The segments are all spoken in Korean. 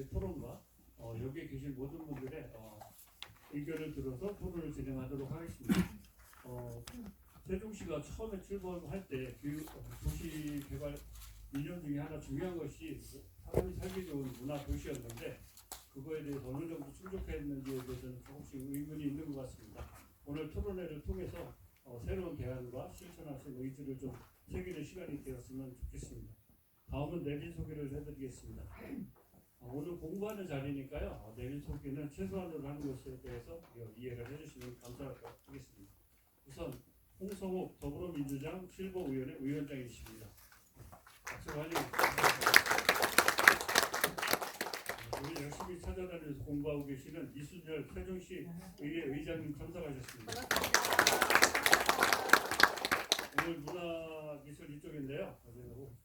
토론과 여기에 계신 모든 분들의 의견을 들어서 토론을 진행하도록 하겠습니다. 세종시가 처음에 출범할 때 도시개발 이념 중에 하나 중요한 것이 사람이 살기 좋은 문화 도시였는데 그거에 대해서 어느 정도 충족했는지에 대해서는 조금씩 의문이 있는 것 같습니다. 오늘 토론회를 통해서 새로운 대안과 실천하신 의지를 좀 새기는 시간이 되었으면 좋겠습니다. 다음은 내빈 소개를 해드리겠습니다. 오늘 공부하는 자리니까요. 내빈 소개는 최소한으로 하는 것에 대해서 이해를 해주시면 감사하겠습니다. 우선 홍성욱 더불어민주당 실버위원회 위원장이십니다. 박수 환영합니다. 우리 열심히 찾아다니면서 공부하고 계시는 이순열 세종시 의회 의장님 참석하셨습니다. 오늘 문화기술 이쪽인데요.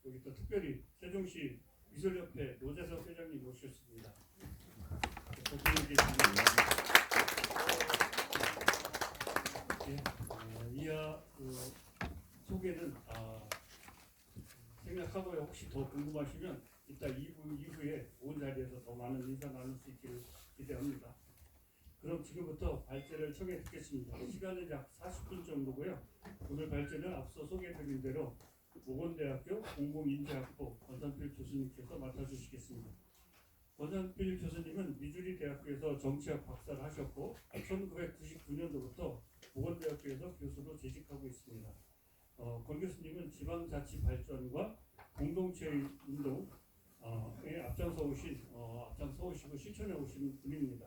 여기 또 특별히 세종시 미술협회 노재석 회장님 모셨습니다. 이하 소개는 생략하고 혹시 더 궁금하시면 이따 2부 이후에 온 자리에서 더 많은 인사 나눌 수 있기를 기대합니다. 그럼 지금부터 발제를 청해 듣겠습니다. 시간은 약 40분 정도고요. 오늘 발제는 앞서 소개드린 대로 보건대학교 공공인재학부 권선필 교수님께서 맡아주시겠습니다. 권선필 교수님은 미주리대학교에서 정치학 박사를 하셨고 1999년도부터 보건대학교에서 교수로 재직하고 있습니다. 권 교수님은 지방자치 발전과 공동체 운동에 앞장서 오시고 실천해 오신 분입니다.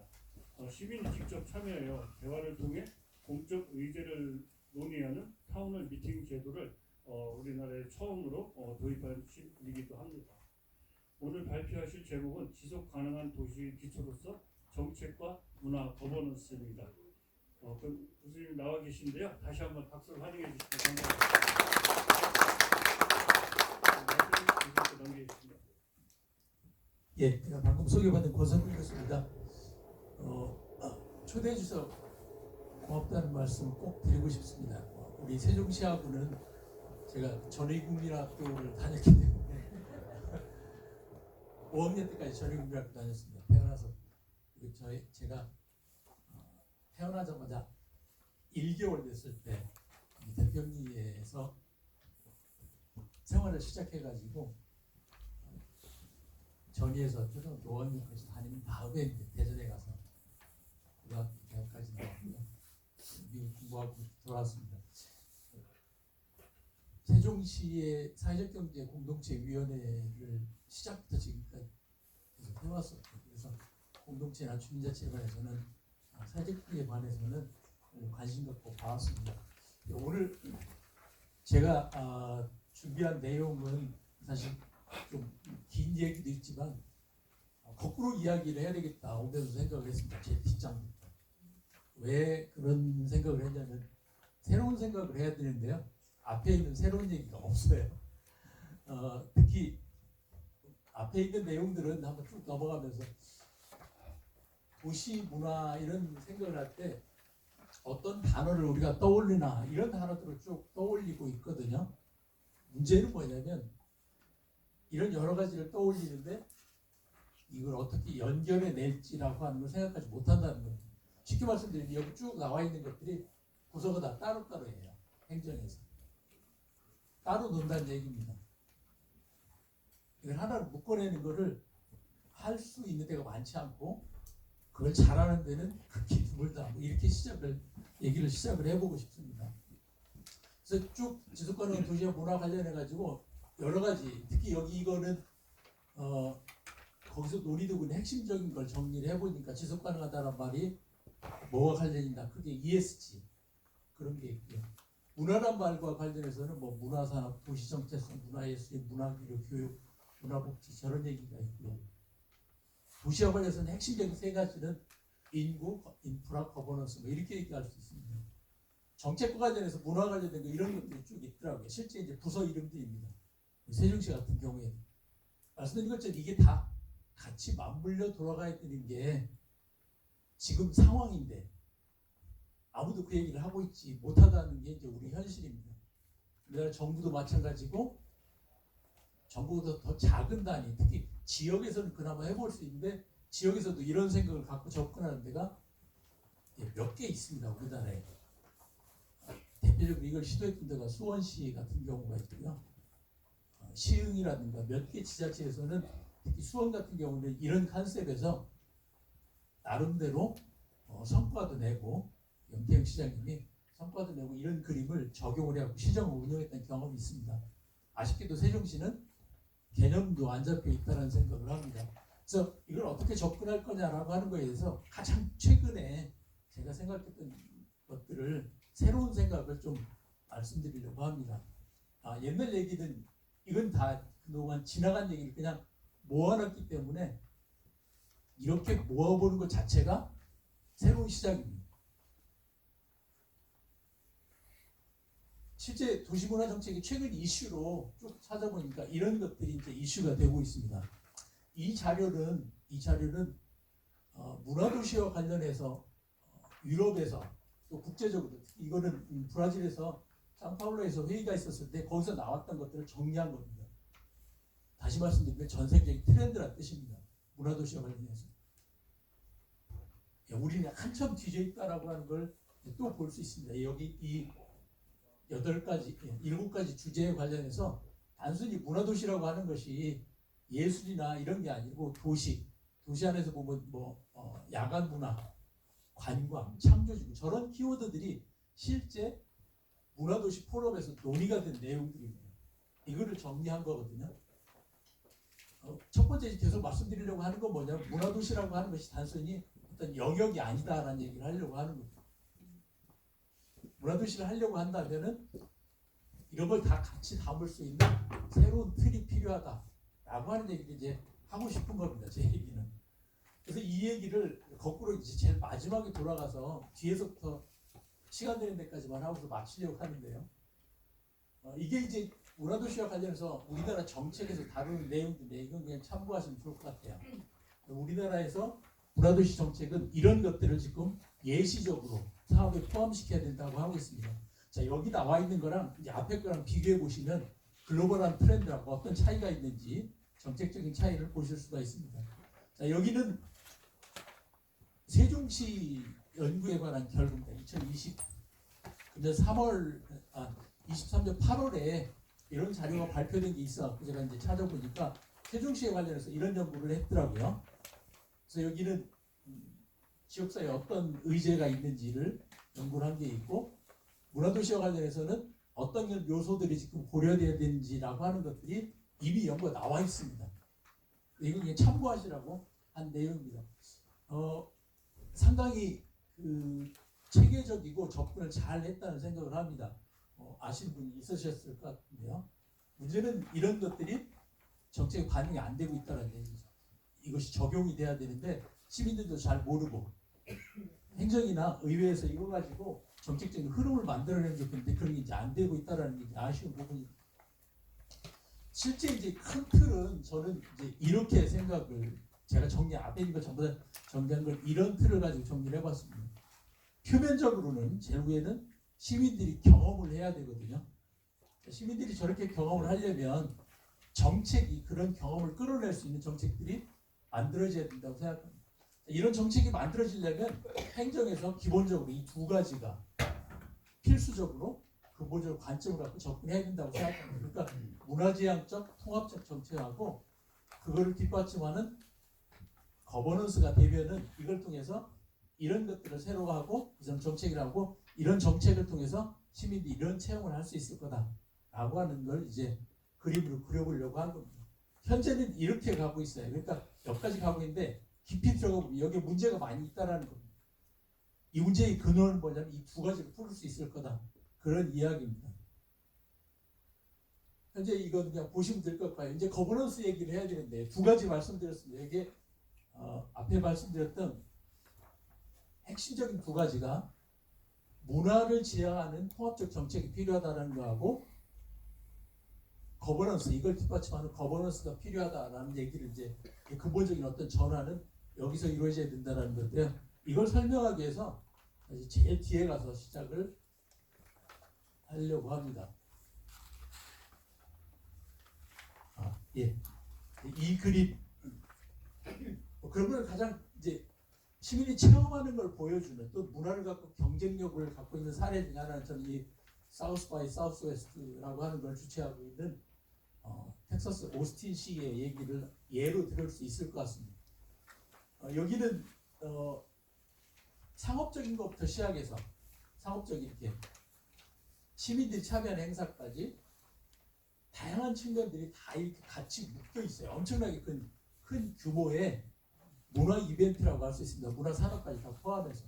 시민이 직접 참여하여 대화를 통해 공적 의제를 논의하는 타운홀 미팅 제도를 우리나라에 처음으로 도입하신 분이기도 합니다. 오늘 발표하실 제목은 지속 가능한 도시 기초로서 정책과 문화 거버넌스입니다. 그럼 교수님 나와 계신데요. 다시 한번 박수를 환영해 주시면 감사합니다. 예, 제가 방금 소개받은 권선필 교수입니다. 초대해 주셔서 고맙다는 말씀 꼭 드리고 싶습니다. 우리 세종시하고는 제가 전의국민학교를 다녔기 때문에 5학년 때까지 전의국민학교 다녔습니다. 태어나서 제가 태어나자마자 1개월 됐을 때 대평리에서 생활을 시작해가지고 전위에서 초등학교 5학년까지 다닌 다음에 대전에 가서 고등학교 대학까지 나왔고요. 미국 공부하고 돌아왔습니다. 세종시의 사회적경제 공동체위원회를 시작부터 지금까지 계속 해왔었고, 그래서 공동체나 주민자치에 관해서는 사회적경제에 관해서는 관심 갖고 봐왔습니다. 오늘 제가 준비한 내용은 사실 좀 긴 얘기도 있지만 거꾸로 이야기를 해야 되겠다 오면서 생각을 했습니다. 제 뒷장부터. 왜 그런 생각을 했냐면 새로운 생각을 해야 되는데요. 앞에 있는 새로운 얘기가 없어요. 특히 앞에 있는 내용들은 한번 쭉 넘어가면서 도시 문화 이런 생각을 할 때 어떤 단어를 우리가 떠올리나 이런 단어들을 쭉 떠올리고 있거든요. 문제는 뭐냐면 이런 여러 가지를 떠올리는데 이걸 어떻게 연결해 낼지라고 하는 걸 생각하지 못한다는 거예요. 쉽게 말씀드리면 여기 쭉 나와 있는 것들이 구조가 다 따로따로예요. 행정에서. 따로 논다는 얘기입니다. 이걸 하나를 묶어내는 거를 할 수 있는 데가 많지 않고 그걸 잘하는 데는 극히 드물다. 이렇게 얘기를 시작을 해보고 싶습니다. 그래서 쭉 지속가능한 도시와 문화 관련해가지고 여러 가지, 특히 여기 이거는 거기서 논의되고 있는 핵심적인 걸 정리를 해보니까 지속가능하다는 말이 뭐와 관련이 있나? 크게 ESG 그런 게 있고요. 문화란 말과 관련해서는 뭐 문화산업, 도시정체성, 문화예술, 문화교육, 교육, 문화복지 저런 얘기가 있고요. 도시와 관련해서는 핵심적인 세 가지는 인구, 인프라, 거버넌스 뭐 이렇게 얘기할 수 있습니다. 정책과 관련해서 문화 관련된 거 이런 것들이 쭉 있더라고요. 실제 이제 부서 이름들입니다. 세종시 같은 경우에는 말씀드린 것처럼 이게 다 같이 맞물려 돌아가야 되는 게 지금 상황인데 아무도 그 얘기를 하고 있지 못하다는 게 이제 우리 현실입니다. 우리나라 정부도 마찬가지고 정부보다 더 작은 단위, 특히 지역에서는 그나마 해볼 수 있는데 지역에서도 이런 생각을 갖고 접근하는 데가 몇 개 있습니다. 우리나라에. 대표적으로 이걸 시도했던 데가 수원시 같은 경우가 있고요. 시흥이라든가 몇 개 지자체에서는 특히 수원 같은 경우는 이런 컨셉에서 나름대로 성과도 내고 염태영 시장님이 성과도 내고 이런 그림을 적용을 해서 시정을 운영했던 경험이 있습니다. 아쉽게도 세종시는 개념도 안 잡혀 있다는 생각을 합니다. 그래서 이걸 어떻게 접근할 거냐라고 하는 거에 대해서 가장 최근에 제가 생각했던 것들을 새로운 생각을 좀 말씀드리려고 합니다. 옛날 얘기는 이건 다 그동안 지나간 얘기를 그냥 모아놨기 때문에 이렇게 모아보는 것 자체가 새로운 시작입니다. 실제 도시문화 정책이 최근 이슈로 쭉 찾아보니까 이런 것들이 이제 이슈가 되고 있습니다. 이 자료는 문화도시와 관련해서 유럽에서 또 국제적으로 이거는 브라질에서 상파울로에서 회의가 있었을 때 거기서 나왔던 것들을 정리한 겁니다. 다시 말씀드리면 전 세계적인 트렌드란 뜻입니다. 문화도시와 관련해서 우리는 한참 뒤져 있다라고 하는 걸 또 볼 수 있습니다. 여기 이 7가지 주제에 관련해서 단순히 문화도시라고 하는 것이 예술이나 이런 게 아니고 도시 안에서 보면 야간 문화, 관광, 창조주거 저런 키워드들이 실제 문화도시 포럼에서 논의가 된 내용들입니다. 이거를 정리한 거거든요. 첫 번째 계속 말씀드리려고 하는 건 뭐냐면 문화도시라고 하는 것이 단순히 어떤 영역이 아니다라는 얘기를 하려고 하는 겁니다. 문화도시를 하려고 한다면은 이런 걸 다 같이 담을 수 있는 새로운 틀이 필요하다라고 하는 얘기를 이제 하고 싶은 겁니다. 제 얘기는. 그래서 이 얘기를 거꾸로 이제 제일 마지막에 돌아가서 뒤에서부터 시간 되는 데까지만 하고서 마치려고 하는데요. 이게 이제 문화도시와 관련해서 우리나라 정책에서 다루는 내용인데 이건 그냥 참고하시면 좋을 것 같아요. 우리나라에서 문화도시 정책은 이런 것들을 지금 예시적으로 사업에 포함시켜야 된다고 하고 있습니다. 자, 여기 나와 있는 거랑 이제 앞에 거랑 비교해 보시면 글로벌한 트렌드하고 어떤 차이가 있는지 정책적인 차이를 보실 수가 있습니다. 자, 여기는 세종시 연구에 관한 결과입니다. 2020년 23년 8월에 이런 자료가 발표된 게 있어서 제가 이제 찾아보니까 세종시에 관련해서 이런 연구를 했더라고요. 그래서 여기는 지역사회에 어떤 의제가 있는지를 연구를 한 게 있고 문화도시와 관련해서는 어떤 요소들이 지금 고려돼야 되는지라고 하는 것들이 이미 연구가 나와 있습니다. 이거 그냥 참고하시라고 한 내용입니다. 상당히 체계적이고 접근을 잘 했다는 생각을 합니다. 아시는 분이 있으셨을 것 같은데요. 문제는 이런 것들이 정책에 반영이 안 되고 있다는 얘기죠. 이것이 적용이 돼야 되는데 시민들도 잘 모르고 행정이나 의회에서 이거 가지고 정책적인 흐름을 만들어내면 좋겠는데 그런 게 이제 안 되고 있다는 게 아쉬운 부분입니다. 실제 이제 큰 틀은 저는 이제 이렇게 생각을 제가 앞에 있는 거 전부 다 정리한 걸 이런 틀을 가지고 정리를 해봤습니다. 표면적으로는 제일 위에는 시민들이 경험을 해야 되거든요. 시민들이 저렇게 경험을 하려면 정책이 그런 경험을 끌어낼 수 있는 정책들이 만들어져야 된다고 생각합니다. 이런 정책이 만들어지려면 행정에서 기본적으로 이 두 가지가 필수적으로 근본적으로 관점을 갖고 접근해야 된다고 생각합니다. 그러니까 문화지향적 통합적 정책하고 그거를 뒷받침하는 거버넌스가 되면은 이걸 통해서 이런 것들을 새로 하고 이런 정책이라고 이런 정책을 통해서 시민들이 이런 체험을 할 수 있을 거다라고 하는 걸 이제 그림으로 그려보려고 한 겁니다. 현재는 이렇게 가고 있어요. 그러니까 여기까지 가고 있는데 깊이 들어가 보면 여기에 문제가 많이 있다라는 겁니다. 이 문제의 근원은 뭐냐면 이 두 가지를 풀을 수 있을 거다. 그런 이야기입니다. 현재 이건 그냥 보시면 될 것 같아요. 이제 거버넌스 얘기를 해야 되는데 두 가지 말씀드렸습니다. 이게 앞에 말씀드렸던 핵심적인 두 가지가 문화를 지향하는 통합적 정책이 필요하다는 거하고 거버넌스, 이걸 뒷받침하는 거버넌스가 필요하다라는 얘기를 이제 근본적인 어떤 전환은 여기서 이루어져야 된다는 건데요. 이걸 설명하기 위해서 제일 뒤에 가서 시작을 하려고 합니다. 예. 이 그림 그런 걸 가장 이제 시민이 체험하는 걸 보여주는 또 문화를 갖고 경쟁력을 갖고 있는 사례 중에 하나는 저는 이 사우스 바이 사우스 웨스트라고 하는 걸 주최하고 있는 텍사스 오스틴 시의 얘기를 예로 들을 수 있을 것 같습니다. 여기는 상업적인 것부터 시작해서 상업적인 이렇게 시민들이 참여하는 행사까지 다양한 측면들이 다 이렇게 같이 묶여 있어요. 엄청나게 큰 규모의 문화 이벤트라고 할 수 있습니다. 문화 산업까지 다 포함해서.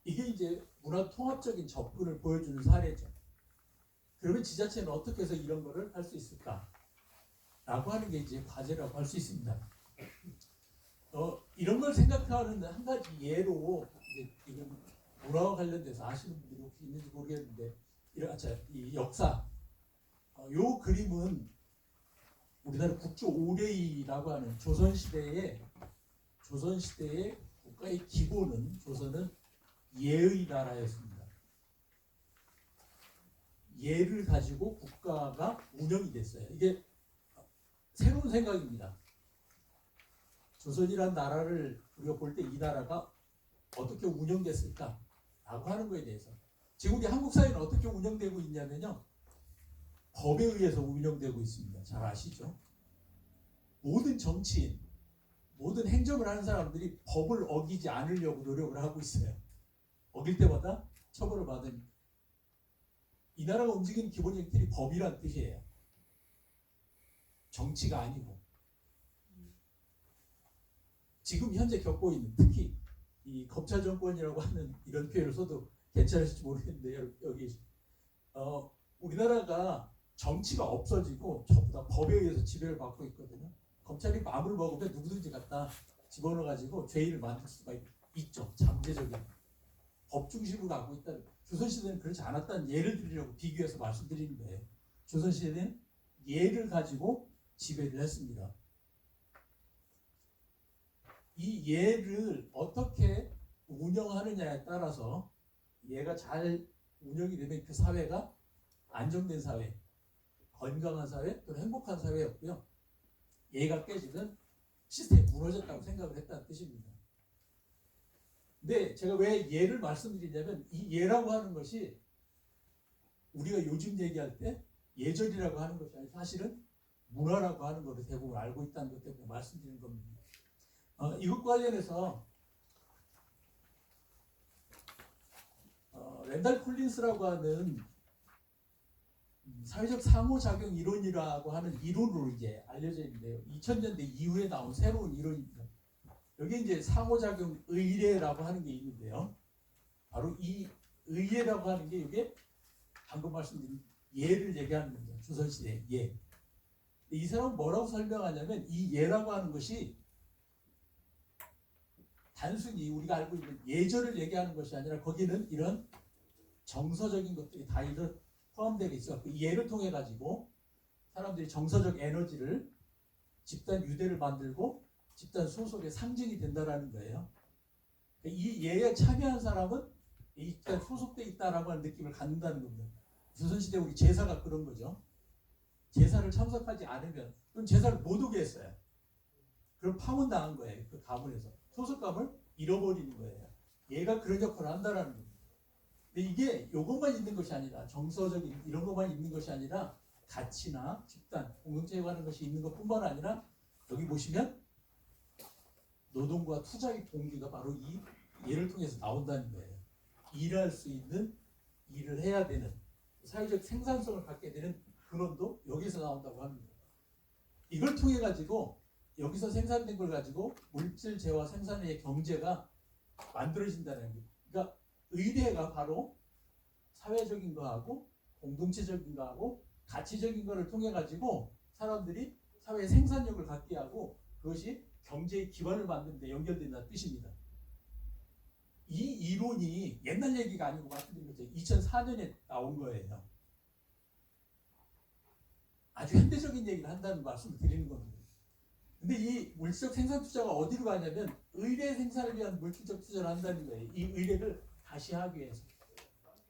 이게 이제 문화 통합적인 접근을 보여주는 사례죠. 그러면 지자체는 어떻게 해서 이런 거를 할 수 있을까? 라고 하는 게 이제 과제라고 할 수 있습니다. 이런 걸 생각하는 한 가지 예로 이제 지금 문화와 관련돼서 아시는 분들이 혹시 있는지 모르겠는데 이 역사 요 그림은 우리나라 국조 5레이라고 하는 조선시대의 국가의 기본은 조선은 예의 나라였습니다. 예를 가지고 국가가 운영이 됐어요. 이게 새로운 생각입니다. 조선이란 나라를 우리가 볼 때 이 나라가 어떻게 운영됐을까? 라고 하는 거에 대해서 지금 우리 한국 사회는 어떻게 운영되고 있냐면요. 법에 의해서 운영되고 있습니다. 잘 아시죠? 모든 정치인, 모든 행정을 하는 사람들이 법을 어기지 않으려고 노력을 하고 있어요. 어길 때마다 처벌을 받으니까. 이 나라가 움직이는 기본적인 틀이 법이란 뜻이에요. 정치가 아니고. 지금 현재 겪고 있는 특히 이 검찰 정권이라고 하는 이런 표현을 써도 괜찮을지 모르겠는데 여기 우리나라가 정치가 없어지고 전부 다 법에 의해서 지배를 받고 있거든요. 검찰이 마음을 먹으면 누구든지 갖다 집어넣어가지고 죄인을 만들 수가 있죠. 잠재적인 법 중심으로 가고 있다는. 조선시대는 그렇지 않았다는 예를 들으려고 비교해서 말씀드리는 거예요. 조선시대는 예를 가지고 지배를 했습니다. 이 예를 어떻게 운영하느냐에 따라서 예가 잘 운영이 되면 그 사회가 안정된 사회, 건강한 사회 또는 행복한 사회였고요. 예가 깨지면 시스템이 무너졌다고 생각을 했다는 뜻입니다. 근데 제가 왜 예를 말씀드리냐면 이 예라고 하는 것이 우리가 요즘 얘기할 때 예절이라고 하는 것이 아니라 사실은 문화라고 하는 것을 대부분 알고 있다는 것 때문에 말씀드리는 겁니다. 이것과 관련해서 랜달 콜린스라고 하는 사회적 상호작용 이론이라고 하는 이론으로 이제 알려져 있는데요. 2000년대 이후에 나온 새로운 이론입니다. 여기 이제 상호작용 의례라고 하는 게 있는데요. 바로 이 의례라고 하는 게 이게 방금 말씀드린 예를 얘기하는 겁니다. 조선시대 예. 이 사람은 뭐라고 설명하냐면 이 예라고 하는 것이 단순히 우리가 알고 있는 예절을 얘기하는 것이 아니라 거기는 이런 정서적인 것들이 다 포함되어 있어. 그 예를 통해 가지고 사람들이 정서적 에너지를 집단 유대를 만들고 집단 소속의 상징이 된다라는 거예요. 이 예에 참여한 사람은 이 집단 소속돼 있다라고 하는 느낌을 갖는다는 겁니다. 조선시대 우리 제사가 그런 거죠. 제사를 참석하지 않으면 그럼 제사를 못 오게 했어요. 그럼 파문당한 거예요. 그 가문에서 소속감을 잃어버리는 거예요. 얘가 그런 역할을 한다라는 겁니다. 근데 이게 이것만 있는 것이 아니라 정서적인 이런 것만 있는 것이 아니라 가치나 집단, 공동체에 관한 것이 있는 것뿐만 아니라 여기 보시면 노동과 투자의 동기가 바로 이 예를 통해서 나온다는 거예요. 일할 수 있는 일을 해야 되는 사회적 생산성을 갖게 되는 근원도 여기서 나온다고 합니다. 이걸 통해 가지고 여기서 생산된 걸 가지고 물질 재화 생산의 경제가 만들어진다는 거예요. 그러니까 의례가 바로 사회적인 거하고 공동체적인 거하고 가치적인 거를 통해 가지고 사람들이 사회의 생산력을 갖게 하고 그것이 경제의 기반을 만드는 데 연결된다는 뜻입니다. 이 이론이 옛날 얘기가 아니고 말씀드린 것처럼 2004년에 나온 거예요. 아주 현대적인 얘기를 한다는 말씀을 드리는 겁니다. 근데 이 물질적 생산 투자가 어디로 가냐면 의례 생산을 위한 물질적 투자를 한다는 거예요. 이 의례를 다시 하기 위해서.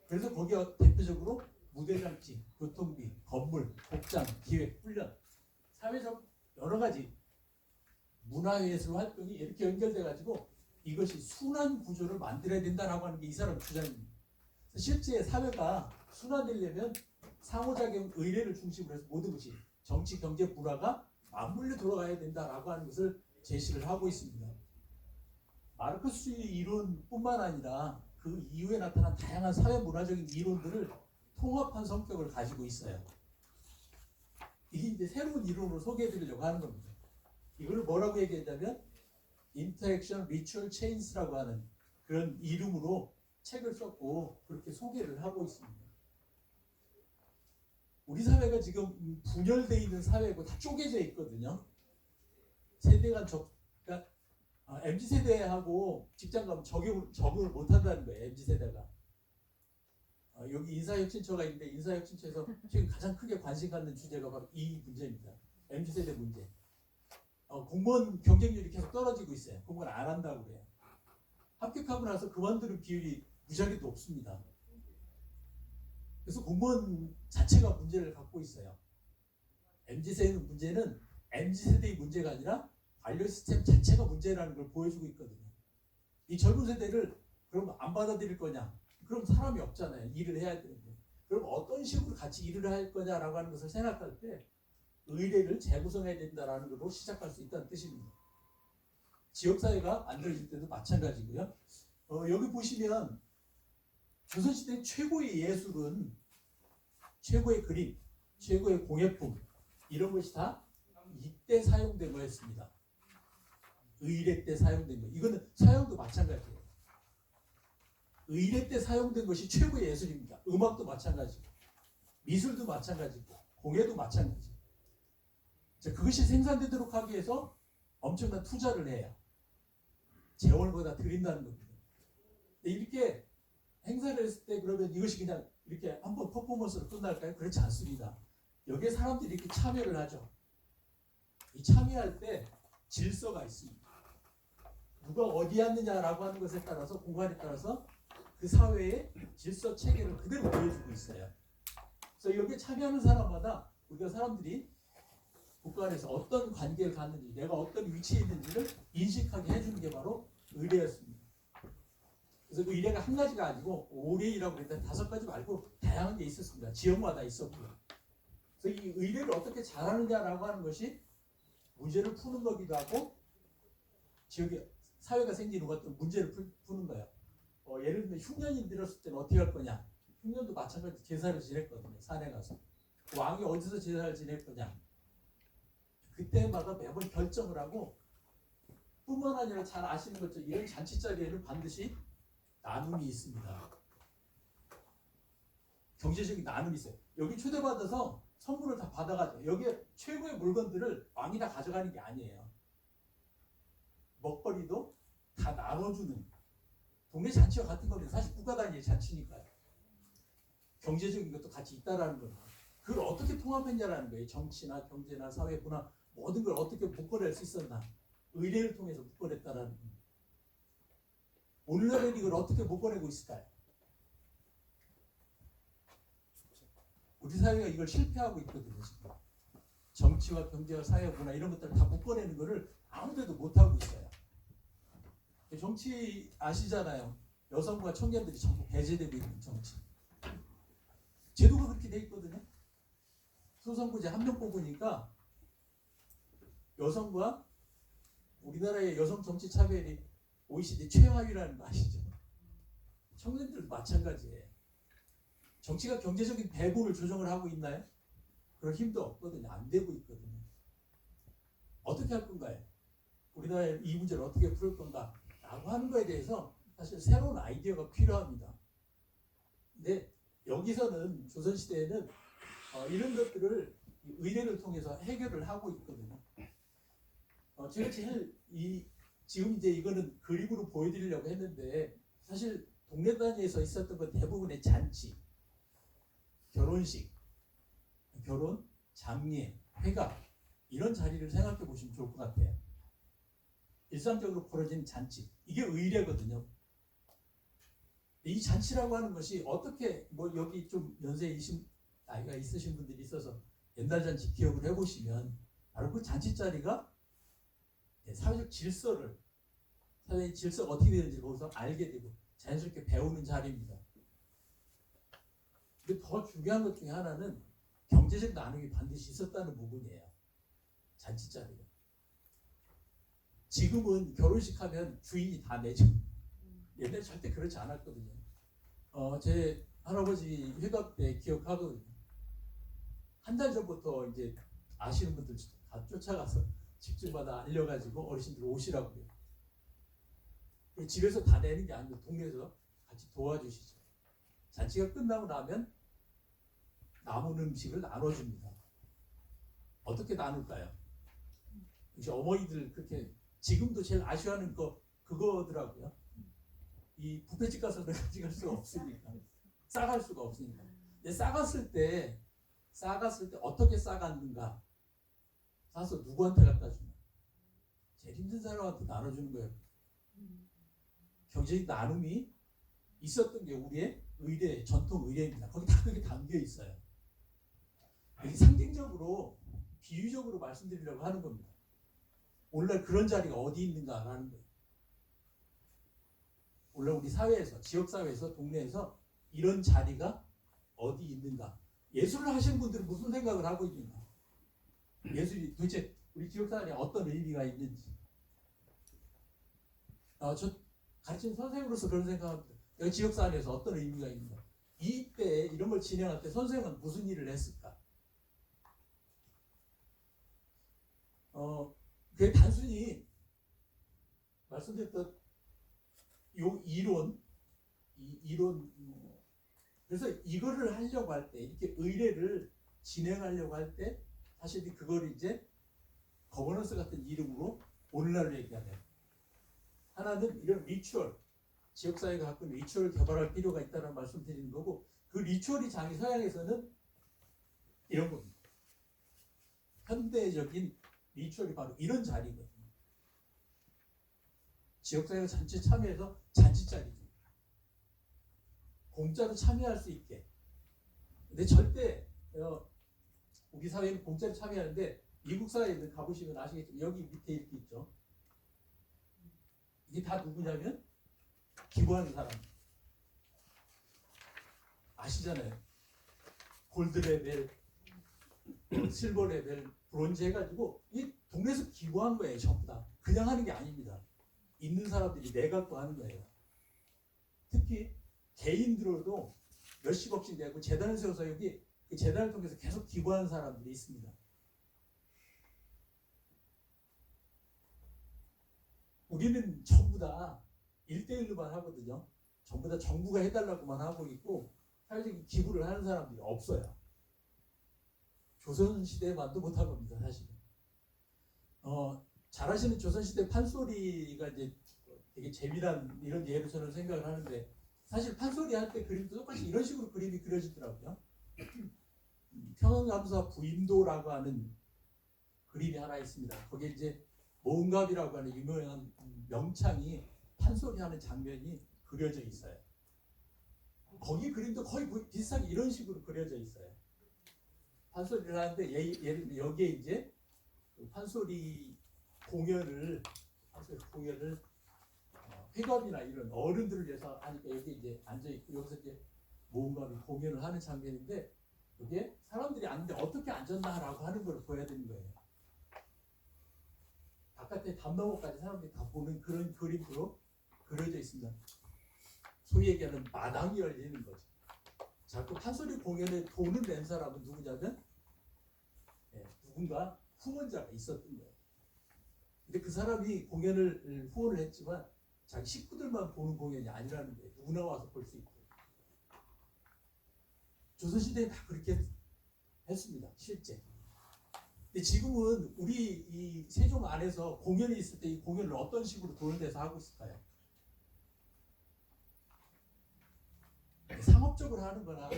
그래서 거기에 대표적으로 무대장치, 교통비, 건물, 복장, 기획, 훈련, 사회적 여러 가지 문화예술 활동이 이렇게 연결돼 가지고 이것이 순환 구조를 만들어야 된다라고 하는 게 이 사람 주장입니다. 실제 사회가 순환되려면 상호작용 의례를 중심으로 해서 모든 것이 정치, 경제, 문화가 맞물려 돌아가야 된다라고 하는 것을 제시를 하고 있습니다. 마르크스주의 이론뿐만 아니라 그 이후에 나타난 다양한 사회 문화적인 이론들을 통합한 성격을 가지고 있어요. 이게 이제 새로운 이론으로 소개해드리려고 하는 겁니다. 이걸 뭐라고 얘기했냐면 Interaction Ritual Chains라고 하는 그런 이름으로 책을 썼고 그렇게 소개를 하고 있습니다. 우리 사회가 지금 분열되어 있는 사회고 다 쪼개져 있거든요. 세대 간 그러니까 MZ세대하고 직장 가면 적응을 못한다는 거예요. MZ세대가. 여기 인사혁신처가 있는데 인사혁신처에서 지금 가장 크게 관심 갖는 주제가 바로 이 문제입니다. MZ세대 문제. 공무원 경쟁률이 계속 떨어지고 있어요. 공무원 안 한다고 그래요. 합격하고 나서 그만두는 비율이 무지하게 높습니다. 그래서 공무원 자체가 문제를 갖고 있어요. MZ세대 문제는 MZ세대의 문제가 아니라 관료 시스템 자체가 문제라는 걸 보여주고 있거든요. 이 젊은 세대를 그럼 안 받아들일 거냐? 그럼 사람이 없잖아요. 일을 해야 되는데. 그럼 어떤 식으로 같이 일을 할 거냐라고 하는 것을 생각할 때 의례를 재구성해야 된다라는 걸로 시작할 수 있다는 뜻입니다. 지역사회가 만들어질 때도 마찬가지고요. 여기 보시면 조선시대 최고의 예술은 최고의 그림, 최고의 공예품 이런 것이 다 이때 사용된 거였습니다. 의례 때 사용된 거. 이거는 서양도 마찬가지예요. 의례 때 사용된 것이 최고의 예술입니다. 음악도 마찬가지고 미술도 마찬가지고 공예도 마찬가지. 그것이 생산되도록 하기 위해서 엄청난 투자를 해요. 재원을 다 드린다는 겁니다. 이렇게 행사를 했을 때 그러면 이것이 그냥 이렇게 한번 퍼포먼스로 끝날까요? 그렇지 않습니다. 여기에 사람들이 이렇게 참여를 하죠. 이 참여할 때 질서가 있습니다. 누가 어디 앉느냐라고 하는 것에 따라서 공간에 따라서 그 사회의 질서 체계를 그대로 보여주고 있어요. 그래서 여기에 참여하는 사람마다 우리가 사람들이 국가 안에서 어떤 관계를 갖는지 내가 어떤 위치에 있는지를 인식하게 해주는 게 바로 의례였습니다. 그래서 그 의례가 한 가지가 아니고 오례이라고 했는데 5가지 말고 다양한 게 있었습니다. 지역마다 있었고요. 그래서 이 의례를 어떻게 잘하느냐라고 하는 것이 문제를 푸는 거기도 하고 지역에 사회가 생기는 것도 문제를 푸는 거예요. 예를 들면 흉년이 들었을 때는 어떻게 할 거냐. 흉년도 마찬가지 제사를 지냈거든요. 산에 가서. 왕이 어디서 제사를 지낼 거냐. 그때마다 매번 결정을 하고 뿐만 아니라 잘 아시는 것처럼 이런 잔치 자리에는 반드시 나눔이 있습니다. 경제적인 나눔이 있어요. 여기 초대받아서 선물을 다 받아가죠. 여기에 최고의 물건들을 왕이 다 가져가는 게 아니에요. 먹거리도 다 나눠주는 동네 잔치와 같은 겁니다. 사실 국가 단위의 잔치니까요. 경제적인 것도 같이 있다라는 겁니다. 그걸 어떻게 통합했냐라는 거예요. 정치나 경제나 사회, 문화 모든 걸 어떻게 묶어낼 수 있었나. 의례를 통해서 묶어냈다라는 겁니다. 오늘날에는 이걸 어떻게 묶어내고 있을까요? 우리 사회가 이걸 실패하고 있거든요. 지금. 정치와 경제와 사회, 문화 이런 것들을 다 묶어내는 것을 아무데도 못하고 있어요. 정치 아시잖아요. 여성과 청년들이 전부 배제되고 있는 정치. 제도가 그렇게 돼 있거든요. 소선구제 한 명 뽑으니까 여성과 우리나라의 여성 정치 차별이 OECD 최하위라는 거 아시죠? 청년들도 마찬가지예요. 정치가 경제적인 배분을 조정을 하고 있나요? 그럴 힘도 없거든요. 안 되고 있거든요. 어떻게 할 건가요? 우리나라의 이 문제를 어떻게 풀 건가? 라고 하는 거에 대해서 사실 새로운 아이디어가 필요합니다. 근데 여기서는 조선시대에는 이런 것들을 의례를 통해서 해결을 하고 있거든요. 제가 제일 지금 이제 이거는 그림으로 보여드리려고 했는데 사실 동네 단위에서 있었던 건 대부분의 잔치, 결혼식, 결혼, 장례, 회가 이런 자리를 생각해 보시면 좋을 것 같아요. 일상적으로 벌어진 잔치, 이게 의례거든요. 이 잔치라고 하는 것이 어떻게 여기 좀 나이가 있으신 분들이 있어서 옛날 잔치 기억을 해보시면 바로 그 잔치 자리가 사회적 질서를 사회의 질서가 어떻게 되는지 거기서 알게 되고 자연스럽게 배우는 자리입니다. 근데 더 중요한 것 중에 하나는 경제적 나눔이 반드시 있었다는 부분이에요. 잔치 자리가. 지금은 결혼식 하면 주인이 다 내죠. 옛날에 절대 그렇지 않았거든요. 제 할아버지 회갑 때 기억하거든요. 한 달 전부터 이제 아시는 분들 다 쫓아가서 집집마다 알려가지고 어르신들 오시라고요. 그리고 집에서 다 내는 게 아니고 동네에서 같이 도와주시죠. 잔치가 끝나고 나면 남은 음식을 나눠줍니다. 어떻게 나눌까요? 이제 어머니들 그렇게 지금도 제일 아쉬워하는 거 그거더라고요. 이 뷔페집 가서 내가 가져갈 수가 없으니까 싸갈 수가 없으니까. 근데 싸갔을 때 어떻게 싸갔는가? 싸서 누구한테 갖다 주나? 제일 힘든 사람한테 나눠주는 거예요. 경제적 나눔이 있었던 게 우리의 의례, 전통 의례입니다. 거기 다 그게 담겨 있어요. 이게 상징적으로, 비유적으로 말씀드리려고 하는 겁니다. 오늘날 그런 자리가 어디 있는가라는 거예요. 오늘날 우리 사회에서, 지역사회에서, 동네에서 이런 자리가 어디 있는가? 예술을 하시는 분들은 무슨 생각을 하고 있는가? 예술이 도대체 우리 지역사회에 어떤 의미가 있는지. 저 가르치는 선생으로서 그런 생각합니다. 여기 지역사회에서 어떤 의미가 있는가? 이때 이런 걸 진행할 때 선생은 무슨 일을 했을까? 그게 단순히 말씀드렸던 요 이론, 그래서 이거를 하려고 할 때, 이렇게 의례를 진행하려고 할 때, 사실 그걸 이제 거버넌스 같은 이름으로 오늘날로 얘기하네요. 하나는 이런 리추얼, 지역사회가 갖고 있는 리추얼을 개발할 필요가 있다는 말씀 드리는 거고, 그 리추얼이 장이 서양에서는 이런 겁니다. 현대적인 리추얼이 바로 이런 자리거든요. 지역사회가 전체 참여해서 잔치자리죠. 공짜로 참여할 수 있게. 근데 절대 우리 사회는 공짜로 참여하는데 미국 사회에 가보시면 아시겠지만 여기 밑에 이렇게 있죠. 이게 다 누구냐면 기부하는 사람. 아시잖아요. 골드 레벨, 실버 레벨, 브론즈 해가지고 이 동네에서 기부한 거예요. 전부 다. 그냥 하는 게 아닙니다. 있는 사람들이 내 갖고 하는 거예요. 특히 개인들로도 몇십억씩 내고 재단을 세워서 여기 그 재단을 통해서 계속 기부하는 사람들이 있습니다. 우리는 전부 다 1대1로만 하거든요. 전부 다 정부가 해달라고만 하고 있고 사회적인 기부를 하는 사람들이 없어요. 조선시대만도 못한 겁니다, 사실은. 잘 아시는 조선시대 판소리가 이제 되게 재미난 이런 예로 저는 생각을 하는데 사실 판소리 할 때 그림도 똑같이 이런 식으로 그림이 그려지더라고요. 평안감사 부인도라고 하는 그림이 하나 있습니다. 거기에 이제 모은갑이라고 하는 유명한 명창이 판소리하는 장면이 그려져 있어요. 거기 그림도 거의 비슷하게 이런 식으로 그려져 있어요. 판소리를 하는데 예를 들면 여기에 이제 판소리 공연을 회갑이나 이런 어른들을 위해서 하니까 여기 이제 앉아 있고 여기서 이제 모은갑이 공연을 하는 장면인데 여기에 사람들이 앉는데 어떻게 앉았나라고 하는 걸 보여야 되는 거예요. 바깥에 담 너머까지 사람들이 다 보는 그런 그림으로 그려져 있습니다. 소위 얘기하는 마당이 열리는 거죠. 자, 그 판소리 공연에 돈을 낸 사람은 누구냐면 누군가 후원자가 있었던 거예요. 근데 그 사람이 공연을 후원을 했지만 자기 식구들만 보는 공연이 아니라는 거예요. 누구나 와서 볼 수 있고. 조선시대에 다 그렇게 했습니다. 실제. 근데 지금은 우리 이 세종 안에서 공연이 있을 때 이 공연을 어떤 식으로 돈을 내서 하고 있을까요? 상업적으로 하는 거나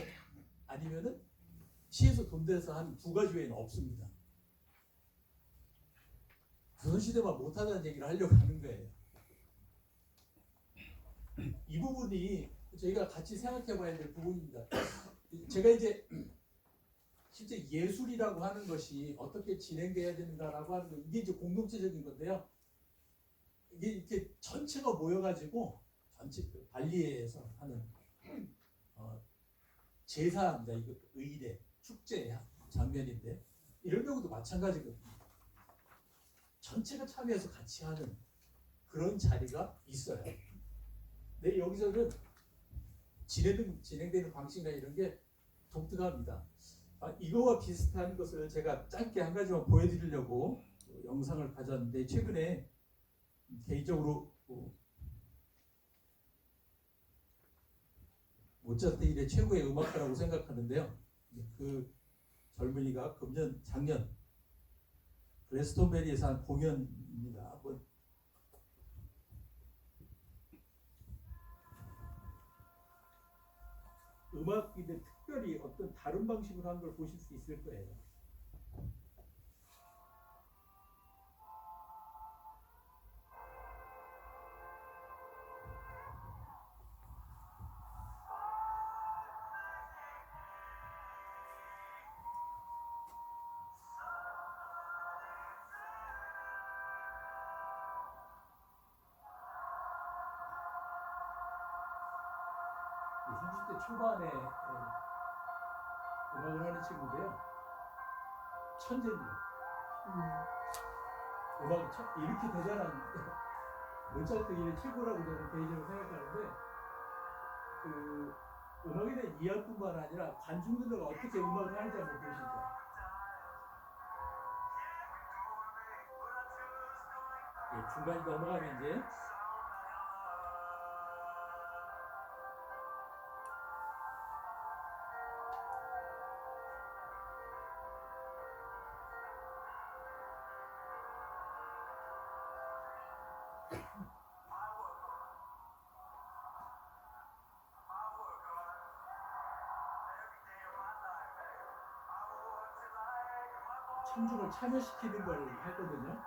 아니면은 시에서 돈 내서 하는 두 가지 외에는 없습니다. 조선시대만 못하다는 얘기를 하려고 하는 거예요. 이 부분이 저희가 같이 생각해 봐야 될 부분입니다. 제가 이제 실제 예술이라고 하는 것이 어떻게 진행돼야 되는가라고 하는 거 이게 이제 공동체적인 건데요. 이게 이렇게 전체가 모여가지고 전체 그 발리에서 하는 제사입니다. 이거 의례, 축제 장면인데 이런 경우도 마찬가지거든요. 전체가 참여해서 같이 하는 그런 자리가 있어요. 근데 여기서는 진행되는 방식이나 이런 게 독특합니다. 이거와 비슷한 것을 제가 짧게 한 가지만 보여드리려고 영상을 가져왔는데 최근에 개인적으로 모차르트 일의 최고의 음악가라고 생각하는데요. 그 젊은이가 작년 글래스톤베리에서 한 공연입니다. 한번 음악인데 특별히 어떤 다른 방식으로 한 걸 보실 수 있을 거예요. 이 30대 초반에 음악을 하는 친구인데요. 천재입니다. 음악이 이렇게 대단한 모차르트 일의 최고라고 저는 개인적으로 생각하는데 그 음악에 대한 이해뿐만 아니라 관중들과 어떻게 음악을 하는지 한번 보시죠. 예, 중간에 넘어가면 이제 청중을 참여시키는 걸 하거든요.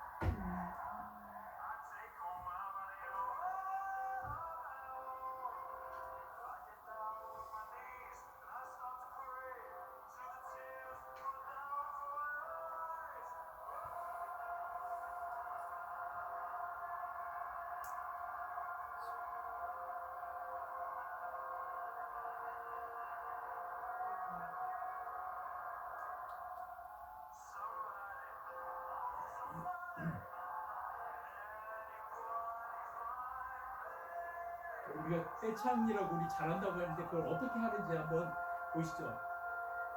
우리가 떼창이라고 우리 잘한다고 하는데 그걸 어떻게 하는지 한번 보시죠.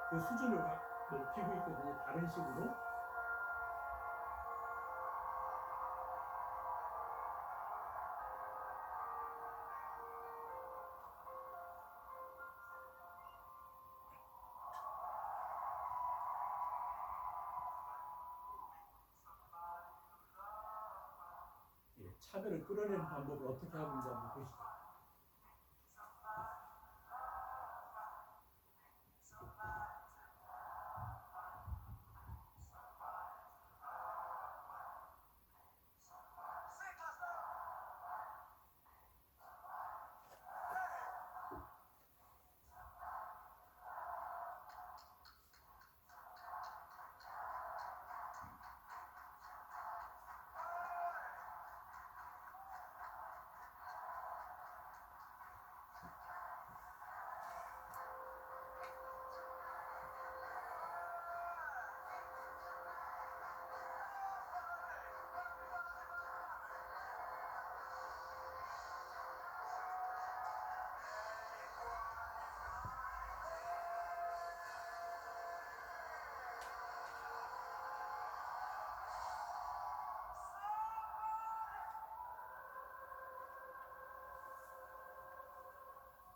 그 수준을 높이고 있거든요. 다른 식으로. 예, 차별을 끌어내는 방법을 어떻게 하는지 한번 보시죠.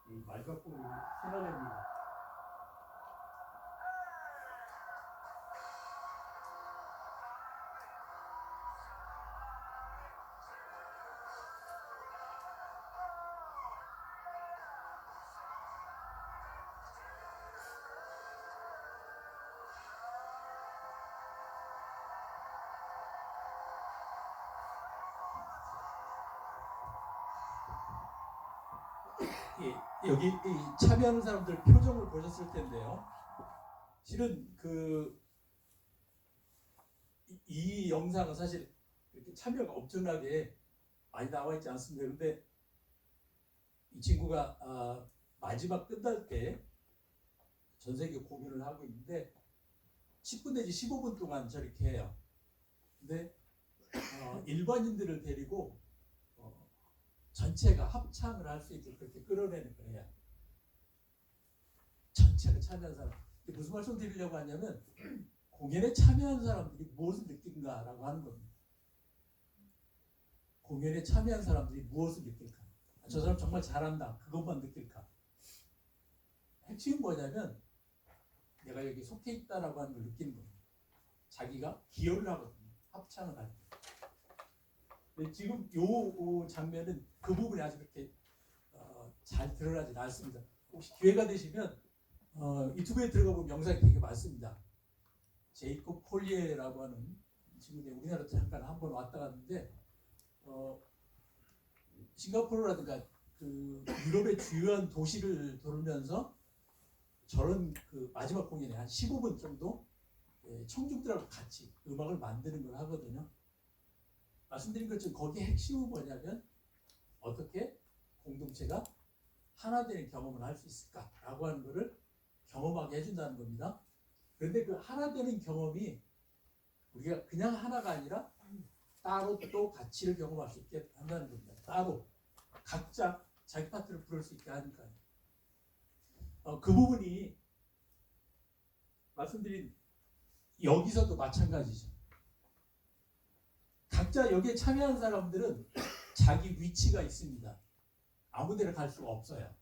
이 말갖고 신화됩니다. 여기 이 참여하는 사람들 표정을 보셨을 텐데요. 실은 이 영상은 사실 이렇게 참여가 엄청나게 많이 나와 있지 않습니다. 그런데 이 친구가 마지막 끝날 때 전 세계 공연을 하고 있는데 10분 내지 15분 동안 저렇게 해요. 근데 일반인들을 데리고 전체가 합창을 할 수 있도록 그렇게 끌어내는 거예요. 전체를 참여한 사람. 무슨 말씀 드리려고 하냐면 공연에 참여한 사람들이 무엇을 느낀가라고 하는 겁니다. 공연에 참여한 사람들이 무엇을 느낄까? 저 사람 정말 잘한다. 그것만 느낄까? 핵심이 뭐냐면 내가 여기 속해 있다라고 하는 걸 느끼는 겁니다. 자기가 기여를 하거든요. 합창을 할 때. 근데 지금 요 장면은 그 부분이 아주 그렇게 잘 드러나지 않습니다. 혹시 기회가 되시면 유튜브에 들어가 보면 영상이 되게 많습니다. 제이콥 콜리에라고 하는 친구인데 우리나라도 잠깐 한번 왔다 갔는데 싱가포르라든가 그 유럽의 주요한 도시를 돌면서 저런 그 마지막 공연에 한 15분 정도 청중들하고 같이 음악을 만드는 걸 하거든요. 말씀드린 것처럼 거기에 핵심은 뭐냐면 어떻게 공동체가 하나 되는 경험을 할 수 있을까라고 하는 것을 경험하게 해준다는 겁니다. 그런데 그 하나 되는 경험이 우리가 그냥 하나가 아니라 따로 또 가치를 경험할 수 있게 한다는 겁니다. 따로 각자 자기 파트를 부를 수 있게 하니까요. 그 부분이 말씀드린 여기서도 마찬가지죠. 각자 여기에 참여한 사람들은 자기 위치가 있습니다. 아무데나 갈 수가 없어요.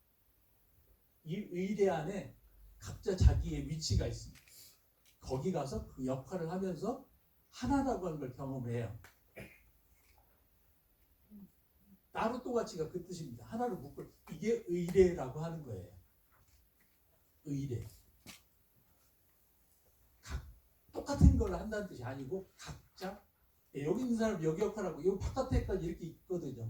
이 의대 안에 각자 자기의 위치가 있습니다. 거기 가서 그 역할을 하면서 하나라고 하는 걸 경험해요. 따로 또 가치가 그 뜻입니다. 하나를 묶고 이게 의례라고 하는 거예요. 의례. 똑같은 걸 한다는 뜻이 아니고 각자 여기 있는 사람 여기 역할하고 여기 바깥에까지 이렇게 있거든요.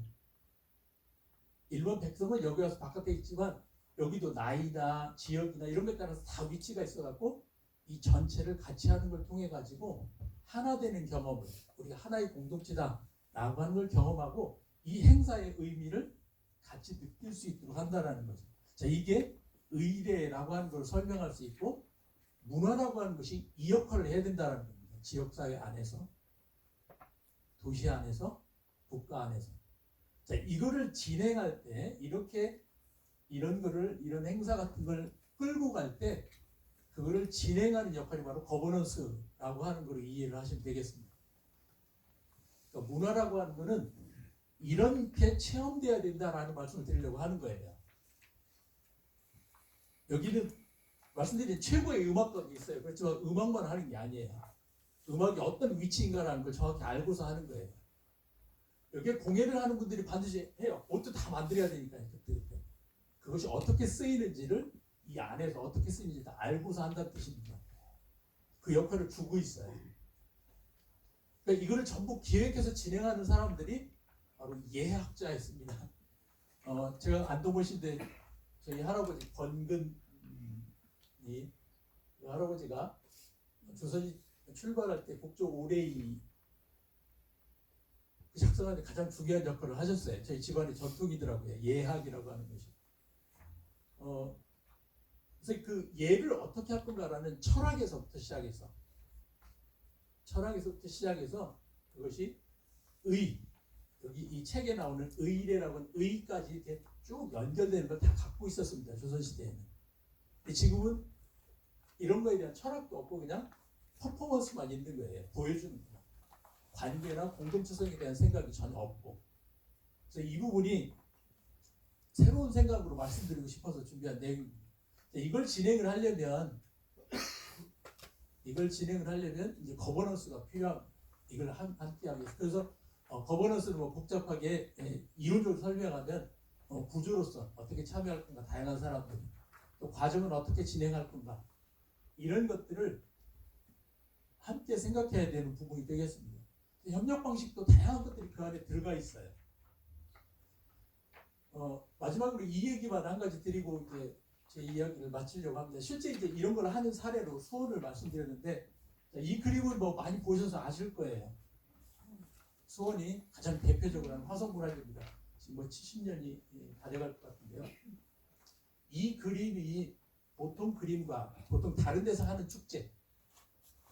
일본 백성은 여기 와서 바깥에 있지만 여기도 나이나 지역이나 이런 것에 따라서 다 위치가 있어갖고 이 전체를 같이 하는 걸 통해 가지고 하나 되는 경험을 우리가 하나의 공동체다라고 하는 걸 경험하고 이 행사의 의미를 같이 느낄 수 있도록 한다라는 거죠. 자, 이게 의례라고 하는 걸 설명할 수 있고 문화라고 하는 것이 이 역할을 해야 된다는 겁니다. 지역사회 안에서, 도시 안에서, 국가 안에서. 자, 이거를 진행할 때 이렇게 이런 행사 같은 걸 끌고 갈 때 그거를 진행하는 역할이 바로 거버넌스라고 하는 걸 이해를 하시면 되겠습니다. 그러니까 문화라고 하는 거는 이렇게 체험돼야 된다라는 말씀을 드리려고 하는 거예요. 여기는 말씀드린 최고의 음악감이 있어요. 그렇지만 음악만 하는 게 아니에요. 음악이 어떤 위치인가라는 걸 정확히 알고서 하는 거예요. 여기에 공연을 하는 분들이 반드시 해요. 옷도 다 만들어야 되니까요. 그때. 그것이 어떻게 쓰이는지를 이 안에서 어떻게 쓰이는지 다 알고서 한다는 뜻입니다. 그 역할을 주고 있어요. 그러니까 이거를 전부 기획해서 진행하는 사람들이 바로 예학자였습니다. 제가 안동을 시대 저희 할아버지 권근이 그 할아버지가 조선이 출발할 때 국조 오레이 작성하는데 가장 중요한 역할을 하셨어요. 저희 집안의 전통이더라고요. 예학이라고 하는 것이. 그래서 그 예를 어떻게 할 건가라는 철학에서부터 시작해서 그것이 여기 이 책에 나오는 의례라고 하는 의까지 이렇게 쭉 연결되는 걸 다 갖고 있었습니다. 조선시대에는. 근데 지금은 이런 거에 대한 철학도 없고 그냥 퍼포먼스만 있는 거예요. 보여주는 거. 관계나 공동체성에 대한 생각이 전혀 없고. 그래서 이 부분이 새로운 생각으로 말씀드리고 싶어서 준비한 내용입니다. 이걸 진행을 하려면 이제 거버넌스가 필요합니다. 이걸 함께 하기 위해서. 그래서 거버넌스는 뭐 복잡하게 이론적으로 설명하면 구조로서 어떻게 참여할 건가, 다양한 사람들이 또 과정은 어떻게 진행할 건가 이런 것들을 함께 생각해야 되는 부분이 되겠습니다. 협력 방식도 다양한 것들이 그 안에 들어가 있어요. 마지막으로 이 얘기만 한 가지 드리고 이제 제 이야기를 마치려고 합니다. 실제 이제 이런 걸 하는 사례로 수원을 말씀드렸는데 이 그림을 뭐 많이 보셔서 아실 거예요. 수원이 가장 대표적으로 하는 화성문화재입니다. 지금 뭐 70년이 다 돼갈 것 같은데요. 이 그림이 보통 그림과 보통 다른 데서 하는 축제,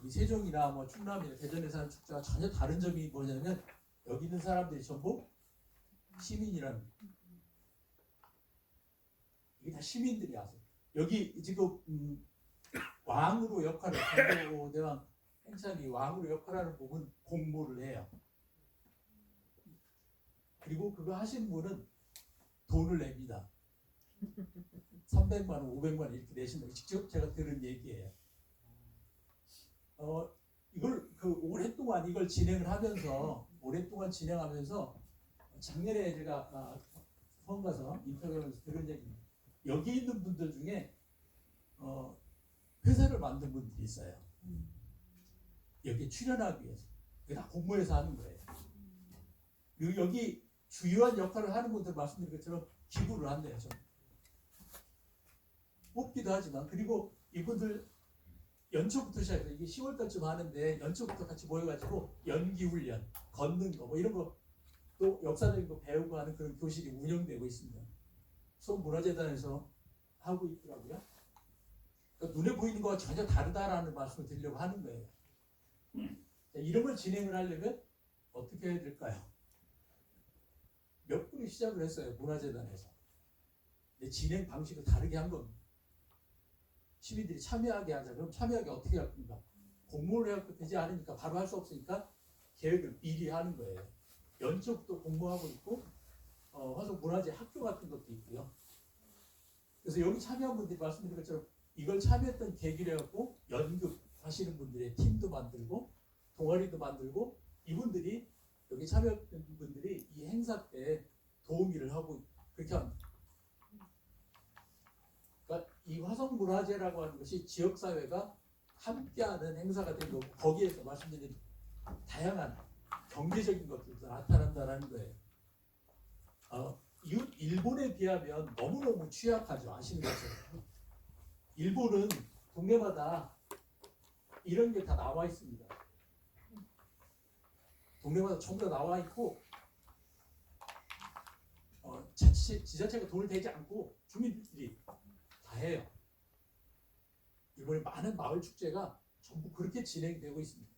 이 세종이나 뭐 충남이나 대전에서 하는 축제와 전혀 다른 점이 뭐냐면 여기 있는 사람들이 전부 시민이라는, 이게 다 시민들이 하세요. 여기 지금 왕으로 역할을, 강도대왕 행찬이 왕으로 역할하는 부분 공모를 해요. 그리고 그거 하신 분은 돈을 냅니다. 300만 원, 500만 원 이렇게 내신다고 직접 제가 들은 얘기예요. 이걸 오랫동안 이걸 진행을 하면서 작년에 제가 처음 가서 인터뷰하면서 들은 얘기입니다. 여기 있는 분들 중에 회사를 만든 분들이 있어요. 여기 출연하기 위해서. 이게 다 공모해서 하는 거예요. 그리고 여기 주요한 역할을 하는 분들 말씀드린 것처럼 기부를 한대요. 좀 뽑기도 하지만, 그리고 이분들 연초부터 시작해서 이게 10월달쯤 하는데 연초부터 같이 모여가지고 연기훈련, 걷는 거 뭐 이런 거 또 역사적인 거 배우고 하는 그런 교실이 운영되고 있습니다. 수원문화재단에서 하고 있더라고요. 그러니까 눈에 보이는 거와 전혀 다르다라는 말씀을 드리려고 하는 거예요. 자, 이런 걸 진행을 하려면 어떻게 해야 될까요? 몇 분이 시작을 했어요. 문화재단에서. 근데 진행 방식을 다르게 한 겁니다. 시민들이 참여하게 하자. 그럼 참여하게 어떻게 할 겁니까? 공모를 해야 되지 않으니까 바로 할 수 없으니까 계획을 미리 하는 거예요. 연초부터 공모하고 있고 화성 문화재 학교 같은 것도 있고요. 그래서 여기 참여한 분들이 말씀드린 것처럼 이걸 참여했던 계기를 해갖고 연극 하시는 분들의 팀도 만들고 동아리도 만들고, 이분들이 여기 참여했던 분들이 이 행사 때 도우미를 하고 그렇게 합니다. 그러니까 이 화성문화재라고 하는 것이 지역사회가 함께하는 행사가 되고, 거기에서 말씀드린 다양한 경제적인 것들도 나타난다는 거예요. 이웃 일본에 비하면 너무너무 취약하죠. 아시는 것처럼. 일본은 동네마다 이런 게 다 나와 있습니다. 동네마다 전부 다 나와 있고, 지자체가 돈을 대지 않고 주민들이 다 해요. 일본의 많은 마을 축제가 전부 그렇게 진행되고 있습니다.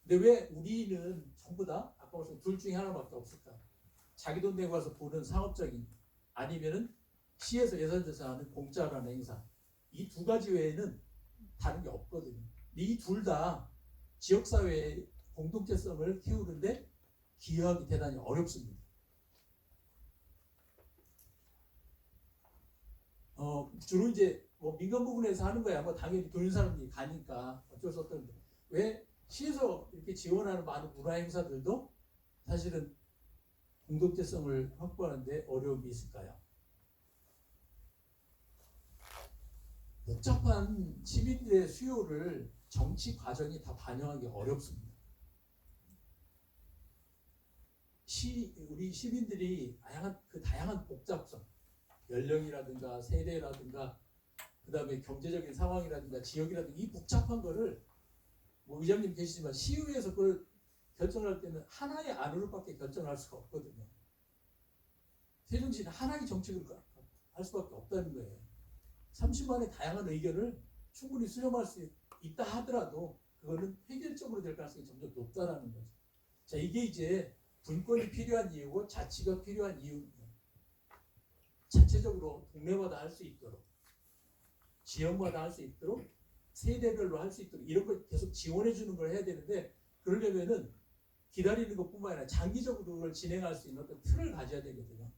근데 왜 우리는 전부 다 아까 말씀 둘 중에 하나밖에 없을까? 자기 돈 내고 와서 보는 상업적인, 아니면은 시에서 예산돼서 하는 공짜로 하는 행사, 이 두 가지 외에는 다른 게 없거든요. 이 둘 다 지역사회의 공동체성을 키우는데 기여하기 대단히 어렵습니다. 주로 이제 뭐 민간 부분에서 하는 거야. 뭐 당연히 돈 있는 사람들이 가니까 어쩔 수 없던데, 왜 시에서 이렇게 지원하는 많은 문화 행사들도 사실은 공동체성을 확보하는데 어려움이 있을까요? 복잡한 시민들의 수요를 정치 과정이 다 반영하기 어렵습니다. 우리 시민들이 다양한 복잡성, 연령이라든가 세대라든가 그다음에 경제적인 상황이라든가 지역이라든가 이 복잡한 거를 뭐 의장님 계시지만 시의회에서 그걸 결정할 때는 하나의 안으로밖에 결정할 수가 없거든요. 세종시는 하나의 정책을 할 수밖에 없다는 거예요. 30만의 다양한 의견을 충분히 수렴할 수 있다 하더라도 그거는 획일적으로 될 가능성이 점점 높다라는 거죠. 자, 이게 이제 분권이 필요한 이유고 자치가 필요한 이유입니다. 자체적으로 동네마다 할 수 있도록, 지역마다 할 수 있도록, 세대별로 할 수 있도록 이런 걸 계속 지원해 주는 걸 해야 되는데, 그러려면은 기다리는 것뿐만 아니라 장기적으로 그걸 진행할 수 있는 어떤 틀을 가져야 되거든요.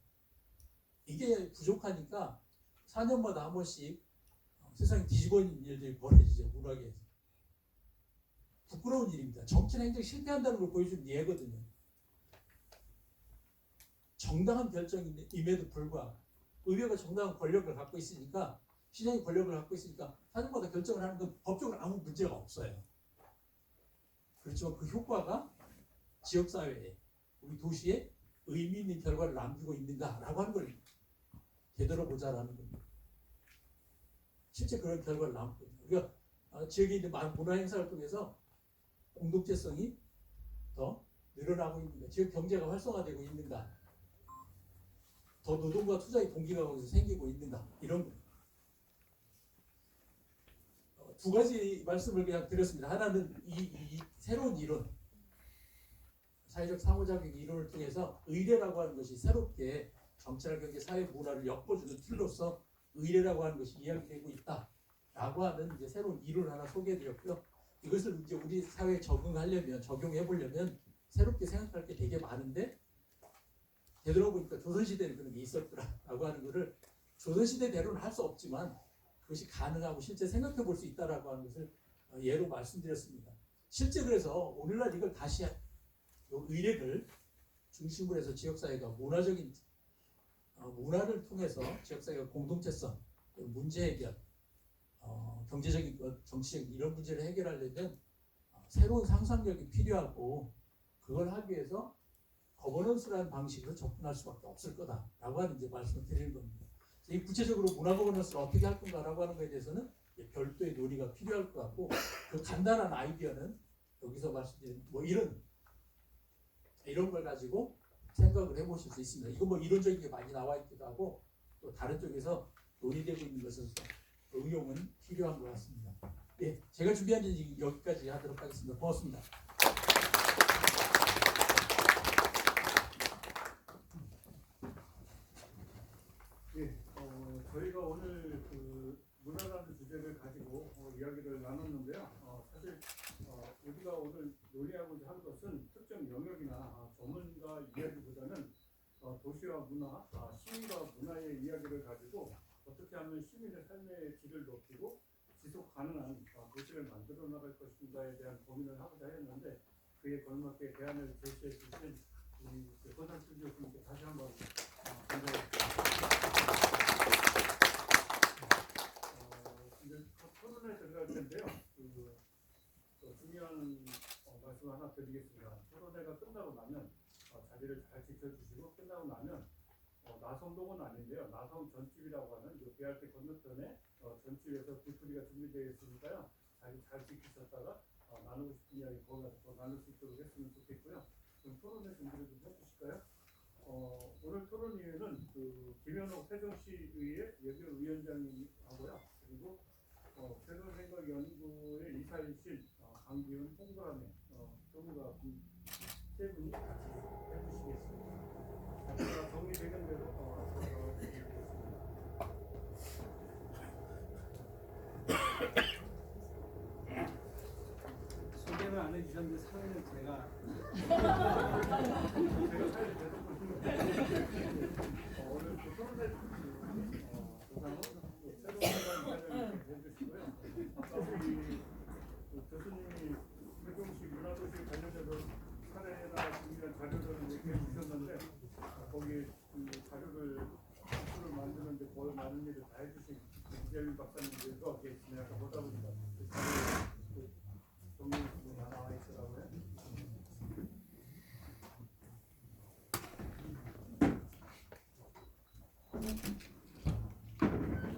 이게 부족하니까 4년마다 한 번씩 세상에 뒤집어 있는 일들이 벌어지죠. 문화계에서. 부끄러운 일입니다. 정치나 행정이 실패한다는 걸 보여주는 예거든요. 정당한 결정임에도 불구하고 의회가 정당한 권력을 갖고 있으니까, 시장이 권력을 갖고 있으니까 4년마다 결정을 하는 건 법적으로 아무 문제가 없어요. 그렇지만 그 효과가 지역사회에, 우리 도시에 의미 있는 결과를 남기고 있는가라고 하는 걸 되돌아보자라는 겁니다. 실제 그런 결과를 남거든요. 우리가 지역에 있는 많은 문화행사를 통해서 공동체성이 더 늘어나고 있는가? 지역 경제가 활성화되고 있는가? 더 노동과 투자의 동기가 거기서 생기고 있는가? 이런 두 가지 말씀을 그냥 드렸습니다. 하나는 이 새로운 이론, 사회적 상호작용 이론을 통해서 의례라고 하는 것이 새롭게 정치나 경제, 사회, 문화를 엮어주는 틀로서 의례라고 하는 것이 이야기되고 있다라고 하는 이제 새로운 이론을 하나 소개해드렸고요. 이것을 이제 우리 사회에 적응하려면, 적용해 보려면 새롭게 생각할 게 되게 많은데, 되돌아보니까 조선시대는 그런 게 있었더라라고 하는 것을 조선시대대로는 할 수 없지만 그것이 가능하고 실제 생각해 볼 수 있다라고 하는 것을 예로 말씀드렸습니다. 실제 그래서 오늘날 이걸 다시 의례를 중심으로 해서 지역사회가 문화적인 문화를 통해서 지역사회가 공동체성, 문제 해결, 경제적인 것, 정치적인 이런 문제를 해결하려면 새로운 상상력이 필요하고, 그걸 하기 위해서 거버넌스라는 방식으로 접근할 수밖에 없을 거다라고 하는 이제 말씀을 드리는 겁니다. 이 구체적으로 문화 거버넌스를 어떻게 할 건가라고 하는 것에 대해서는 별도의 논의가 필요할 것 같고, 그 간단한 아이디어는 여기서 말씀드린 뭐 이런 걸 가지고 생각을 해보실 수 있습니다. 이거 뭐 이론적인 게 많이 나와 있기도 하고, 또 다른 쪽에서 논의되고 있는 것은 응용은 필요한 것 같습니다. 예, 제가 준비한 지 여기까지 하도록 하겠습니다. 고맙습니다. 예, 저희가 오늘 그 문화라는 주제를 가지고 이야기를 나눴는데요. 사실 우리가 오늘 논의하고자 하는 것은 특정 영역이나 전문가 이야기보다는 도시와 문화, 시민과 문화의 이야기를 가지고 어떻게 하면 시민의 삶의 질을 높이고 지속 가능한 도시를 만들어 나갈 것인가에 대한 고민을 하고자 했는데, 그에 걸맞게 대안을 제시해 주신 우리 권상준 교수님께 다시 한번 감사드립니다. 이제 토론에 들어갈 텐데요. 중요한 말씀 하나 드리겠습니다. 토론회가 끝나고 나면 자리를 잘 지켜주시고, 끝나고 나면 나성동은 아닌데요. 나성 전집이라고 하는 그 BRT 건너편에 전집에서 뒤풀이가 준비되어 있으니까요. 자리 잘 지키셨다가 나누고 싶은 이야기 거기 가서 더 나눌 수 있도록 했으면 좋겠고요. 그럼 토론회 준비를 좀 해주실까요? 오늘 토론 이유는 그 김현옥 세종시의회 예비위원장님하고요. 그리고 새로운생각연구의 이사이신 강기훈 홍보람의 전문가 세 분이 같이 해주시겠습니다. 제가 정리되는 대로 소개는 안 해주셨는데 사회는 제가 사회를 계속 오늘 그 토론회 보상은 새로운 생각을 해주시고요. 아까 우리 교수님이 세종시 문화도시 관련해서 사례나 준비한 자료를 얘기해 주셨는데, 거기에 자료를 박수를 만드는데 거의 많은 일을 다 해주신 이재일 박사님께서 이렇게 진행하다 보다 보니까 정리가 다 나와 있더라고요.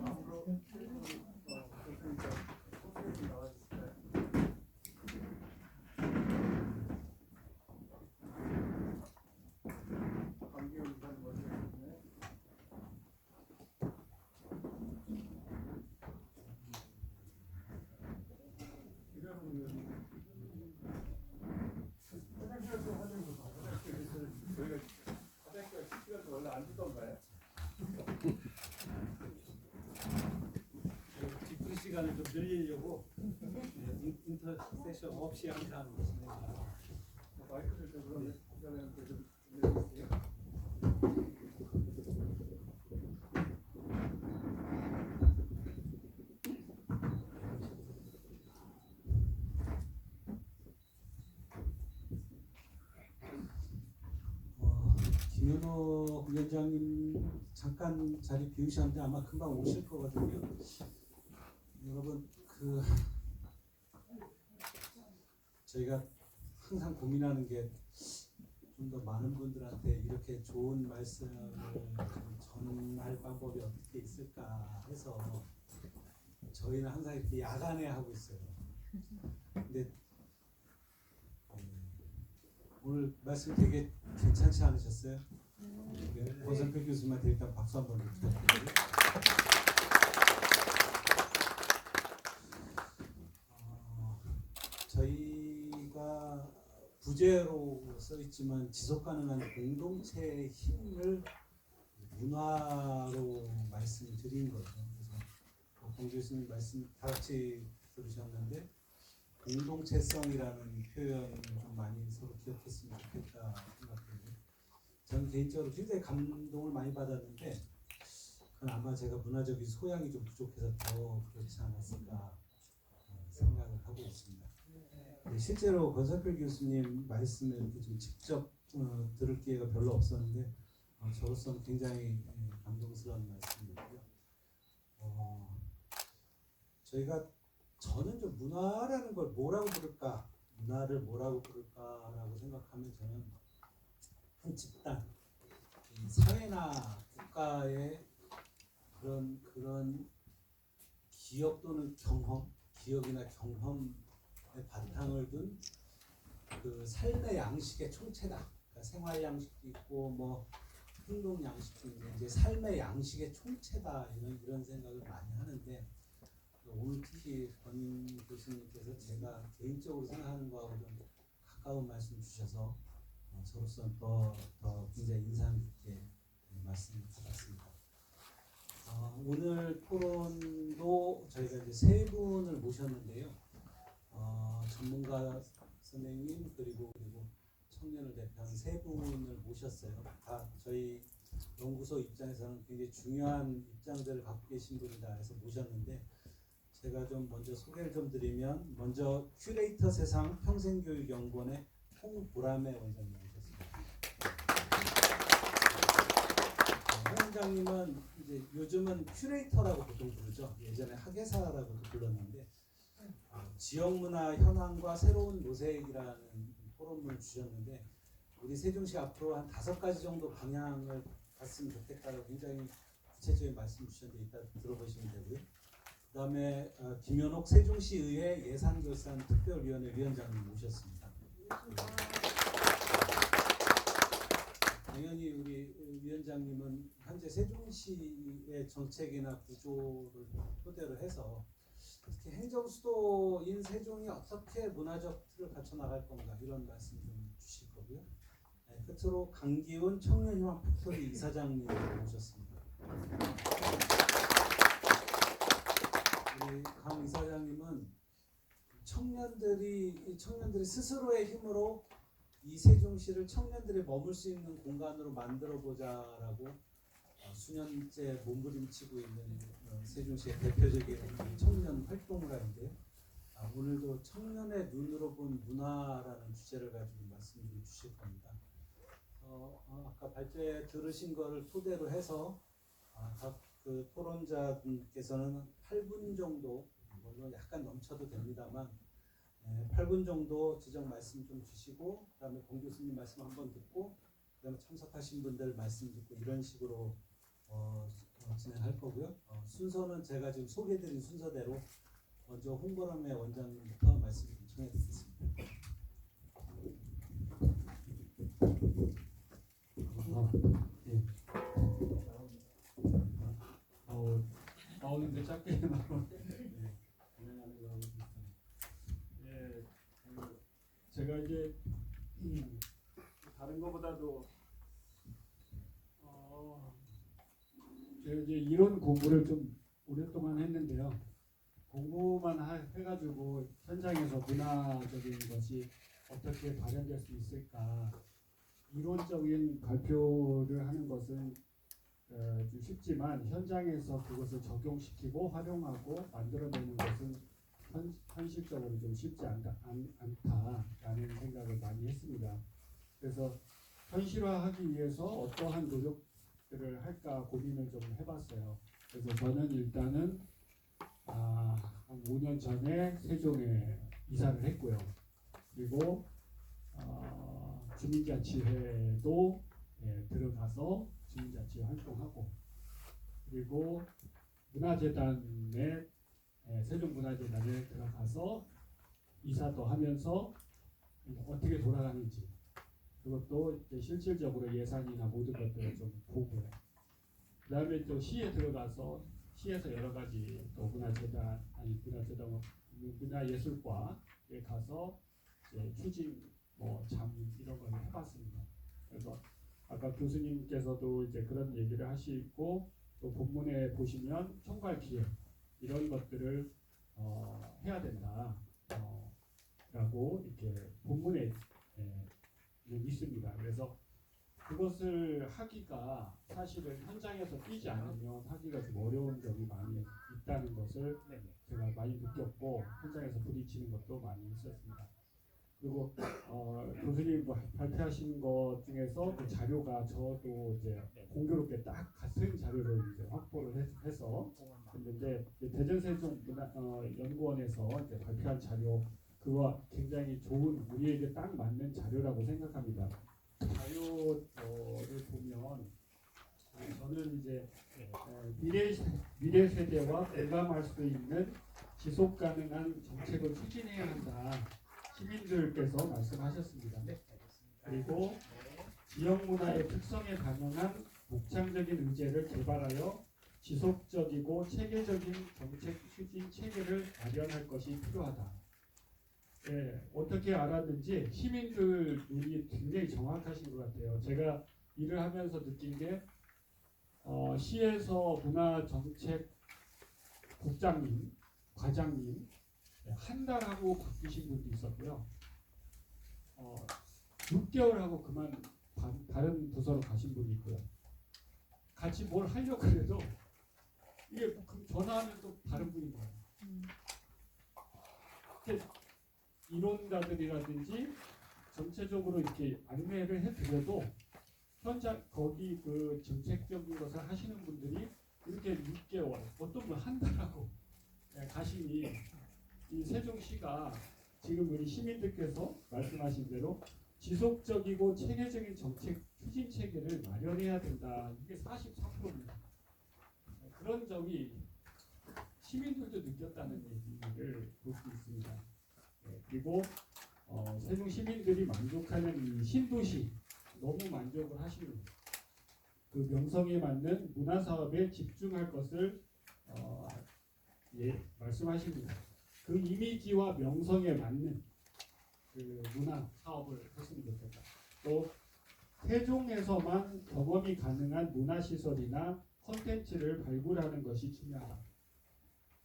앞으로 교수님께 소개 좀 나와주실까요? 강기훈 이사님 먼저 해주시네. 김현웅 의원님. 화장실에서 화장실 저희가 화장실 시간도 원래 안 주던가요? 뒷풀이 시간을 좀 늘리려고 인터세션 없이 항상 진행합니다. 마이크를 좀 그러면 그전에 좀 내주세요. 김현호 위원장님 잠깐 자리 비우셨는데 아마 금방 오실 거거든요. 여러분 저희가 항상 고민하는 게 좀 더 많은 분들한테 이렇게 좋은 말씀을 전할 방법이 어떻게 있을까 해서 저희는 항상 이렇게 야간에 하고 있어요. 근데 오늘 말씀 되게 괜찮지 않으셨어요? 권성필 교수님한테 일단 박수 한번 부탁드리고요. 저희가 부제로 써 있지만 지속 가능한 공동체의 힘을 문화로 말씀드린 거죠. 그래서 권 교수님 말씀 다 같이 들으셨는데 공동체성이라는 표현을 좀 많이 서로 기억했으면 좋겠다 생각해요. 저는 개인적으로 굉장히 감동을 많이 받았는데 그건 아마 제가 문화적인 소양이 좀 부족해서 더 그렇지 않았을까 생각을 하고 있습니다. 네, 실제로 권석필 교수님 말씀을 이렇게 좀 직접 들을 기회가 별로 없었는데 저로서는 굉장히 감동스러운 말씀이고요. 저는 좀 문화라는 걸 뭐라고 부를까, 문화를 뭐라고 부를까라고 생각하면 저는 한 집단, 사회나 국가의 그런 기억 또는 경험, 기억이나 경험의 바탕을 둔 그 삶의 양식의 총체다. 그러니까 생활 양식도 있고 뭐 행동 양식도 있는데 이제 삶의 양식의 총체다 이런 생각을 많이 하는데 오늘 특히 권 교수님께서 제가 개인적으로 생각하는 거하고 좀 가까운 말씀 주셔서 저로서는 더 굉장히 인상 깊게 말씀을 받았습니다. 오늘 토론도 저희가 이제 세 분을 모셨는데요. 전문가 선생님 그리고 청년을 대표하는 세 분을 모셨어요. 다 저희 연구소 입장에서는 굉장히 중요한 입장들을 갖고 계신 분이다 해서 모셨는데 제가 좀 먼저 소개를 좀 드리면 먼저 큐레이터 세상 평생교육연구원의 홍보람의 원장님 모셨습니다. 홍 원장님은 이제 요즘은 큐레이터라고 보통 부르죠. 예전에 학예사라고도 불렀는데 지역문화 현황과 새로운 모색이라는 토론문을 주셨는데 우리 세종시 앞으로 한 5가지 정도 방향을 갔으면 좋겠다라고 굉장히 구체적인 말씀 주셨는데 이따 들어보시면 되고요. 그 다음에 김현옥 세종시의회 예산결산특별위원회 위원장님 모셨습니다. 당연히 우리 위원장님은 현재 세종시의 정책이나 구조를 토대로 해서 특히 행정수도인 세종이 어떻게 문화적 틀을 갖춰 나갈 건가 이런 말씀 좀 주실 거고요. 네, 끝으로 강기훈 청년희망 팩토리 이사장님 모셨습니다. 우리 강 이사장님은 청년들이 스스로의 힘으로 이 세종시를 청년들이 머물 수 있는 공간으로 만들어 보자라고 수년째 몸부림치고 있는 세종시의 대표적인 청년 활동을 하는데 오늘도 청년의 눈으로 본 문화라는 주제를 가지고 말씀을 주실 겁니다. 아까 발제 들으신 거를 토대로 해서 각 그 토론자분께서는 8분 정도, 물론 약간 넘쳐도 됩니다만 8분 정도 지적 말씀 좀 주시고 그다음에 권 교수님 말씀 한번 듣고 그다음에 참석하신 분들 말씀 듣고 이런 식으로 진행할 거고요. 순서는 제가 지금 소개해드린 순서대로 먼저 홍보람의 원장님부터 말씀 좀 청해 듣겠습니다. 나오는데 짧게 나오는데 진행하는 거하고 비슷해요. 제가 이제 다른 것보다도 제가 이제 이론 공부를 좀 오랫동안 했는데요. 공부만 해가지고 현장에서 문화적인 것이 어떻게 발현될 수 있을까 이론적인 발표를 하는 것은 좀 쉽지만 현장에서 그것을 적용시키고 활용하고 만들어내는 것은 현실적으로 좀 쉽지 않다라는 생각을 많이 했습니다. 그래서 현실화하기 위해서 어떠한 노력들을 할까 고민을 좀 해봤어요. 그래서 저는 일단은 한 5년 전에 세종에 이사를 했고요. 그리고 주민자치회도 들어가서 주민자치 활동하고 그리고 문화재단에 세종문화재단에 들어가서 이사도 하면서 어떻게 돌아가는지 그것도 이제 실질적으로 예산이나 모든 것들을 좀 보고요. 그다음에 또 시에 들어가서 시에서 여러 가지 또 문화예술과에 가서 이제 추진 참 이런 걸 해봤습니다. 그래서 아까 교수님께서도 이제 그런 얘기를 하시고 또 본문에 보시면 총괄 기획 이런 것들을 해야 된다. 라고 이렇게 본문에 있습니다. 그래서 그것을 하기가 사실은 현장에서 뛰지 않으면 하기가 좀 어려운 점이 많이 있다는 것을 제가 많이 느꼈고 현장에서 부딪히는 것도 많이 있었습니다. 그리고 교수님 발표하신 것 중에서 그 자료가 저도 이제 공교롭게 딱 같은 자료를 이제 확보를 해서 했는데 대전세종연구원에서 이제 발표한 자료 그와 굉장히 좋은 우리에게 딱 맞는 자료라고 생각합니다. 자료를 보면 저는 이제 미래 세대와 공감할 수 있는 지속 가능한 정책을 추진해야 한다. 시민들께서 말씀하셨습니다. 그리고 지역 문화의 특성에 반영한 독창적인 의제를 개발하여 지속적이고 체계적인 정책 추진 체계를 마련할 것이 필요하다. 어떻게 알았는지 시민들 눈이 굉장히 정확하신 것 같아요. 제가 일을 하면서 느낀 게 시에서 문화정책 국장님, 과장님 한 달하고 바뀌신 분도 있었고요. 6개월 하고 그만 다른 부서로 가신 분이 있고요. 같이 뭘 하려고 해도 이게 전화하면 또 다른 분인 거예요. 이론가들이라든지 전체적으로 이렇게 안내를 해드려도 현장 거기 그 정책적인 것을 하시는 분들이 이렇게 6개월 어떤 분 한 달하고 가시니 이 세종시가 지금 우리 시민들께서 말씀하신 대로 지속적이고 체계적인 정책 추진 체계를 마련해야 된다. 이게 44%입니다. 그런 점이 시민들도 느꼈다는 얘기를 볼 수 있습니다. 그리고 세종 시민들이 만족하는 이 신도시 너무 만족을 하시는 그 명성에 맞는 문화 사업에 집중할 것을 말씀하십니다. 그 이미지와 명성에 맞는 그 문화 사업을 했으면 좋겠다. 또 세종에서만 경험이 가능한 문화 시설이나 콘텐츠를 발굴하는 것이 중요하다.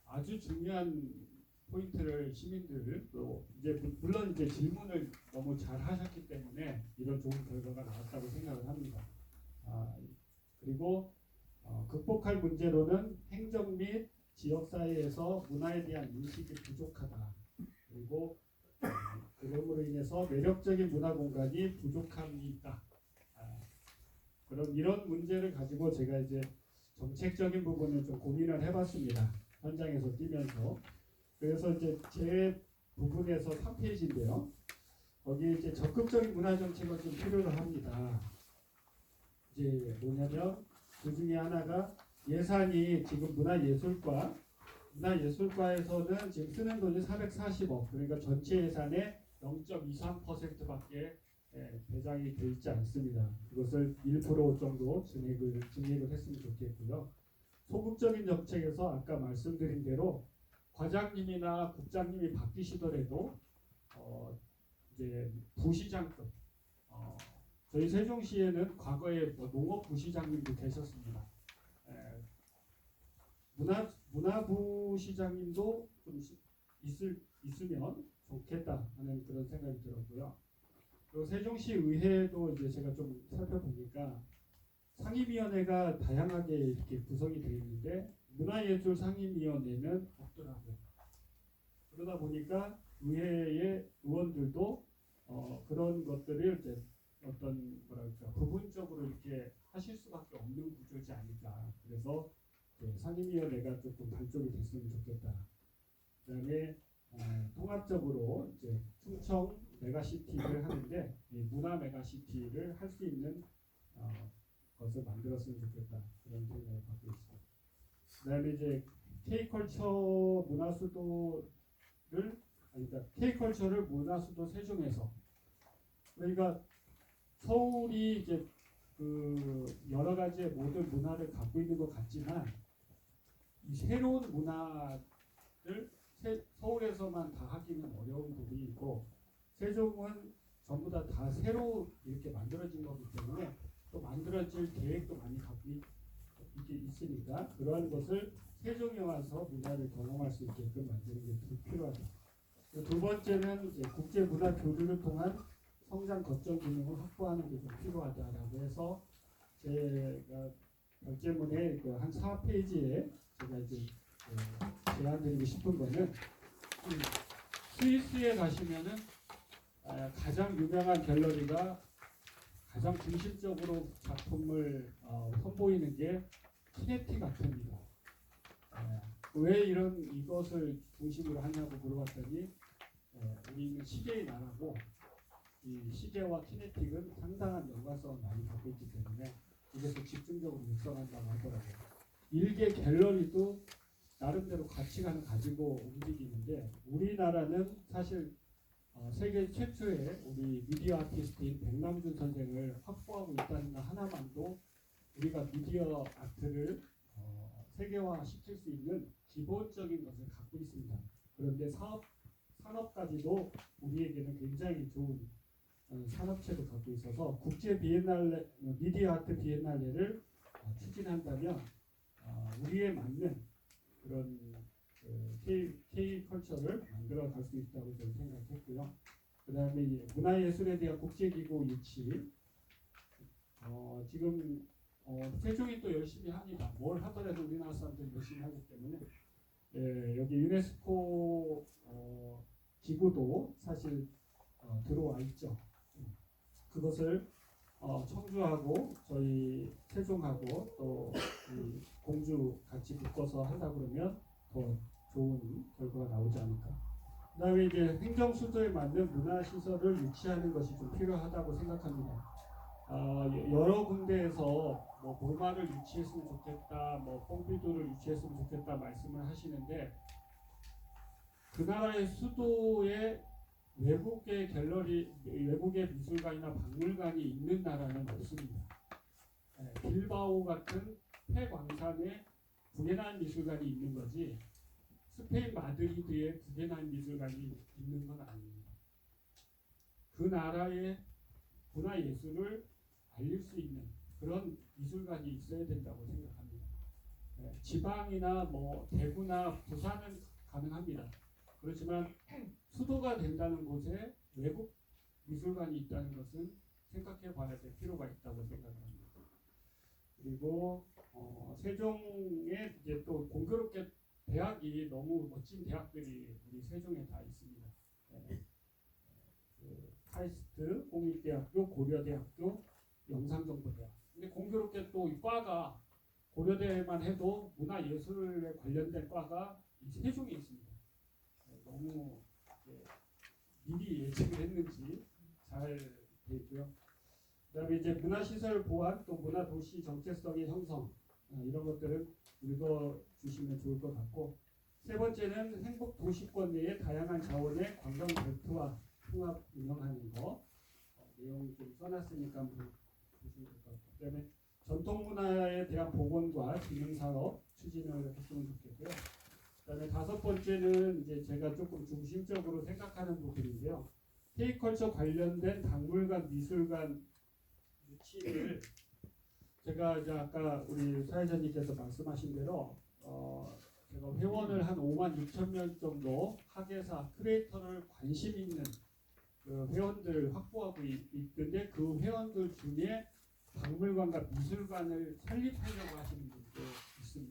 아주 중요한 포인트를 시민들 또 이제 물론 이제 질문을 너무 잘 하셨기 때문에 이런 좋은 결과가 나왔다고 생각을 합니다. 그리고 극복할 문제로는 행정 및 지역 사회에서 문화에 대한 인식이 부족하다. 그리고 그럼으로 인해서 매력적인 문화 공간이 부족함이 있다. 그럼 이런 문제를 가지고 제가 이제 정책적인 부분을 좀 고민을 해봤습니다. 현장에서 뛰면서. 그래서 이제 제 부분에서 3페이지인데요. 거기 이제 적극적인 문화 정책을 좀 필요로 합니다. 이제 뭐냐면 그 중에 하나가 예산이 지금 문화예술과에서는 지금 쓰는 돈이 440억, 그러니까 전체 예산의 0.23%밖에 배정이 되어 있지 않습니다. 그것을 1% 정도 증액을 했으면 좋겠고요. 소극적인 정책에서 아까 말씀드린 대로 과장님이나 국장님이 바뀌시더라도 이제 부시장급 저희 세종시에는 과거에 농업 부시장님도 계셨습니다. 문화부 시장님도 좀 있으면 좋겠다 하는 그런 생각이 들었고요. 그리고 세종시 의회도 이제 제가 좀 살펴보니까 상임위원회가 다양하게 이렇게 구성이 되어 있는데 문화예술 상임위원회는 없더라고요. 그러다 보니까 의회의 의원들도 그런 것들을 이제 어떤 부분적으로 이렇게 하실 수밖에 없는 구조지 않을까. 그래서 상임위원회가 조금 발족이 됐으면 좋겠다. 그다음에 통합적으로 이제 충청 메가시티를 하는데 이 문화 메가시티를 할 수 있는 것을 만들었으면 좋겠다. 그런 생각을 갖고 있습니다. 그다음에 이제 K컬처 문화수도를 그러니까 K컬처를 문화수도 세종에서 그러니까 서울이 이제 그 여러 가지의 모든 문화를 갖고 있는 것 같지만 이 새로운 문화를 서울에서만 다 하기는 어려운 부분이 있고 세종은 전부 다 새로 이렇게 만들어진 거기 때문에 또 만들어질 계획도 많이 갖고 있으니까 그러한 것을 세종에 와서 문화를 경험할 수 있게끔 만드는 게 필요하다. 두 번째는 이제 국제 문화 교류를 통한 성장 거점 기능을 확보하는 게 좀 필요하다라고 해서 제가 결제문에 한 4페이지에 제가 이제 제안드리고 싶은 거는 스위스에 가시면은 가장 유명한 갤러리가 가장 중심적으로 작품을 선보이는 게 키네틱 아트입니다. 왜 이것을 중심으로 하냐고 물어봤더니 우리는 시계의 나라고 이 시계와 키네틱은 상당한 연관성을 많이 갖고 있기 때문에 이것을 집중적으로 육성한다고 하더라고요. 일개 갤러리도 나름대로 가치관을 가지고 움직이는데 우리나라는 사실 세계 최초의 우리 미디어 아티스트인 백남준 선생을 확보하고 있다는 것 하나만도 우리가 미디어 아트를 세계화시킬 수 있는 기본적인 것을 갖고 있습니다. 그런데 산업까지도 우리에게는 굉장히 좋은 산업체를 갖고 있어서 국제 비엔날레 미디어 아트 비엔날레를 추진한다면 우리에 맞는 그런 K 컬처를 만들어 갈 수 있다고 저는 생각했고요. 그다음에 문화예술에 대한 국제기구 유치 지금 세종이 또 열심히 합니다. 뭘 하더라도 우리나라 사람들이 열심히 하기 때문에 여기 유네스코 기구도 사실 들어와 있죠. 그것을 청주하고 저희 세종하고 또 공주 같이 묶어서 하다 그러면 더 좋은 결과가 나오지 않을까. 그다음에 이제 행정 수도에 맞는 문화 시설을 유치하는 것이 좀 필요하다고 생각합니다. 여러 군데에서 뭐 모마를 유치했으면 좋겠다, 뭐 pompidu를 유치했으면 좋겠다 말씀을 하시는데 그 나라의 수도에 외국의 갤러리, 외국의 미술관이나 박물관이 있는 나라는 없습니다. 빌바오 같은 폐광산에 구겐하임 미술관이 있는 거지 스페인 마드리드에 구겐하임 미술관이 있는 건 아닙니다. 그 나라의 문화예술을 알릴 수 있는 그런 미술관이 있어야 된다고 생각합니다. 지방이나 뭐 대구나 부산은 가능합니다. 그렇지만 수도가 된다는 곳에 외국 미술관이 있다는 것은 생각해 봐야 될 필요가 있다고 생각합니다. 그리고 세종에 이제 또 공교롭게 대학이 너무 멋진 대학들이 우리 세종에 다 있습니다. 카이스트 공익대학교, 고려대학교, 영상정보대학. 근데 공교롭게 또 이 과가 고려대만 해도 문화예술에 관련된 과가 이 세종에 있습니다. 너무 미리 예측을 했는지 잘 돼 있고요. 그다음에 이제 문화시설 보완 또 문화도시 정체성의 형성 이런 것들은 읽어주시면 좋을 것 같고 세 번째는 행복 도시권 내의 다양한 자원의 관광 벨트와 통합 운영하는 거 내용 좀 써놨으니까 한번 보시면 될 것 같고 그다음에 전통문화에 대한 복원과 기능사업 추진을 했으면 좋겠고요. 그다음에 다섯 번째는 이제 제가 조금 중심적으로 생각하는 부분인데요. K컬처 관련된 박물관, 미술관 유치를 제가 이제 아까 우리 사회자님께서 말씀하신 대로 제가 회원을 한 5만 6천 명 정도 학예사 크리에이터를 관심 있는 그 회원들 확보하고 있는데 그 회원들 중에 박물관과 미술관을 설립하려고 하시는 분도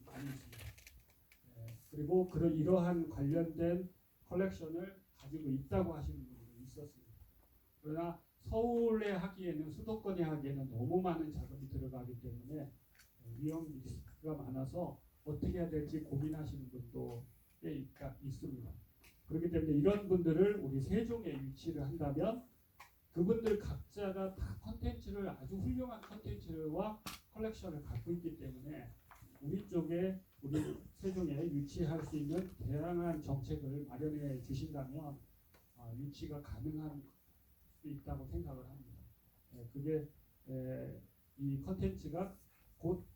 많이 있습니다. 그리고 이러한 관련된 컬렉션을 가지고 있다고 하시는 분들도 있었습니다. 그러나 서울에 하기에는 수도권에 하기에는 너무 많은 자금이 들어가기 때문에 위험 리스크가 많아서 어떻게 해야 될지 고민하시는 분도 꽤 있습니다. 그렇기 때문에 이런 분들을 우리 세종에 유치를 한다면 그분들 각자가 다 컨텐츠를 아주 훌륭한 컨텐츠와 컬렉션을 갖고 있기 때문에 우리 쪽에 우리 세종에 유치할 수 있는 다양한 정책을 마련해 주신다면 유치가 가능한 수 있다고 생각을 합니다. 그게 이 컨텐츠가 곧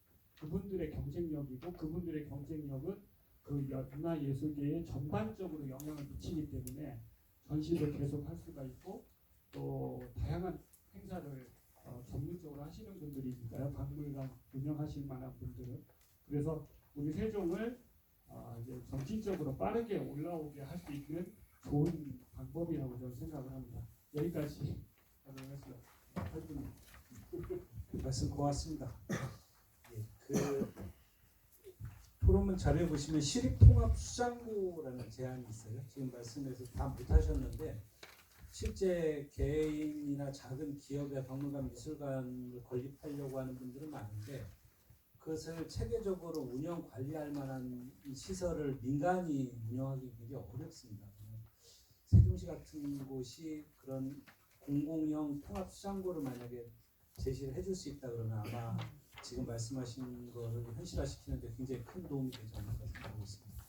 그분들의 경쟁력이고 그분들의 경쟁력은 그 문화예술계에 전반적으로 영향을 미치기 때문에 전시도 계속 할 수가 있고 또 다양한 행사를 전문적으로 하시는 분들이니까요. 박물관 운영하실 만한 분들은. 그래서 우리 세종을 이제 정치적으로 빠르게 올라오게 할 수 있는 좋은 방법이라고 저는 생각을 합니다. 여기까지 하도록 하겠습니다. 말씀 고맙습니다. 예, 그 토론문 자료에 보시면 시립통합수장고라는 제안이 있어요. 지금 말씀에서 다 못하셨는데 실제 개인이나 작은 기업의 박물관, 미술관을 건립하려고 하는 분들은 많은데 그것을 체계적으로 운영 관리할 만한 시설을 민간이 운영하기 굉장히 어렵습니다. 세종시 같은 곳이 그런 공공형 통합 수장고를 만약에 제시를 해줄 수 있다 그러면 아마 지금 말씀하신 거를 현실화시키는데 굉장히 큰 도움이 되지 않을까 생각하고 있습니다.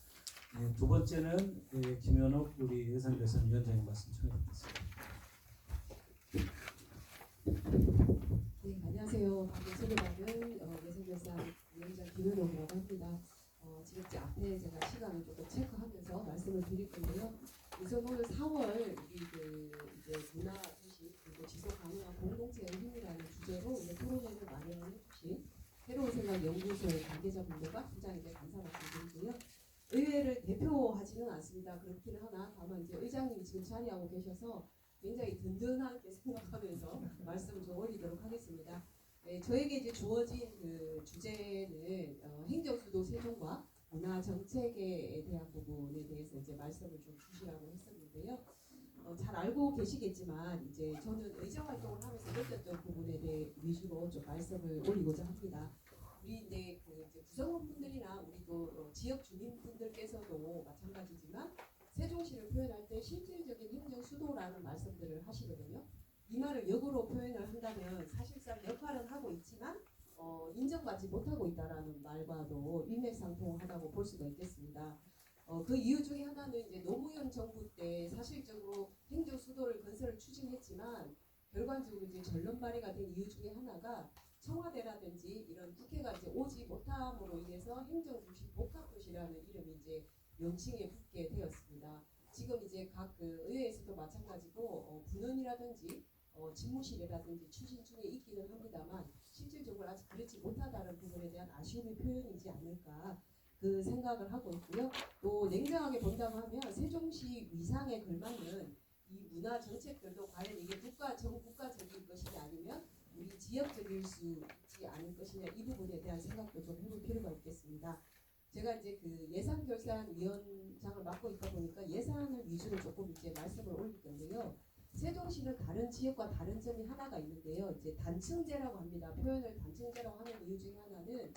네, 두 번째는 김현옥 우리 예산결산위원장님 말씀 청해드리겠습니다. 네, 안녕하세요. 방금 소개받은 예산결산위원장 김현옥이라고 합니다. 지금 제 앞에 제가 시간을 조금 체크하면서 말씀을 드릴 건데요. 우선 오늘 4월 우리 이제 문화도시 그리고 지속 가능한 공동체의 힘이라는 주제로 이제 토론회를 마련을 해주신 새로운 생각 연구소 관계자분들과 팀장에게 감사 말씀드리고요. 의회를 대표하지는 않습니다. 그렇기는 하나 다만 이제 의장님이 지금 자리하고 계셔서 굉장히 든든하게 생각하면서 말씀을 좀 올리도록 하겠습니다. 네, 저에게 이제 주어진 그 주제는 행정수도 세종과 문화정책에 대한 부분에 대해서 이제 말씀을 좀 주시라고 했었는데요. 잘 알고 계시겠지만 이제 저는 의정 활동을 하면서 느꼈던 부분에 대해 위주로 좀 말씀을 올리고자 합니다. 우리 이제 그 이제 구성원분들이나 우리 또 지역 주민분들께서도 마찬가지지만 세종시를 표현할 때 실질적인 행정 수도라는 말씀들을 하시거든요. 이 말을 역으로 표현을 한다면 사실상 역할은 하고 있지만 인정받지 못하고 있다라는 말과도 일맥상통하다고 볼 수가 있겠습니다. 그 이유 중에 하나는 이제 노무현 정부 때 사실적으로 행정 수도를 건설을 추진했지만 결과적으로 이제 전론 발의가 된 이유 중에 하나가 청와대라든지 이런 국회가 이제 오지 못함으로 인해서 행정도시 복합도시라는 이름이 이제 명칭에 붙게 되었습니다. 지금 이제 각 그 의회에서도 마찬가지고 분원이라든지 집무실이라든지 추진 중에 있기는 합니다만 실질적으로 아직 그렇지 못하다는 부분에 대한 아쉬움의 표현이지 않을까 그 생각을 하고 있고요. 또 냉정하게 본다고 하면 세종시 위상에 걸맞는 이 문화 정책들도 과연 이게 국가적인 것이냐 아니면 우리 지역적일 수 있지 않을 것이냐 이 부분에 대한 생각도 좀 해볼 필요가 있겠습니다. 제가 이제 그 예산결산위원장을 맡고 있다 보니까 예산을 위주로 조금 이제 말씀을 올릴 건데요. 세종시는 다른 지역과 다른 점이 하나가 있는데요. 이제 단층제라고 합니다. 표현을 단층제라고 하는 이유 중에 하나는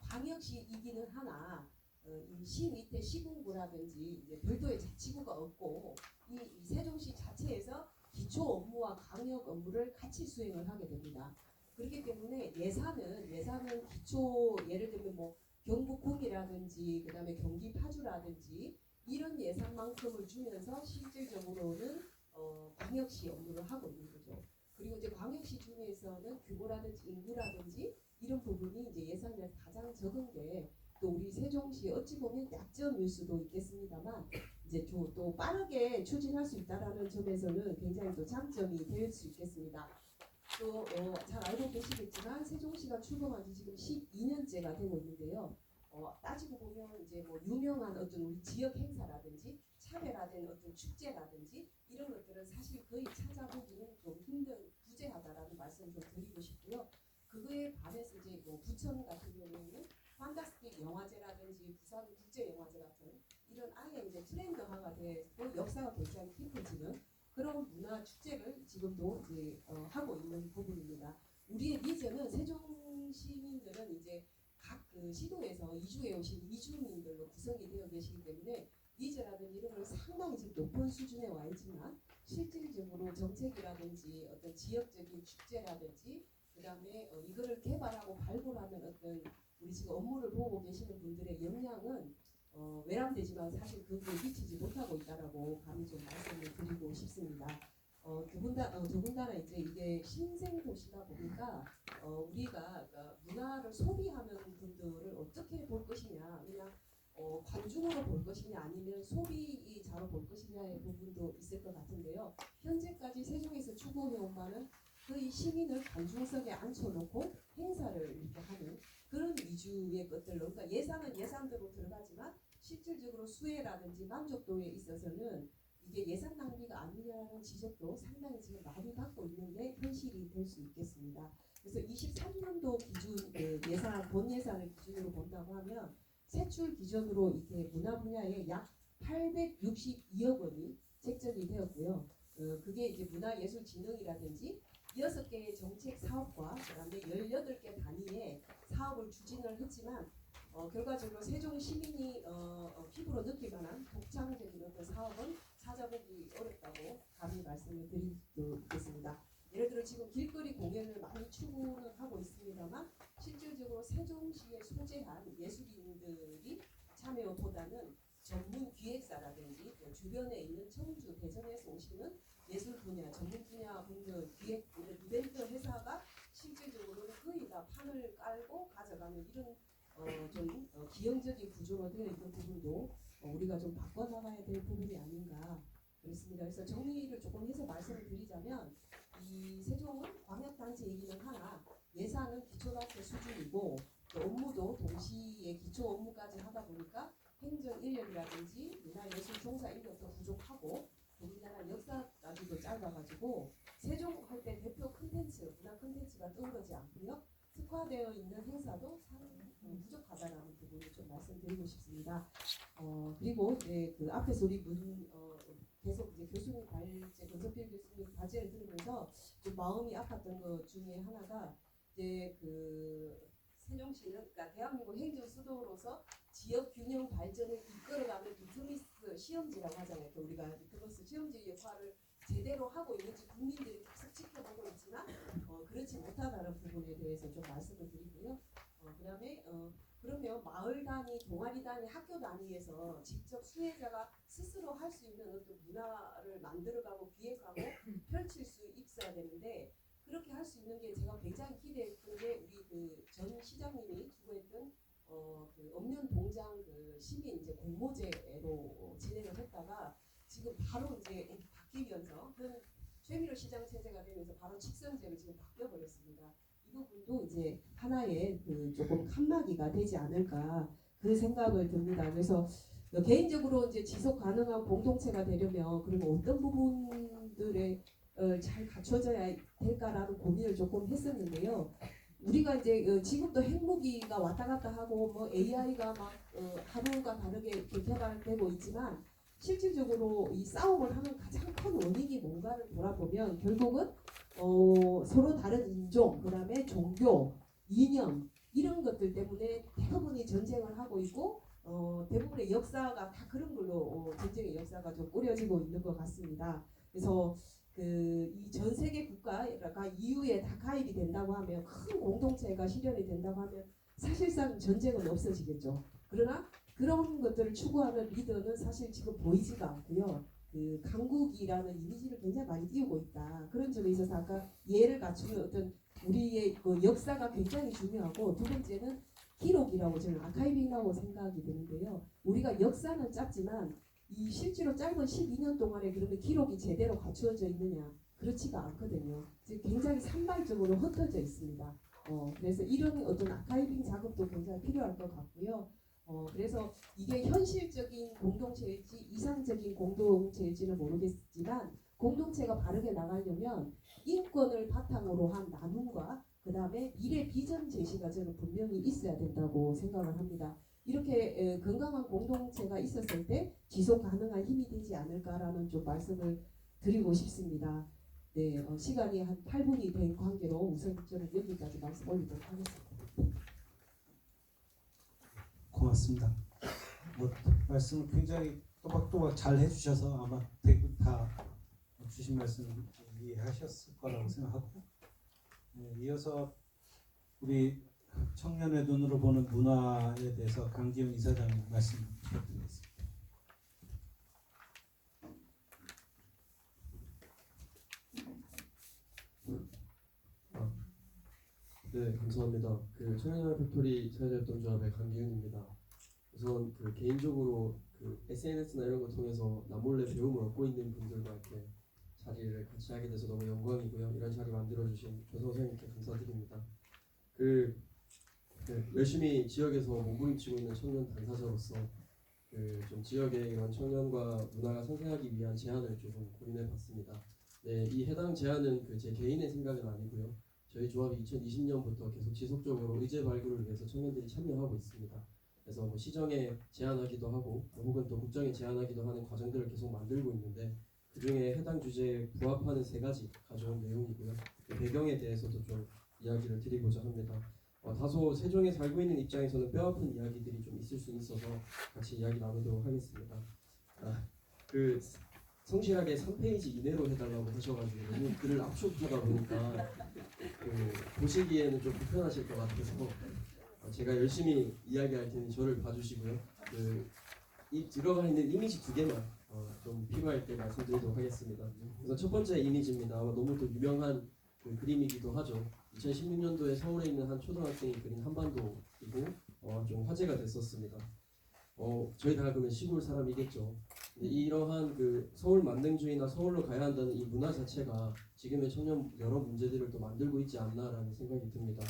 광역시이기는 하나 이 시 밑에 시군구라든지 이제 별도의 자치구가 없고 이 세종시 자체에서 기초 업무와 강력 업무를 같이 수행을 하게 됩니다. 그렇기 때문에 예산은 기초 예를 들면 뭐 경북공이라든지 그다음에 경기 파주라든지 이런 예산만큼을 주면서 실질적으로는 광역시 업무를 하고 있는 거죠. 그리고 이제 광역시 중에서는 규모라든지 인구라든지 이런 부분이 이제 예산에서 가장 적은 게 또 우리 세종시 어찌 보면 약점일 수도 있겠습니다만 이제 또 빠르게 추진할 수 있다라는 점에서는 굉장히 또 장점이 될 수 있겠습니다. 또 잘 알고 계시겠지만 세종시가 출범한 지 지금 12년째가 되고 있는데요. 따지고 보면 이제 뭐 유명한 어떤 우리 지역 행사라든지 차별화된 어떤 축제라든지 이런 것들은 사실 거의 찾아보기는 좀 힘든 부재하다라는 말씀을 좀 드리고 싶고요. 그거에 반해서 이제 뭐 부천 같은 경우에는 판타스틱 영화제라든지 부산 국제영화제 같은 이런 아예 이제 트렌드화가 되고 역사가 굉장히 깊어지는 그런 문화 축제를 지금도 이제 하고 있는 부분입니다. 우리의 비전은 세종 시민들은 이제 각 그 시도에서 이주해 오신 이주민들로 구성이 되어 계시기 때문에 니즈라든지 이런 걸 상당히 지금 높은 수준에 와 있지만 실질적으로 정책이라든지 어떤 지역적인 축제라든지 그다음에 이거를 개발하고 발굴하는 어떤 우리 지금 업무를 보고 계시는 분들의 역량은 외람되지만 사실 그게 미치지 못하고 있다라고 감히 좀 말씀을 드리고 싶습니다. 더군다나 이제 이게 신생 도시다 보니까 우리가 문화를 소비하는 분들을 어떻게 볼 것이냐, 그냥 관중으로 볼 것이냐 아니면 소비자로 볼 것이냐의 부분도 있을 것 같은데요. 현재까지 세종에서 추구해온 바는 거의 시민을 관중석에 앉혀놓고 행사를 이렇게 하는 그런 위주의 것들로, 그러니까 예산은 예산대로 들어가지만 실질적으로 수혜라든지 만족도에 있어서는 이게 예산 낭비가 아니냐는 지적도 상당히 지금 많이 갖고 있는 게 현실이 될 수 있겠습니다. 그래서 23년도 기준 예산, 본 예산을 기준으로 본다고 하면 세출 기준으로 이렇게 문화 분야에 약 862억 원이 책정이 되었고요. 그게 이제 문화예술진흥이라든지 6개의 정책 사업과 그다음에 18개 단위의 사업을 추진을 했지만 결과적으로 세종 시민이 피부로 느낄 만한 독창적인 어떤 사업은 찾아보기 어렵다고 감히 말씀을 드릴 수 있겠습니다. 예를 들어 지금 길거리 공연을 많이 추구는 하고 있습니다만 실질적으로 세종시에 소재한 예술인들이 참여보다는 전문 기획사라든지 주변에 있는 청주, 대전에서 오시는 예술 분야, 전문 분야 분들 기획 이벤트 회사가 실질적으로는 거의 다 판을 깔고 가져가는 이런 좀 기형적인 구조로 되어 있는 부분도 우리가 좀 바꿔나가야 될 부분이 아닌가 그렇습니다. 그래서 정리를 조금 해서 말씀을 드리자면 이 세종은 광역단체이기는 하나 예산은 기초단체 수준이고 또 업무도 동시에 기초 업무까지 하다 보니까 행정 인력이라든지 문화예술 종사 인력도 부족하고 더군다나 역사까지도 짧아가지고 세종 할 때 대표 콘텐츠, 문화 콘텐츠가 떠오르지 않고요. 특화되어 있는 행사도 상당히 부족하다라는 부분을 좀 말씀드리고 싶습니다. 그리고 이제 그 앞에서 우리 계속 이제 교수님 발제, 권석필 교수님 발제를 들으면서 좀 마음이 아팠던 것 중에 하나가 이제 그 세종시는 그러니까 대한민국 행정 수도로서 지역 균형 발전을 이끌어가는 리트머스 시험지라고 하잖아요. 우리가 리트머스 시험지 역할을 제대로 하고 있는지 국민들이 계속 지켜보고 있지만 그렇지 못하다는 부분에 대해서 좀 말씀을 드리고요. 그다음에 그러면 마을 단위, 동아리 단위, 학교 단위에서 직접 수혜자가 스스로 할 수 있는 어떤 문화를 만들어가고 기획하고 펼칠 수 있어야 되는데 그렇게 할 수 있는 게 제가 굉장히 기대했던 게 우리 그 전 시장님이 추구했던 그 읍면 동장 그 시민 이제 공모제로 진행을 했다가 지금 바로 이제 바뀌면서 그 최미로 시장 체제가 되면서 바로 직선제로 지금 바뀌어 버렸습니다. 이 부분도 이제 하나의 그 조금 칸막이가 되지 않을까 그 생각을 듭니다. 그래서 개인적으로 이제 지속 가능한 공동체가 되려면 그러면 어떤 부분들에 잘 갖춰져야 될까라는 고민을 조금 했었는데요. 우리가 이제 지금도 핵무기가 왔다 갔다 하고 뭐 AI가 막 하루가 다르게 이렇게 개발되고 있지만 실질적으로 이 싸움을 하는 가장 큰 원인이 뭔가를 돌아보면 결국은 서로 다른 인종, 그다음에 종교, 이념 이런 것들 때문에 대부분이 전쟁을 하고 있고 대부분의 역사가 다 그런 걸로 전쟁의 역사가 좀 꾸려지고 있는 것 같습니다. 그래서 이 전 세계 국가가 EU에 다 가입이 된다고 하면 큰 공동체가 실현이 된다고 하면 사실상 전쟁은 없어지겠죠. 그러나 그런 것들을 추구하는 리더는 사실 지금 보이지가 않고요. 그 강국이라는 이미지를 굉장히 많이 띄우고 있다. 그런 점에 있어서 아까 예를 갖추는 어떤 우리의 그 역사가 굉장히 중요하고 두 번째는 기록이라고 저는 아카이빙이라고 생각이 드는데요. 우리가 역사는 짧지만 이 실제로 짧은 12년 동안에 그러면 기록이 제대로 갖추어져 있느냐 그렇지가 않거든요. 즉 굉장히 산발적으로 흩어져 있습니다. 그래서 이런 어떤 아카이빙 작업도 굉장히 필요할 것 같고요. 그래서 이게 현실적인 공동체일지 이상적인 공동체일지는 모르겠지만 공동체가 바르게 나가려면 인권을 바탕으로 한 나눔과 그 다음에 미래 비전 제시가 저는 분명히 있어야 된다고 생각을 합니다. 이렇게 건강한 공동체가 있었을 때 지속 가능한 힘이 되지 않을까라는 좀 말씀을 드리고 싶습니다. 네, 시간이 한 8분이 된 관계로 우선 저는 여기까지 말씀 올리도록 하겠습니다. 고맙습니다. 말씀을 굉장히 또박또박 잘 해주셔서 아마 대부분 다 주신 말씀 이해하셨을 거라고 생각하고 이어서 우리 청년의 눈으로 보는 문화에 대해서 강기훈 이사장님 말씀 부탁드리겠습니다. 네, 감사합니다. 그 청년연합 팩토리 사회자협동조합의 강기훈입니다. 우선 그 개인적으로 그 SNS나 이런 거 통해서 남몰래 배움을 얻고 있는 분들과 이렇게 자리를 같이 하게 돼서 너무 영광이고요. 이런 자리 만들어주신 조성 선생님께 감사드립니다. 그 열심히 지역에서 몸부림치고 있는 청년 당사자로서 그 좀 지역의 이런 청년과 문화가 상생하기 위한 제안을 조금 고민해봤습니다. 네, 이 해당 제안은 그 제 개인의 생각은 아니고요. 저희 조합이 2020년부터 계속 지속적으로 의제 발굴을 위해서 청년들이 참여하고 있습니다. 그래서 뭐 시정에 제안하기도 하고 혹은 또 국정에 제안하기도 하는 과정들을 계속 만들고 있는데 그 중에 해당 주제에 부합하는 3가지 가져온 내용이고요. 그 배경에 대해서도 좀 이야기를 드리고자 합니다. 다소 세종에 살고 있는 입장에서는 뼈아픈 이야기들이 좀 있을 수 있어서 같이 이야기 나누도록 하겠습니다. 그 성실하게 3페이지 이내로 해달라고 하셔가지고 너무 글을 압축하다 보니까 그 보시기에는 좀 불편하실 것 같아서 제가 열심히 이야기할 테니 저를 봐주시고요. 이 들어가 있는 이미지 2개만 좀 필요할 때 말씀드리도록 하겠습니다. 그래서 첫 번째 이미지입니다. 아마 너무 또 유명한 그 그림이기도 하죠. 2016년도에 서울에 있는 한 초등학생이 그린 한반도이고 좀 화제가 됐었습니다. 저희 다 그러면 시골 사람이겠죠. 이러한 그 서울 만능주의나 서울로 가야 한다는 이 문화 자체가 지금의 청년 여러 문제들을 또 만들고 있지 않나라는 생각이 듭니다.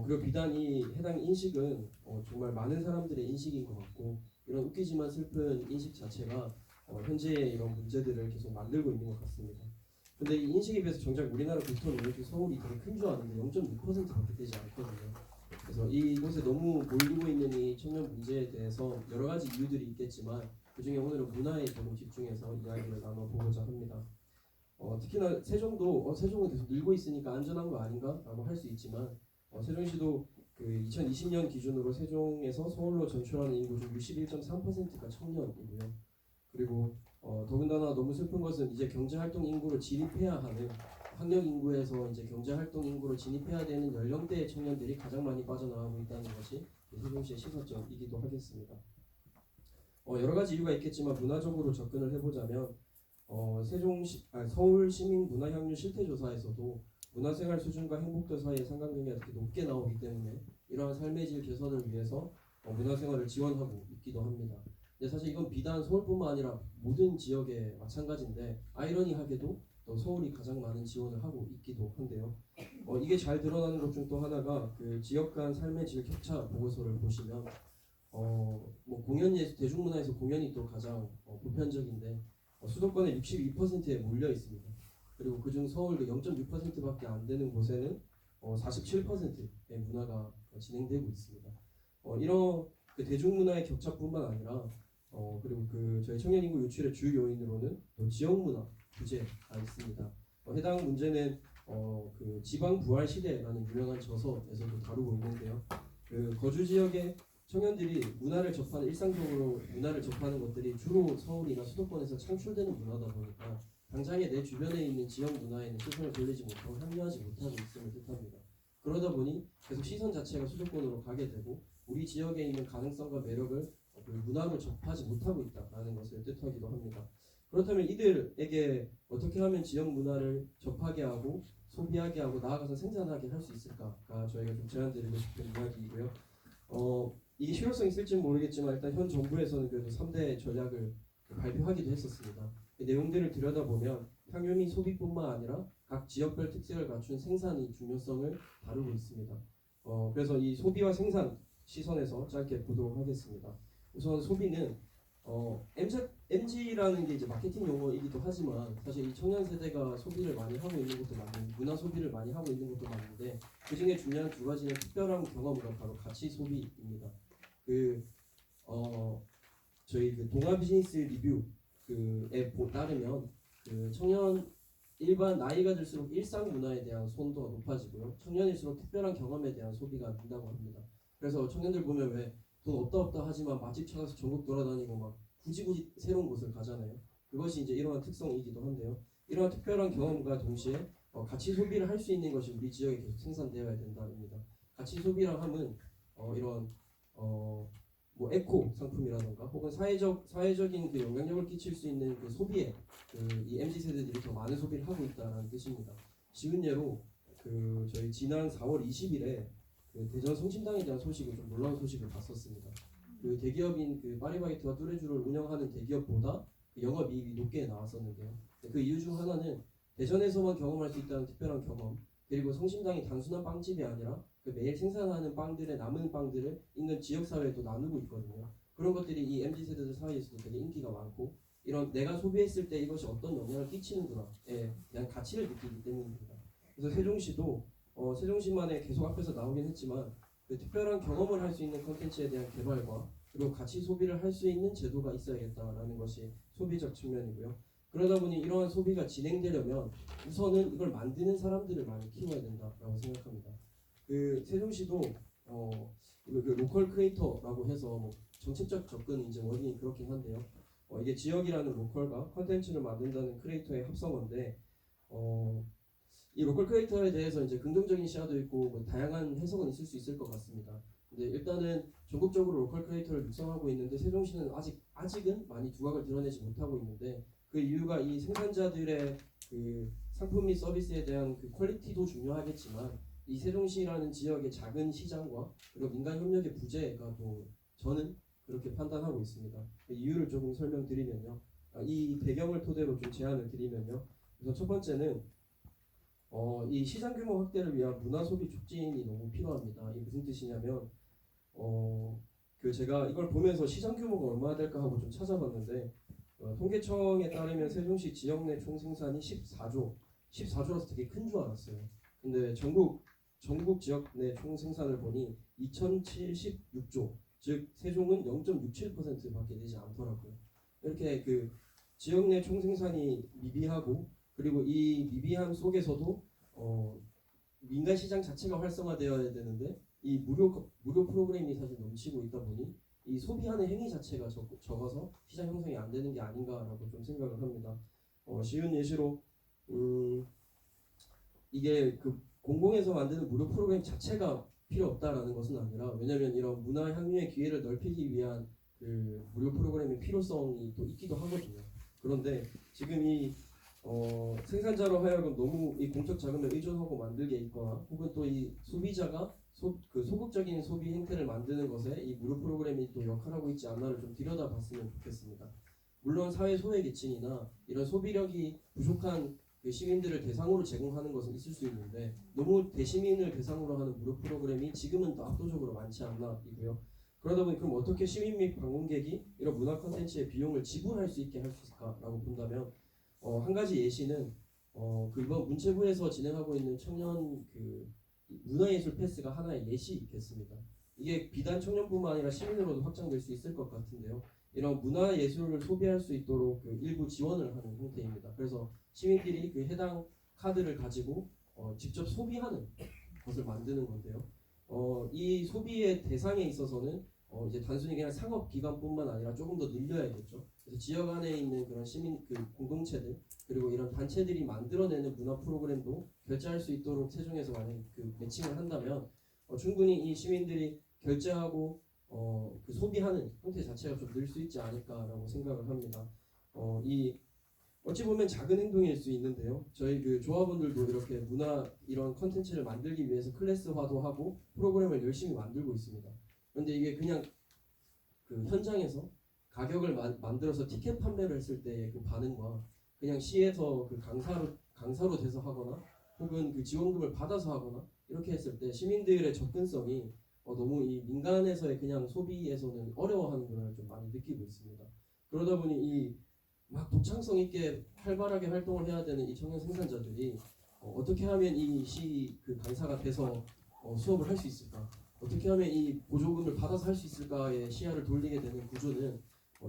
그리고 비단 이 해당 인식은 정말 많은 사람들의 인식인 것 같고 이런 웃기지만 슬픈 인식 자체가 현재의 이런 문제들을 계속 만들고 있는 것 같습니다. 근데 이 인식에 비해서 정작 우리나라 국토는 이렇게 서울이 되게 큰 줄 아는데 0.6%밖에 되지 않거든요. 그래서 이곳에 너무 몰리고 있는 이 청년 문제에 대해서 여러 가지 이유들이 있겠지만 그 중에 오늘은 문화에 조금 집중해서 이야기를 나눠보고자 합니다. 특히나 세종도 세종은 계속 늘고 있으니까 안전한 거 아닌가라고 할 수 있지만 세종시도 그 2020년 기준으로 세종에서 서울로 전출하는 인구 중 61.3%가 청년이고요. 그리고 더군다나 너무 슬픈 것은 이제 경제활동 인구로 진입해야 하는 학령 인구에서 이제 경제활동 인구로 진입해야 되는 연령대의 청년들이 가장 많이 빠져나가고 있다는 것이 세종시의 시사점이기도 하겠습니다. 여러 가지 이유가 있겠지만 문화적으로 접근을 해보자면 서울 시민 문화 향유 실태 조사에서도 문화생활 수준과 행복도 사이의 상관관계가 되게 높게 나오기 때문에 이러한 삶의 질 개선을 위해서 문화생활을 지원하고 있기도 합니다. 근데 사실 이건 비단 서울뿐만 아니라 모든 지역에 마찬가지인데 아이러니하게도 또 서울이 가장 많은 지원을 하고 있기도 한데요. 이게 잘 드러나는 것 중 또 하나가 그 지역 간 삶의 질 격차 보고서를 보시면 뭐 공연 예술 대중문화에서 공연이 또 가장 보편적인데 수도권의 62%에 몰려 있습니다. 그리고 그중 서울 0.6%밖에 안 되는 곳에는 47%의 문화가 진행되고 있습니다. 이런 그 대중문화의 격차뿐만 아니라 그리고 그 저희 청년 인구 유출의 주 요인으로는 또 지역 문화 부재가 있습니다. 해당 문제는 그 지방 부활 시대라는 유명한 저서에서도 다루고 있는데요. 그 거주 지역의 청년들이 문화를 접하는 일상적으로 문화를 접하는 것들이 주로 서울이나 수도권에서 창출되는 문화다 보니까 당장에 내 주변에 있는 지역 문화에는 시선을 돌리지 못하고 합류하지 못하고 있음을 뜻합니다. 그러다 보니 계속 시선 자체가 수도권으로 가게 되고 우리 지역에 있는 가능성과 매력을 그 문화로 접하지 못하고 있다라는 것을 뜻하기도 합니다. 그렇다면 이들에게 어떻게 하면 지역 문화를 접하게 하고 소비하게 하고 나아가서 생산하게 할 수 있을까가 저희가 좀 제안드리고 싶은 이야기이고요. 이게 실효성이 있을지는 모르겠지만 일단 현 정부에서는 그래도 3대 전략을 발표하기도 했었습니다. 그 내용들을 들여다보면 향유 및 소비뿐만 아니라 각 지역별 특색을 갖춘 생산의 중요성을 다루고 있습니다. 그래서 이 소비와 생산 시선에서 짧게 보도록 하겠습니다. 우선 소비는 MG라는 게 이제 마케팅 용어이기도 하지만 사실 이 청년 세대가 소비를 많이 하고 있는 것도 맞는 문화 소비를 많이 하고 있는 것도 맞는데 그 중에 중요한 2가지는 특별한 경험과 바로 가치 소비입니다. 저희 그 동아 비즈니스 리뷰에 따르면 그 청년 일반 나이가 들수록 일상 문화에 대한 선도가 높아지고요. 청년일수록 특별한 경험에 대한 소비가 는다고 합니다. 그래서 청년들 보면 왜 돈 없다 하지만 맛집 찾아서 전국 돌아다니고 막 굳이 새로운 곳을 가잖아요. 그것이 이제 이러한 특성이기도 한데요. 이러한 특별한 경험과 동시에 가치 소비를 할 수 있는 것이 우리 지역에 계속 생산되어야 된다입니다. 가치 소비라 함은 이런 뭐 에코 상품이라던가 혹은 사회적인 그 영향력을 끼칠 수 있는 그 소비에 이 MZ 세대들이 더 많은 소비를 하고 있다는 뜻입니다. 쉬운 예로 그 저희 지난 4월 20일에 그 대전 성심당에 대한 소식을 좀 놀라운 소식을 봤었습니다. 그 대기업인 그 파리바게트와 뚜레쥬를 운영하는 대기업보다 그 영업이익이 높게 나왔었는데요. 그 이유 중 하나는 대전에서만 경험할 수 있다는 특별한 경험, 그리고 성심당이 단순한 빵집이 아니라 그 매일 생산하는 빵들의 남은 빵들을 인근 지역사회에도 나누고 있거든요. 그런 것들이 이 MZ세대들 사이에서도 되게 인기가 많고, 이런 내가 소비했을 때 이것이 어떤 영향을 끼치는구나에 대한 가치를 느끼기 때문입니다. 그래서 세종시도 세종시만에 계속 앞에서 나오긴 했지만 그 특별한 경험을 할 수 있는 콘텐츠에 대한 개발과 그리고 같이 소비를 할 수 있는 제도가 있어야겠다라는 것이 소비적 측면이고요. 그러다 보니 이러한 소비가 진행되려면 우선은 이걸 만드는 사람들을 많이 키워야 된다라고 생각합니다. 그 세종시도 그 로컬 크리에이터라고 해서 뭐 정책적 접근은 이제 원인이 그렇긴 한데요. 이게 지역이라는 로컬과 콘텐츠를 만든다는 크리에이터의 합성어인데 이 로컬 크리에이터에 대해서 이제 긍정적인 시야도 있고 뭐 다양한 해석은 있을 수 있을 것 같습니다. 근데 일단은 전국적으로 로컬 크리에이터를 육성하고 있는데 세종시는 아직은 많이 두각을 드러내지 못하고 있는데 그 이유가 이 생산자들의 그 상품 및 서비스에 대한 그 퀄리티도 중요하겠지만 이 세종시라는 지역의 작은 시장과 그리고 민간 협력의 부재가 또 저는 그렇게 판단하고 있습니다. 그 이유를 조금 설명드리면요. 이 배경을 토대로 좀 제안을 드리면요. 우선 첫 번째는 이 시장 규모 확대를 위한 문화 소비 촉진이 너무 필요합니다. 이게 무슨 뜻이냐면 그 제가 이걸 보면서 시장 규모가 얼마나 될까 하고 좀 찾아봤는데 통계청에 따르면 세종시 지역 내 총 생산이 14조라서 되게 큰 줄 알았어요. 근데 전국 지역 내 총 생산을 보니 2076조, 즉 세종은 0.67%밖에 되지 않더라고요. 이렇게 그 지역 내 총 생산이 미비하고 그리고 이 미비함 속에서도 민간 시장 자체가 활성화되어야 되는데 이 무료 프로그램이 사실 넘치고 있다 보니 이 소비하는 행위 자체가 적어서 시장 형성이 안 되는 게 아닌가라고 좀 생각을 합니다. 쉬운 예시로 이게 그 공공에서 만드는 무료 프로그램 자체가 필요 없다라는 것은 아니라 왜냐하면 이런 문화 향유의 기회를 넓히기 위한 그 무료 프로그램의 필요성이 또 있기도 하거든요. 그런데 지금 이 생산자로 하여금 너무 이 공적 자금에 의존하고 만들게 있거나 혹은 또 이 소비자가 소극적인 소비 행태를 만드는 것에 이 무료 프로그램이 또 역할하고 있지 않나를 좀 들여다봤으면 좋겠습니다. 물론 사회 소외계층이나 이런 소비력이 부족한 그 시민들을 대상으로 제공하는 것은 있을 수 있는데 너무 대시민을 대상으로 하는 무료 프로그램이 지금은 또 압도적으로 많지 않나 이고요. 그러다 보니 그럼 어떻게 시민 및 방문객이 이런 문화 콘텐츠의 비용을 지불할 수 있게 할 수 있을까라고 본다면 한 가지 예시는 그 이번 문체부에서 진행하고 있는 청년 그 문화예술 패스가 하나의 예시겠습니다. 이게 비단 청년뿐만 아니라 시민으로도 확장될 수 있을 것 같은데요. 이런 문화예술을 소비할 수 있도록 그 일부 지원을 하는 형태입니다. 그래서 시민들이 그 해당 카드를 가지고 직접 소비하는 것을 만드는 건데요. 이 소비의 대상에 있어서는 이제 단순히 그냥 상업기관뿐만 아니라 조금 더 늘려야겠죠. 그래서 지역 안에 있는 그런 시민 그 공동체들 그리고 이런 단체들이 만들어내는 문화 프로그램도 결제할 수 있도록 세종에서 만약 그 매칭을 한다면 충분히 이 시민들이 결제하고 그 소비하는 형태 자체가 좀 늘 수 있지 않을까라고 생각을 합니다. 이 어찌 보면 작은 행동일 수 있는데요. 저희 그 조합원들도 이렇게 문화 이런 컨텐츠를 만들기 위해서 클래스화도 하고 프로그램을 열심히 만들고 있습니다. 그런데 이게 그냥 그 현장에서 가격을 만들어서 티켓 판매를 했을 때의 그 반응과 그냥 시에서 그 강사로 돼서 하거나 혹은 그 지원금을 받아서 하거나 이렇게 했을 때 시민들의 접근성이 너무 이 민간에서의 그냥 소비에서는 어려워하는구나 좀 많이 느끼고 있습니다. 그러다 보니 이 막 독창성 있게 활발하게 활동을 해야 되는 이 청년 생산자들이 어떻게 하면 이 시 그 강사가 돼서 수업을 할 수 있을까? 어떻게 하면 이 보조금을 받아서 할 수 있을까의 시야를 돌리게 되는 구조는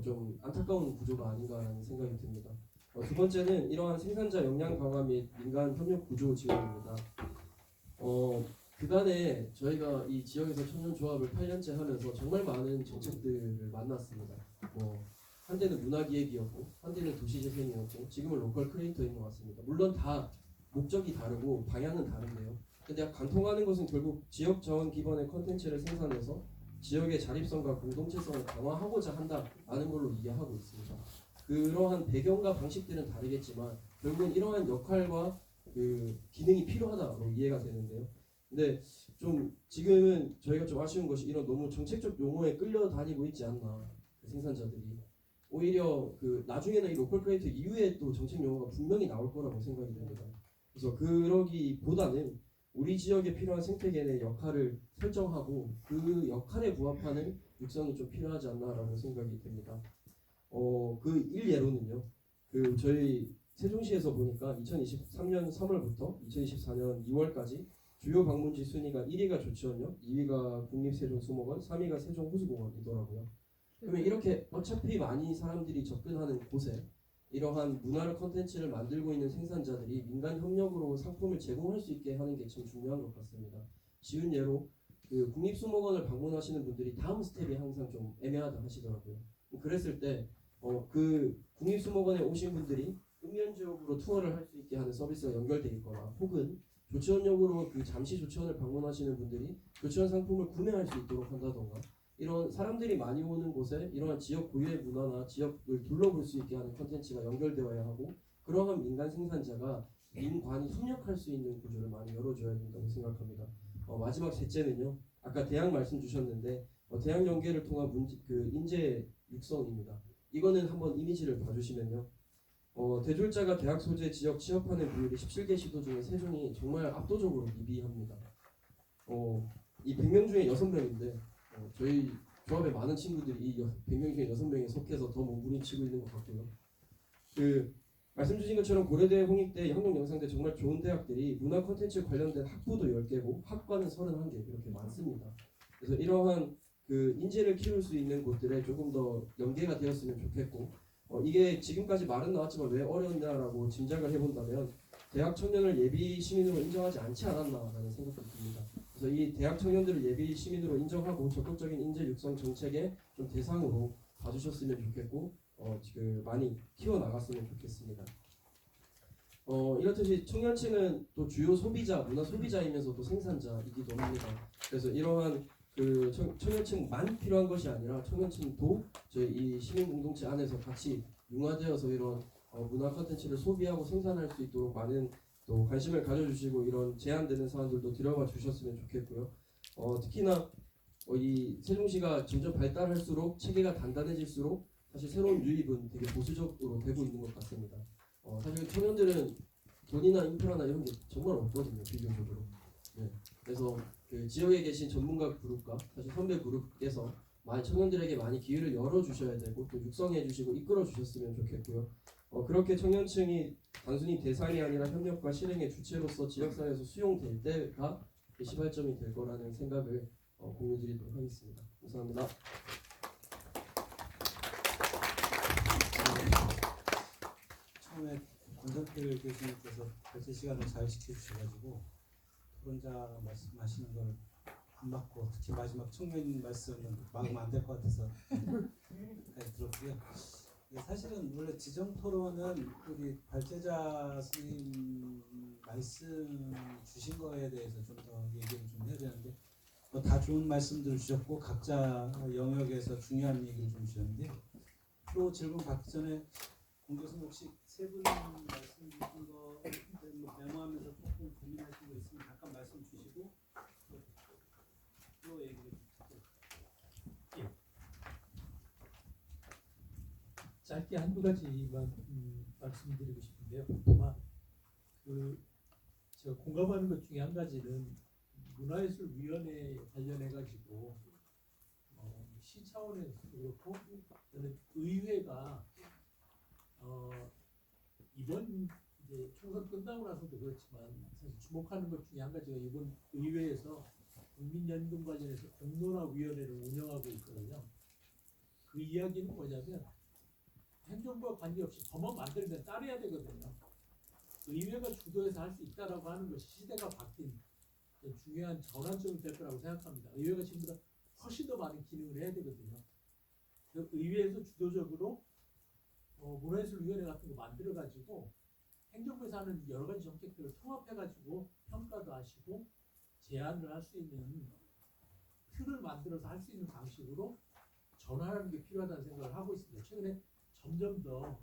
좀 안타까운 구조가 아닌가라는 생각이 듭니다. 두 번째는 이러한 생산자 역량 강화 및 민간 협력 구조 지원입니다. 그간에 저희가 이 지역에서 청년 조합을 8년째 하면서 정말 많은 정책들을 만났습니다. 한때는 문화기획이었고 한때는 도시재생이었고 지금은 로컬 크리에이터인 것 같습니다. 물론 다 목적이 다르고 방향은 다른데요. 근데 관통하는 것은 결국 지역 자원 기반의 컨텐츠를 생산해서 지역의 자립성과 공동체성을 강화하고자 한다라는 걸로 이해하고 있습니다. 그러한 배경과 방식들은 다르겠지만 결국은 이러한 역할과 그 기능이 필요하다고 이해가 되는데요. 근데 좀 지금은 저희가 좀 아쉬운 것이 이런 너무 정책적 용어에 끌려다니고 있지 않나 그 생산자들이. 오히려 그 나중에는 이 로컬 크리에이터 이후에 또 정책 용어가 분명히 나올 거라고 생각이 됩니다. 그래서 그러기보다는 우리 지역에 필요한 생태계의 역할을 설정하고 그 역할에 부합하는 육성이 좀 필요하지 않나라고 생각이 됩니다. 그 일예로는요. 그 저희 세종시에서 보니까 2023년 3월부터 2024년 2월까지 주요 방문지 순위가 1위가 조치원역, 2위가 국립세종수목원, 3위가 세종호수공원이더라고요. 그러면 이렇게 어차피 많이 사람들이 접근하는 곳에 이러한 문화를 컨텐츠를 만들고 있는 생산자들이 민간 협력으로 상품을 제공할 수 있게 하는 게 참 중요한 것 같습니다. 쉬운 예로 그 국립수목원을 방문하시는 분들이 다음 스텝이 항상 좀 애매하다 하시더라고요. 그랬을 때 그 국립수목원에 오신 분들이 읍면지역으로 투어를 할 수 있게 하는 서비스가 연결돼 있거나 혹은 조치원역으로 그 잠시 조치원을 방문하시는 분들이 조치원 상품을 구매할 수 있도록 한다던가 이런 사람들이 많이 오는 곳에 이러한 지역 고유의 문화나 지역을 둘러볼 수 있게 하는 콘텐츠가 연결되어야 하고 그러한 민간 생산자가 민관이 협력할 수 있는 구조를 많이 열어줘야 된다고 생각합니다. 마지막 셋째는요. 아까 대학 말씀 주셨는데 대학 연계를 통한 그 인재 육성입니다. 이거는 한번 이미지를 봐주시면요. 대졸자가 대학 소재 지역 취업하는 비율이 17개 시도 중에 세종이 정말 압도적으로 미비합니다. 이 100명 중에 6명인데 저희 조합의 많은 친구들이 이 100명 중에 6명에 속해서 더 몸부림치고 있는 것 같고요. 그 말씀 주신 것처럼 고려대, 홍익대, 한국영상대 정말 좋은 대학들이 문화 콘텐츠 관련된 학부도 10개고 학과는 31개 이렇게 많습니다. 그래서 이러한 그 인재를 키울 수 있는 곳들에 조금 더 연계가 되었으면 좋겠고 이게 지금까지 말은 나왔지만 왜 어려웠냐라고 짐작을 해본다면 대학 청년을 예비 시민으로 인정하지 않지 않았나라는 생각도 듭니다. 그래서 이 대학 청년들을 예비 시민으로 인정하고 적극적인 인재 육성 정책의 좀 대상으로 봐주셨으면 좋겠고 지금 많이 키워나갔으면 좋겠습니다. 이렇듯이 청년층은 또 주요 소비자, 문화 소비자이면서도 생산자이기도 합니다. 그래서 이러한 그 청년층만 필요한 것이 아니라 청년층도 저희 이 시민 공동체 안에서 같이 융화되어서 이런 문화 콘텐츠를 소비하고 생산할 수 있도록 많은 또 관심을 가져주시고 이런 제한되는 사안들도 들여봐 주셨으면 좋겠고요. 특히나 이 세종시가 점점 발달할수록 체계가 단단해질수록 사실 새로운 유입은 되게 보수적으로 되고 있는 것 같습니다. 사실 청년들은 돈이나 인프라나 이런 게 정말 없거든요, 비교적으로. 네. 그래서 그 지역에 계신 전문가 그룹과 사실 선배 그룹께서 청년들에게 많이 기회를 열어주셔야 되고 또 육성해주시고 이끌어주셨으면 좋겠고요. 그렇게 청년층이 단순히 대상이 아니라 협력과 실행의 주체로서 지역사회에서 수용될 때가 시발점이 될 거라는 생각을 공유드리도록 하겠습니다. 감사합니다. 처음에 권성필 교수님께서 발제 시간을 잘 지켜주셔가지고 토론자 말씀하시는 걸 안 받고 특히 마지막 청년 말씀은 막으면 안 될 것 같아서 여기까지 들었고요. 사실은 원래 지정 토론은 우리 발제자 선생님 말씀 주신 거에 대해서 좀 더 얘기를 좀 해야 되는데 다 좋은 말씀들을 주셨고 각자 영역에서 중요한 얘기를 좀 주셨는데 또 질문 받기 전에 공 교수님 혹시 세 분 말씀 주신 거 메모하면서 조금 고민하신 거 있으면 잠깐 말씀 주시고 또 얘기를 듣고 짧게 한두 가지만 말씀드리고 싶은데요. 아마 제가 공감하는 것 중에 한 가지는 문화예술위원회에 관련해 가지고 시 차원에서도 그렇고 저는 의회가 이번 이제 총선 끝나고 나서도 그렇지만 사실 주목하는 것 중에 한 가지가 이번 의회에서 국민연금 관련해서 공론화위원회를 운영하고 있거든요. 그 이야기는 뭐냐면 행정부와 관계없이 법만 만들면 따라야 되거든요. 의회가 주도해서 할 수 있다라고 하는 것이 시대가 바뀐 중요한 전환점이 될 거라고 생각합니다. 의회가 지금보다 훨씬 더 많은 기능을 해야 되거든요. 의회에서 주도적으로 문화예술위원회 같은 거 만들어가지고 행정부에서 하는 여러 가지 정책들을 통합해가지고 평가도 하시고 제안을 할 수 있는 틀을 만들어서 할 수 있는 방식으로 전환하는 게 필요하다는 생각을 하고 있습니다. 최근에 점점 더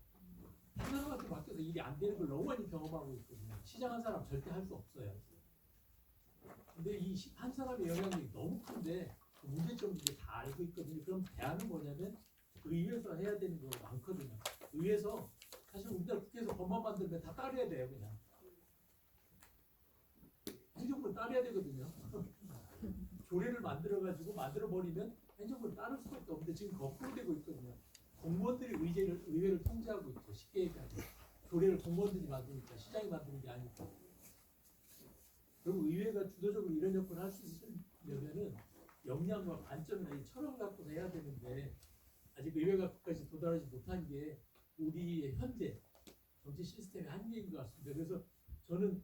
한 사람한테 맡겨서 일이 안 되는 걸 너무 많이 경험하고 있거든요. 시장 한 사람 절대 할 수 없어요. 근데 이 한 사람의 영향력이 너무 큰데 그 문제점을 이제 다 알고 있거든요. 그럼 대안은 뭐냐면 의회에서 해야 되는 거 많거든요. 의회에서 사실 우리나라 국회에서 법만 만들면 다 따라야 돼요, 그냥. 행정부는 따라야 되거든요. 조례를 만들어 버리면 행정부는 따를 수밖에 없는데 지금 거꾸로 되고 있거든요. 공무원들이 의회를 통제하고 있죠. 쉽게 얘기하면 조례를 공무원들이 만드니까 시장이 만드는 게 아니고. 그리고 의회가 주도적으로 이런 역할을 할 수 있으려면은 역량과 관점이나 이 철학을 갖고서 해야 되는데 아직 의회가 거기까지 도달하지 못한 게 우리의 현재 정치 시스템의 한계인 것 같습니다. 그래서 저는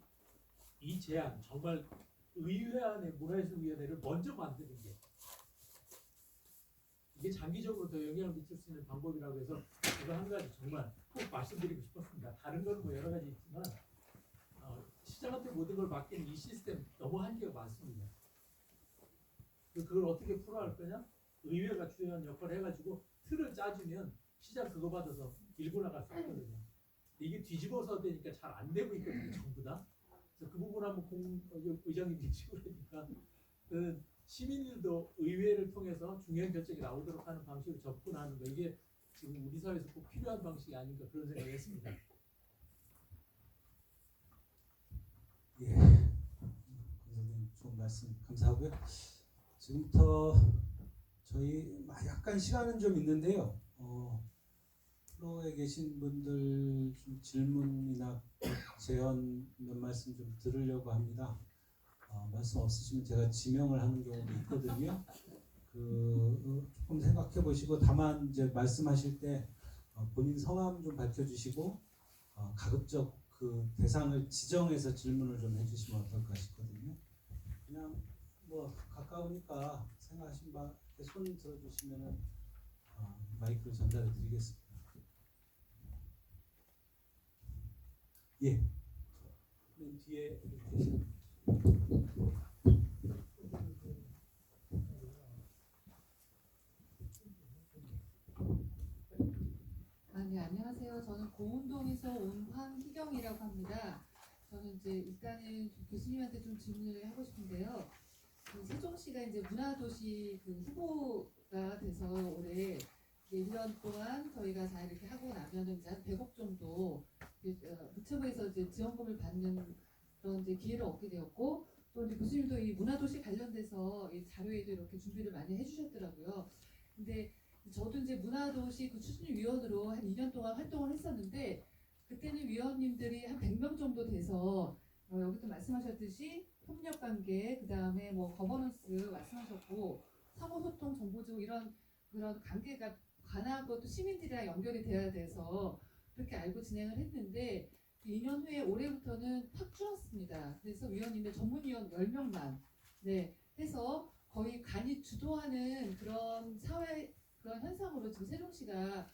이 제안 정말 의회 안에 문화예술위원회를 먼저 만드는 게 이게 장기적으로 더 영향을 미칠 수 있는 방법이라고 해서 제가 한 가지 정말 꼭 말씀드리고 싶었습니다. 다른 건 뭐 여러 가지 있지만 시장한테 모든 걸 맡기는 이 시스템 너무 한계가 많습니다. 그걸 어떻게 풀어야 할 거냐? 의회가 주요한 역할을 해가지고 틀을 짜주면 시장 그거 받아서 밀고 나갈 수 있거든요. 이게 뒤집어서 되니까 잘 안 되고 있거든요, 전부 다. 그래서 그 부분 한번 의장님 계시고 그러니까 그 시민들도 의회를 통해서 중요한 결정이 나오도록 하는 방식으로 접근하는 거 이게 지금 우리 사회에서 꼭 필요한 방식이 아닌가 그런 생각을 했습니다. 예, 선생님 좋은 말씀 감사하고요. 지금부터 저희 약간 시간은 좀 있는데요. 프로에 계신 분들 좀 질문이나 제언 몇 말씀 좀 들으려고 합니다. 말씀 없으시면 제가 지명을 하는 경우도 있거든요. 조금 생각해 보시고 다만 이제 말씀하실 때 본인 성함 좀 밝혀주시고 가급적 그 대상을 지정해서 질문을 좀 해주시면 어떨까 싶거든요. 그냥 뭐 가까우니까 생각하신 바 손 들어주시면은 마이크를 전달해 드리겠습니다. 예. 맨 뒤에 계신. 네, 안녕하세요. 저는 고운동에서 온 황희경이라고 합니다. 저는 이제 일단은 교수님한테 좀 질문을 하고 싶은데요. 그 세종시가 이제 문화도시 그 후보가 돼서 올해 1년 동안 저희가 잘 이렇게 하고 나면은 이제 한 100억 정도 무채부에서 이제 지원금을 받는 그런 이제 기회를 얻게 되었고 또 이제 교수님도 이 문화도시 관련돼서 이 자료에도 이렇게 준비를 많이 해주셨더라고요. 근데 저도 이제 문화도시 그 추진위원으로 한 2년 동안 활동을 했었는데 그때는 위원님들이 한 100명 정도 돼서 여기도 말씀하셨듯이 협력관계, 그 다음에 뭐 거버넌스 말씀하셨고 상호소통, 정보제공 이런 그런 관계가 관하고 또 시민들이랑 연결이 돼야 돼서 그렇게 알고 진행을 했는데 2년 후에 올해부터는 팍 줄었습니다. 그래서 위원님들 전문위원 10명만 해서 거의 간이 주도하는 그런 사회 그런 현상으로 지금 세종시가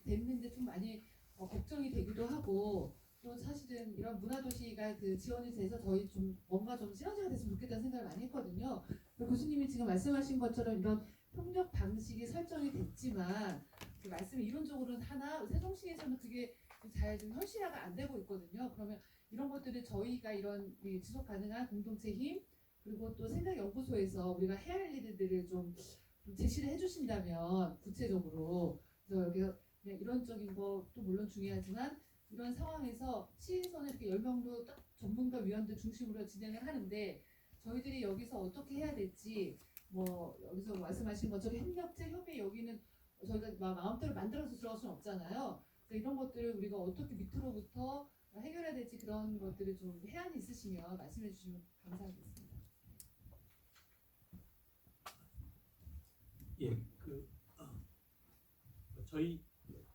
됐는데 좀 많이 걱정이 되기도 하고 또 사실은 이런 문화도시가 그 지원이 돼서 저희 좀 뭔가 좀 시너지가 됐으면 좋겠다는 생각을 많이 했거든요. 교수님이 지금 말씀하신 것처럼 이런 협력 방식이 설정이 됐지만 그 말씀을 이론적으로는 하나 세종시에서는 그게 잘 좀 현실화가 안 되고 있거든요. 그러면 이런 것들을 저희가 이런 지속 가능한 공동체 힘 그리고 또 생각연구소에서 우리가 해야 할 일들을 좀 제시를 해주신다면 구체적으로 그래서 여기서 그냥 이론적인 것도 물론 중요하지만 이런 상황에서 시에서는 이렇게 10명도 딱 전문가 위원들 중심으로 진행을 하는데 저희들이 여기서 어떻게 해야 될지 뭐 여기서 말씀하신 것처럼 협력제 협의 여기는 저희가 마음대로 만들어서 들어갈 수는 없잖아요. 그래서 이런 것들을 우리가 어떻게 밑으로부터 해결해야 될지 그런 것들을 좀 해안이 있으시면 말씀해 주시면 감사하겠습니다. 예, 저희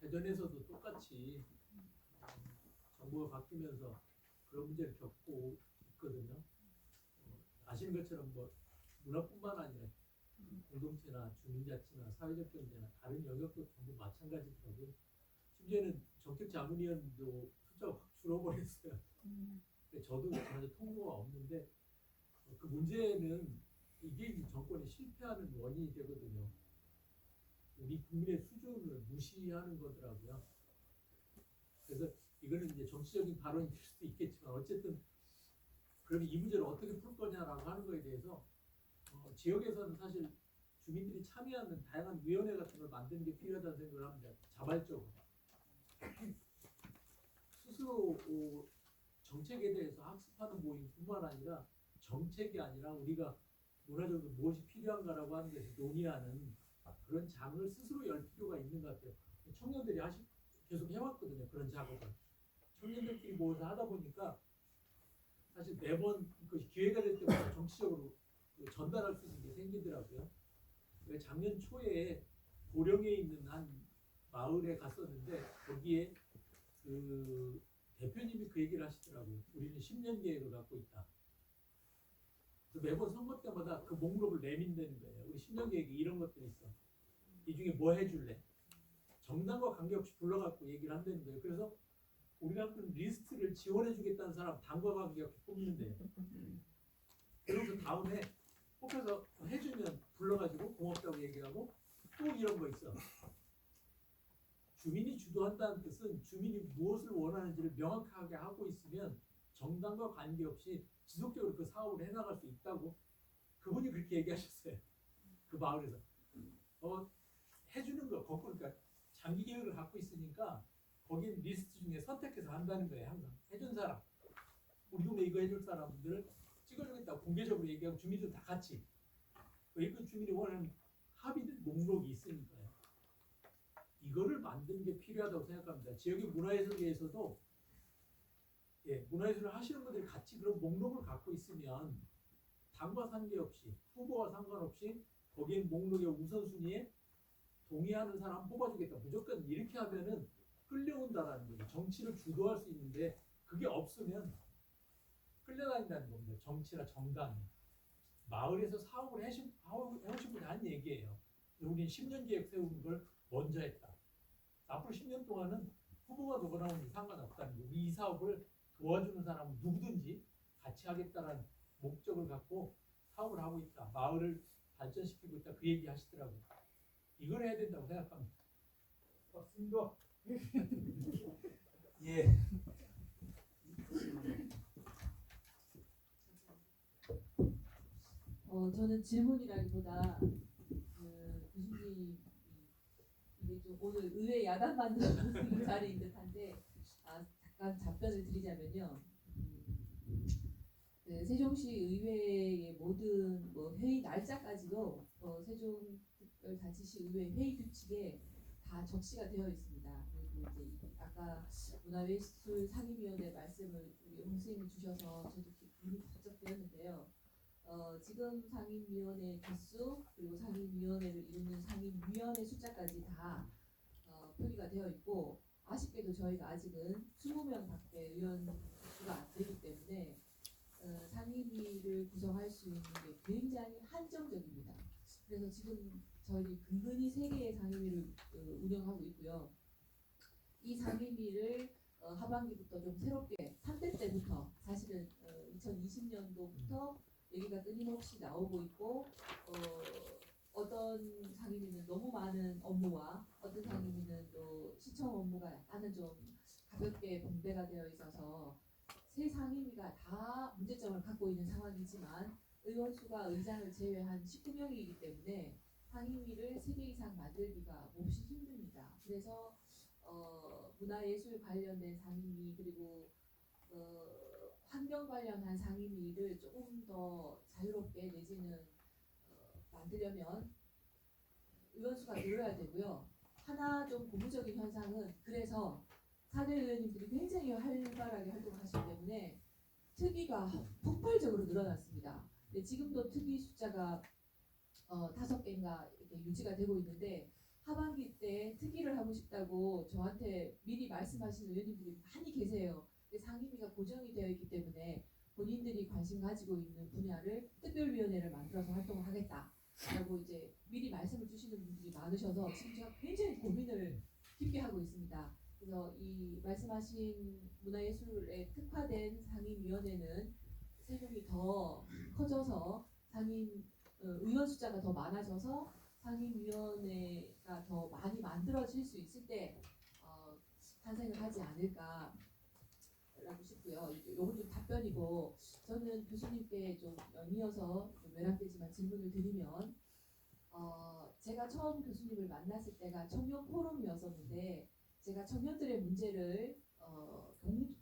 대전에서도 똑같이 정부가 바뀌면서 그런 문제를 겪고 있거든요. 아시는 것처럼 뭐 문화뿐만 아니라 공동체나 주민자치나 사회적 경제나 다른 영역도 전부 마찬가지더라고요. 심지어는 정책 자문위원도 숫자가 확 줄어버렸어요. 저도 전혀 통보가 없는데 그 문제는 이게 정권이 실패하는 원인이 되거든요. 우리 국민의 수준을 무시하는 거더라고요. 그래서 이거는 이제 정치적인 발언일 수도 있겠지만 어쨌든 그러면 이 문제를 어떻게 풀 거냐라고 하는 거에 대해서 지역에서는 사실 주민들이 참여하는 다양한 위원회 같은 걸 만드는 게 필요하다는 생각을 합니다. 자발적으로 스스로 정책에 대해서 학습하는 모임뿐만 아니라 정책이 아니라 우리가 문화적으로 무엇이 필요한가라고 하는 것을 논의하는 그런 장을 스스로 열 필요가 있는 것 같아요. 청년들이 계속 해왔거든요. 그런 작업을 청년들끼리 모여서 하다 보니까 사실 매번 그 기회가 될 때마다 정치적으로 전달할 수 있는 게 생기더라고요. 작년 초에 고령에 있는 한 마을에 갔었는데 거기에 그 대표님이 그 얘기를 하시더라고요. 우리는 10년 계획을 갖고 있다. 그래서 매번 선거 때마다 그 목록을 내민다는 거예요. 우리 10년 계획에 이런 것들이 있어. 이 중에 뭐 해줄래? 정당과 관계없이 불러갖고 얘기를 한다는 거예요. 그래서 우리가 그 리스트를 지원해주겠다는 사람 당과 관계없이 뽑는데요. 그러면서 다음에 뽑혀서 해주면 불러가지고 고맙다고 얘기하고 또 이런 거 있어. 주민이 주도한다는 뜻은 주민이 무엇을 원하는지를 명확하게 하고 있으면 정당과 관계없이 지속적으로 그 사업을 해나갈 수 있다고 그분이 그렇게 얘기하셨어요. 그 마을에서 해주는 거 거꾸로 그러니까 장기 계획을 갖고 있으니까 거긴 리스트 중에 선택해서 한다는 거예요. 항상 해준 사람 우리 동네 이거 해줄 사람들을 찍어주겠다고 공개적으로 얘기하고 주민들 다 같이 그 주민이 원하는 합의된 목록이 있으니까요. 이거를 만드는 게 필요하다고 생각합니다. 지역의 문화예술계에서도 문화예술을 하시는 분들이 같이 그런 목록을 갖고 있으면 당과 상관없이 후보와 상관없이 거기에 목록의 우선순위에 동의하는 사람 뽑아주겠다. 무조건 이렇게 하면은 끌려온다라는 거죠. 정치를 주도할 수 있는데 그게 없으면 끌려다닌다는 겁니다. 정치나 정당이. 마을에서 사업을 해오신 분이 한 얘기예요. 우리는 10년 계획 세우는 걸 먼저 했다. 앞으로 10년 동안은 후보가 누가 나오는지 상관없다는 거예요. 이 사업을 도와주는 사람은 누구든지 같이 하겠다는 목적을 갖고 사업을 하고 있다. 마을을 발전시키고 있다. 그 얘기 하시더라고요. 이걸 해야 된다고 생각합니다. 맞습니다. 예. 저는 질문이라기보다 교수님 이게 좀 오늘 의회 야단 받는 자리인 듯한데 잠깐 답변을 드리자면요. 세종시 의회의 모든 회의 날짜까지도 세종특별자치시 의회 회의 규칙에 다 적시가 되어 있습니다. 그리고 이제 아까 문화예술 상임위원회 말씀을 우리 홍 선생님이 주셔서 저도 눈이 바짝 뜨였는데요. 지금 상임위원회 개수 그리고 상임위원회를 이루는 상임위원회 숫자까지 다 표기가 되어 있고 아쉽게도 저희가 아직은 20명밖에 의원 수가 안 되기 때문에 상임위를 구성할 수 있는 게 굉장히 한정적입니다. 그래서 지금 저희 근근히 3개의 상임위를 운영하고 있고요. 이 상임위를 하반기부터 좀 새롭게 3대 때부터 사실은 2020년도부터 얘기가 끊임없이 나오고 있고 어떤 상임위는 너무 많은 업무와 어떤 상임위는 또 시청 업무가 약간은 좀 가볍게 분배가 되어 있어서 세 상임위가 다 문제점을 갖고 있는 상황이지만 의원 수가 의장을 제외한 19명이기 때문에 상임위를 3개 이상 만들기가 몹시 힘듭니다. 그래서 문화예술 관련된 상임위 그리고 환경 관련한 상임위를 조금 더 자유롭게 내지는 만들려면 의원수가 늘어야 되고요. 하나 좀 고무적인 현상은 그래서 사대 의원님들이 굉장히 활발하게 활동하시기 때문에 특위가 폭발적으로 늘어났습니다. 지금도 특위 숫자가 5개인가 이렇게 유지가 되고 있는데 하반기 때 특위를 하고 싶다고 저한테 미리 말씀하시는 의원님들이 많이 계세요. 상임위가 고정이 되어 있기 때문에 본인들이 관심 가지고 있는 분야를 특별위원회를 만들어서 활동을 하겠다라고 이제 미리 말씀을 주시는 분들이 많으셔서 지금 제가 굉장히 고민을 깊게 하고 있습니다. 그래서 이 말씀하신 문화예술에 특화된 상임위원회는 세종이 더 커져서 의원 숫자가 더 많아져서 상임위원회가 더 많이 만들어질 수 있을 때 탄생을 하지 않을까라고 싶고요. 요건 좀 답변이고 저는 교수님께 좀 연이어서 좀 외람되지만 질문을 드리면 제가 처음 교수님을 만났을 때가 청년 포럼이었었는데 제가 청년들의 문제를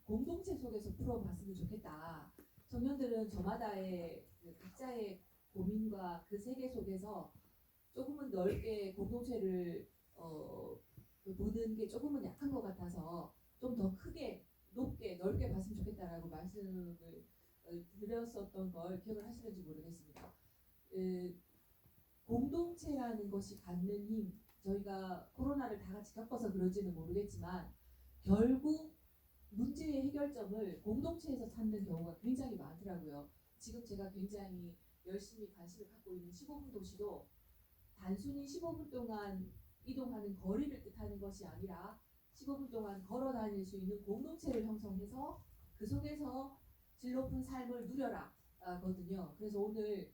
공동체 속에서 풀어봤으면 좋겠다. 청년들은 저마다의 그 각자의 고민과 그 세계 속에서 조금은 넓게 공동체를 보는 게 조금은 약한 것 같아서 좀 더 크게 높게 넓게 봤으면 좋겠다라고 말씀을 드렸었던 걸 기억을 하시는지 모르겠습니다. 공동체라는 것이 갖는 힘, 저희가 코로나를 다 같이 겪어서 그런지는 모르겠지만 결국 문제의 해결점을 공동체에서 찾는 경우가 굉장히 많더라고요. 지금 제가 굉장히 열심히 관심을 갖고 있는 15분 도시도 단순히 15분 동안 이동하는 거리를 뜻하는 것이 아니라 15분 동안 걸어 다닐 수 있는 공동체를 형성해서 그 속에서 질 높은 삶을 누려라 거든요. 그래서 오늘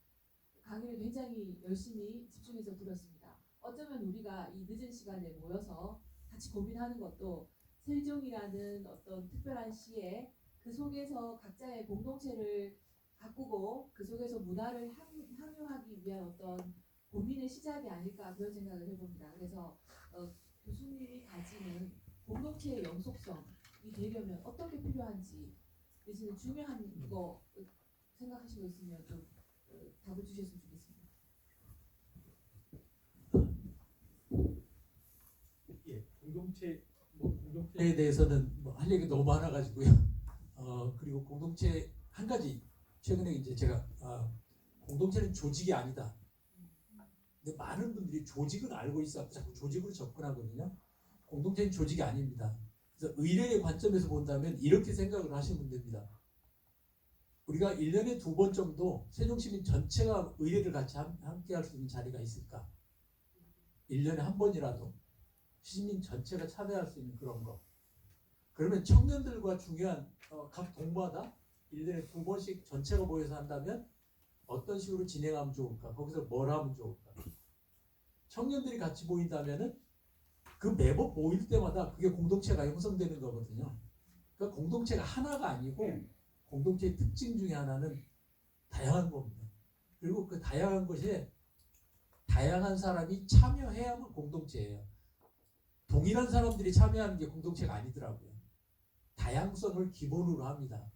강의를 굉장히 열심히 집중해서 들었습니다. 어쩌면 우리가 이 늦은 시간에 모여서 같이 고민하는 것도 세종이라는 어떤 특별한 시에 그 속에서 각자의 공동체를 가꾸고 그 속에서 문화를 항유하기 위한 어떤 고민의 시작이 아닐까 그런 생각을 해봅니다. 그래서 교수님이 가지는 공동체의 영속성이 되려면 어떤 게 필요한지 내지는 중요한 거 생각하시고 있으면 좀 답을 주셨으면 좋겠습니다. 예, 공동체에 대해서는 뭐 할 얘기 너무 많아가지고요. 그리고 공동체 한 가지 최근에 이제 제가 공동체는 조직이 아니다. 근데 많은 분들이 조직은 알고 있어 자꾸 조직으로 접근하거든요. 공동체는 조직이 아닙니다. 그래서 의례의 관점에서 본다면 이렇게 생각을 하시면 됩니다. 우리가 1년에 2번 정도 세종시민 전체가 의례를 같이 함께 할 수 있는 자리가 있을까? 1년에 한 번이라도 시민 전체가 참여할 수 있는 그런 거. 그러면 청년들과 중요한 각 동마다 1년에 2번씩 전체가 모여서 한다면 어떤 식으로 진행하면 좋을까? 거기서 뭘 하면 좋을까? 청년들이 같이 모인다면은 그 매번 모일 때마다 그게 공동체가 형성되는 거거든요. 그러니까 공동체가 하나가 아니고 공동체의 특징 중에 하나는 다양한 겁니다. 그리고 그 다양한 것에 다양한 사람이 참여해야만 공동체예요. 동일한 사람들이 참여하는 게 공동체가 아니더라고요. 다양성을 기본으로 합니다.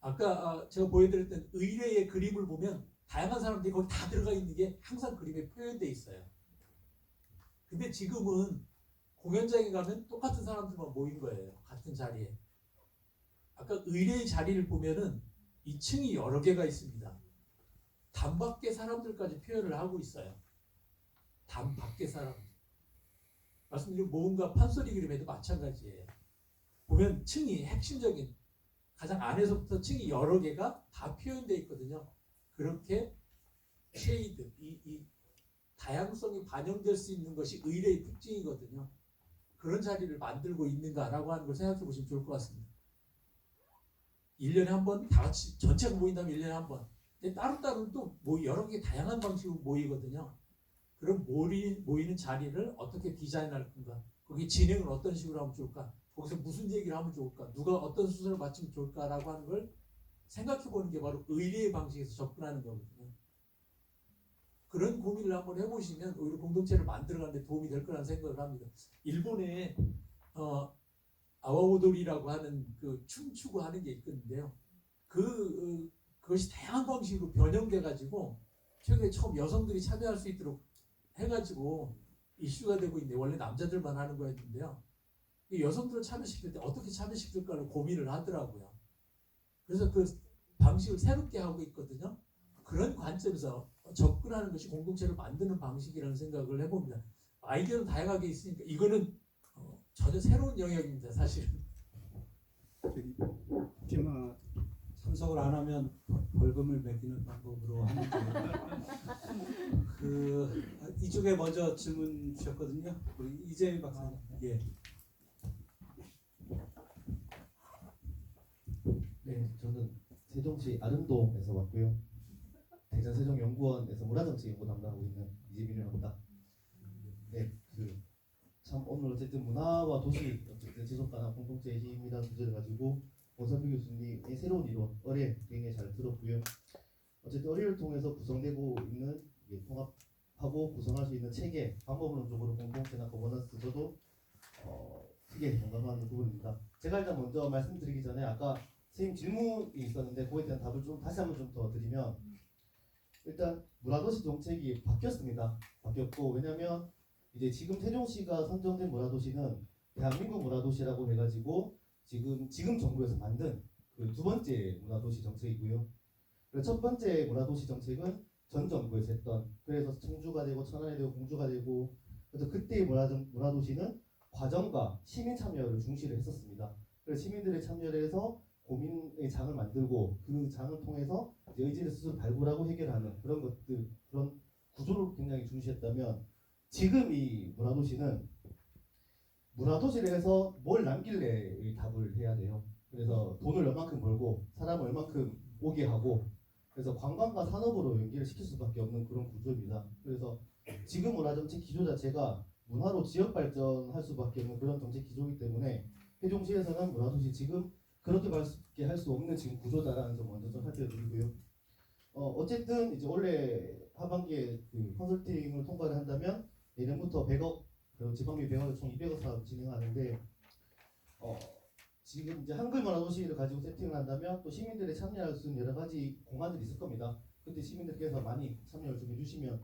아까 제가 보여드렸던 의례의 그림을 보면 다양한 사람들이 거기 다 들어가 있는 게 항상 그림에 표현되어 있어요. 근데 지금은 공연장에 가면 똑같은 사람들만 모인 거예요. 같은 자리에. 아까 의례의 자리를 보면은 2층이 여러 개가 있습니다. 담 밖의 사람들까지 표현을 하고 있어요. 담 밖의 사람. 말씀드린 모음과 판소리 그림에도 마찬가지예요. 보면 층이 핵심적인 가장 안에서부터 층이 여러 개가 다 표현되어 있거든요. 그렇게 쉐이드, 이 다양성이 반영될 수 있는 것이 의례의 특징이거든요. 그런 자리를 만들고 있는가라고 하는 걸 생각해 보시면 좋을 것 같습니다. 1년에 한 번 다 같이 전체가 모인다면 1년에 한 번. 근데 따로따로 또 여러 개 다양한 방식으로 모이거든요. 그럼 모이는 자리를 어떻게 디자인할 건가? 거기 진행을 어떤 식으로 하면 좋을까? 거기서 무슨 얘기를 하면 좋을까? 누가 어떤 순서를 맞추면 좋을까라고 하는 걸 생각해 보는 게 바로 의례의 방식에서 접근하는 거거든요. 그런 고민을 한번 해보시면 오히려 공동체를 만들어가는 데 도움이 될 거라는 생각을 합니다. 일본에 아와오도리라고 하는 그 춤추고 하는 게 있거든요. 그것이 다양한 방식으로 변형돼 가지고 최근에 처음 여성들이 참여할 수 있도록 해가지고 이슈가 되고 있는데 원래 남자들만 하는 거였는데요. 여성들을 참여시킬 때 어떻게 참여시킬까를 고민을 하더라고요. 그래서 그 방식을 새롭게 하고 있거든요. 그런 관점에서 접근하는 것이 공동체를 만드는 방식이라는 생각을 해봅니다. 아이디어는 다양하게 있으니까 이거는 전혀 새로운 영역입니다. 사실은. 지금 참석을 안 하면 벌금을 매기는 방법으로 하는데 이쪽에 먼저 질문 주셨거든요. 우리 이재민 박사님. 예. 네, 저는 세종시 아릉동에서 왔고요. 대전세종연구원에서 문화정책 연구 담당하고 있는 이재민이라고 합니다. 네, 참 오늘 오늘 어쨌든 문화와 도시 어쨌든 지속가능 공동체의 힘이라는 주제를 가지고 원선필 교수님의 새로운 이론 어뢰 굉장히 잘 들었고요. 어쨌든 어뢰를 통해서 구성되고 있는 이게 통합하고 구성할 수 있는 체계 방법론적으로 공동체나 거버넌스 저도 크게 공감하는 부분입니다. 제가 일단 먼저 말씀드리기 전에 아까 선생님 질문이 있었는데 그거에 대한 답을 좀 다시 한번 좀 더 드리면 일단 문화도시 정책이 바뀌었습니다. 바뀌었고 왜냐하면 이제 지금 세종시가 선정된 문화도시는 대한민국 문화도시라고 해가지고 지금 정부에서 만든 그 두 번째 문화도시 정책이고요. 그래서 첫 번째 문화도시 정책은 전 정부에서 했던 그래서 청주가 되고 천안이 되고 공주가 되고 그래서 그때의 문화도시는 과정과 시민 참여를 중시를 했었습니다. 그래서 시민들의 참여를 해서 고민의 장을 만들고 그 장을 통해서 이제 의지를 스스로 발굴하고 해결하는 그런 것들 그런 구조를 굉장히 중시했다면 지금 이 문화도시는 문화도시를 해서 뭘 남길래의 답을 해야 돼요. 그래서 돈을 얼만큼 벌고 사람을 얼만큼 오게 하고 그래서 관광과 산업으로 연계를 시킬 수밖에 없는 그런 구조입니다. 그래서 지금 문화정책 기조 자체가 문화로 지역 발전할 수밖에 없는 그런 정책 기조이기 때문에 세종시에서는 문화도시 지금 그렇게 할 수 없는 지금 구조다라는 점 먼저 좀 살펴드리고요. 어쨌든 이제 올해 하반기에 그 컨설팅을 통과를 한다면 내년부터 100억 그리고 지방비 100억에 총 200억 사업 진행하는데 지금 이제 한글 문화도시를 가지고 세팅을 한다면 또 시민들이 참여할 수 있는 여러 가지 공간들이 있을 겁니다. 그때 시민들께서 많이 참여를 좀 해주시면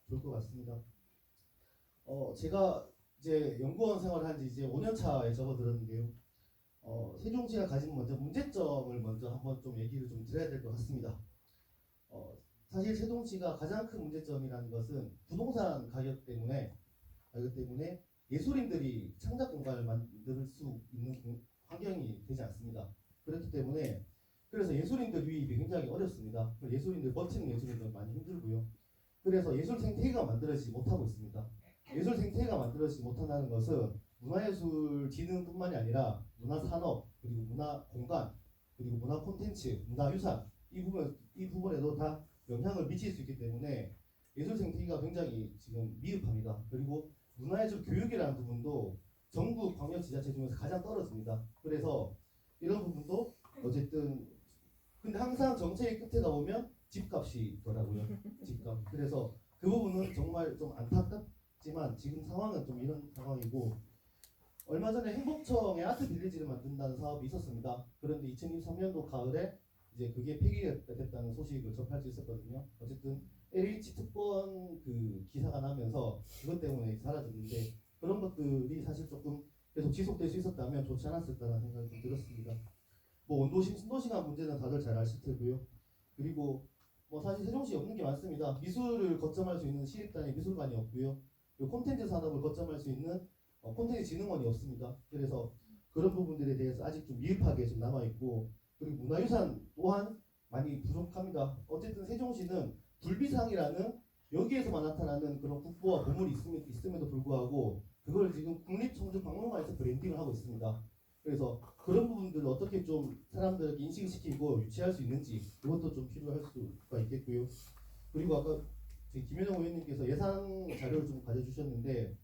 좋을 것 같습니다. 제가 이제 연구원 생활을 한 지 이제 5년 차에 접어들었는데요. 세종시가 가진 먼저 문제점을 먼저 한번 좀 얘기를 좀 드려야 될 것 같습니다. 사실 세종시가 가장 큰 문제점이라는 것은 부동산 가격 때문에 예술인들이 창작 공간을 만들 수 있는 환경이 되지 않습니다. 그렇기 때문에 그래서 예술인들 유입이 굉장히 어렵습니다. 예술인들 버티는 예술인들 많이 힘들고요. 그래서 예술 생태계가 만들어지지 못하고 있습니다. 예술 생태계가 만들어지지 못한다는 것은 문화예술진흥뿐만이 아니라 문화산업 그리고 문화공간 그리고 문화 콘텐츠, 문화유산 이 부분에도 다 영향을 미칠 수 있기 때문에 예술 생태계가 굉장히 지금 미흡합니다. 그리고 문화예술 교육이라는 부분도 전국 광역지자체 중에서 가장 떨어집니다. 그래서 이런 부분도 어쨌든 근데 항상 정책의 끝에 가보면 집값이 있더라고요. 집값. 그래서 그 부분은 정말 좀 안타깝지만 지금 상황은 좀 이런 상황이고 얼마 전에 행복청에 아트 빌리지를 만든다는 사업이 있었습니다. 그런데 2023년도 가을에 이제 그게 폐기가 됐다는 소식을 접할 수 있었거든요. 어쨌든 LH 특권 그 기사가 나면서 그것 때문에 사라졌는데 그런 것들이 사실 조금 계속 지속될 수 있었다면 좋지 않았을까라는 생각이 좀 들었습니다. 뭐 원도심, 신도시나 문제는 다들 잘 아실 테고요. 그리고 뭐 사실 세종시에 없는 게 많습니다. 미술을 거점할 수 있는 시립단의 미술관이 없고요. 그리고 콘텐츠 산업을 거점할 수 있는 콘텐츠 진흥원이 없습니다. 그래서 그런 부분들에 대해서 아직 좀 미흡하게 좀 남아 있고 그리고 문화유산 또한 많이 부족합니다. 어쨌든 세종시는 불비상이라는 여기에서만 나타나는 그런 국보와 보물이 있음에도 불구하고 그걸 지금 국립청주박물관에서 브랜딩을 하고 있습니다. 그래서 그런 부분들을 어떻게 좀 사람들에게 인식을 시키고 유치할 수 있는지 그것도 좀 필요할 수가 있겠고요. 그리고 아까 김현영 의원님께서 예산 자료를 좀 가져주셨는데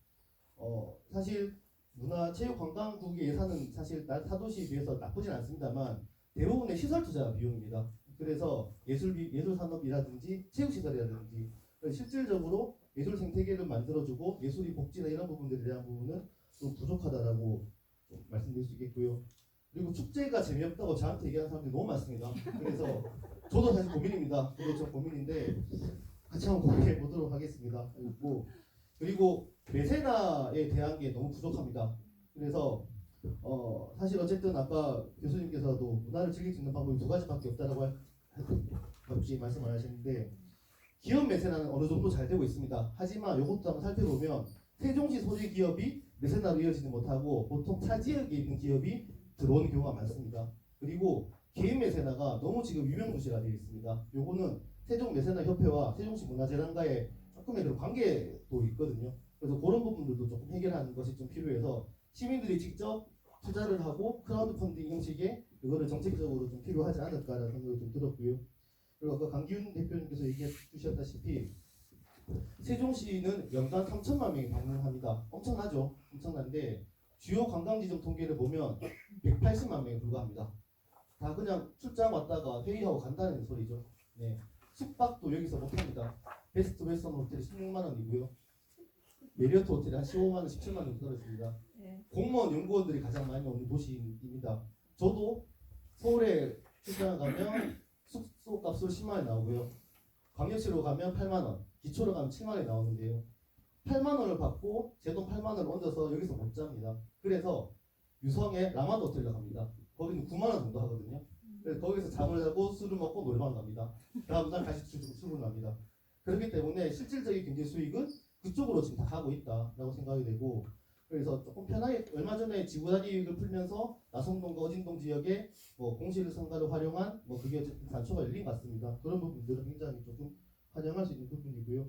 사실 문화체육관광국의 예산은 사실 타도시에 비해서 나쁘진 않습니다만 대부분의 시설 투자 비용입니다. 그래서 예술산업이라든지 체육시설이라든지 실질적으로 예술 생태계를 만들어주고 예술이 복지나 이런 부분들에 대한 부분은 좀 부족하다라고 좀 말씀드릴 수 있겠고요. 그리고 축제가 재미없다고 저한테 얘기하는 사람들이 너무 많습니다. 그래서 저도 사실 고민입니다. 저도 좀 고민인데 같이 한번 고민해 보도록 하겠습니다. 그리고 메세나에 대한 게 너무 부족합니다. 그래서 사실 어쨌든 아까 교수님께서도 문화를 즐길 수 있는 방법이 두 가지밖에 없다라고 말씀을 하셨는데 기업 메세나는 어느 정도 잘 되고 있습니다. 하지만 이것도 한번 살펴보면 세종시 소재 기업이 메세나로 이어지지 못하고 보통 타 지역에 있는 기업이 들어오는 경우가 많습니다. 그리고 개인 메세나가 너무 지금 유명무실화 되어 있습니다. 요거는 세종 메세나 협회와 세종시 문화재단과의 조금의 그런 관계도 있거든요. 그래서 그런 부분들도 조금 해결하는 것이 좀 필요해서 시민들이 직접 투자를 하고 크라우드 펀딩 형식의 그거를 정책적으로 좀 필요하지 않을까라는 생각이 좀 들었고요. 그리고 아까 강기훈 대표님께서 얘기해 주셨다시피 세종시는 연간 3천만 명이 방문합니다. 엄청나죠? 엄청난데 주요 관광지점 통계를 보면 180만 명에 불과합니다. 다 그냥 출장 왔다가 회의하고 간다는 소리죠. 네. 숙박도 여기서 못합니다. 베스트 웨스턴 호텔이 16만 원이고요. 메리어트 호텔이 한 15만 원, 17만 원 떨어집니다. 공무원, 연구원들이 가장 많이 오는 도시입니다. 저도 서울에 출장을 가면 숙소 값으로 10만 원이 나오고요. 광역시로 가면 8만 원, 기초로 가면 7만 원이 나오는데요. 8만 원을 받고 제 돈 8만 원을 얹어서 여기서 못 잡니다. 그래서 유성에 라마도 호텔로 갑니다. 거기는 9만 원 정도 하거든요. 그래서 거기서 잠을 자고 술을 먹고 노래방 갑니다. 다음 날 다시 출근합니다. 그렇기 때문에 실질적인 경제 수익은 그쪽으로 지금 다 가고 있다라고 생각이 되고, 그래서 조금 편하게 얼마 전에 지구단위 이익을 풀면서 나성동과 어진동 지역에 뭐 공실 상가를 활용한 뭐 그게 단초가 열린 것 같습니다. 그런 부분들은 굉장히 조금 환영할 수 있는 부분이고요.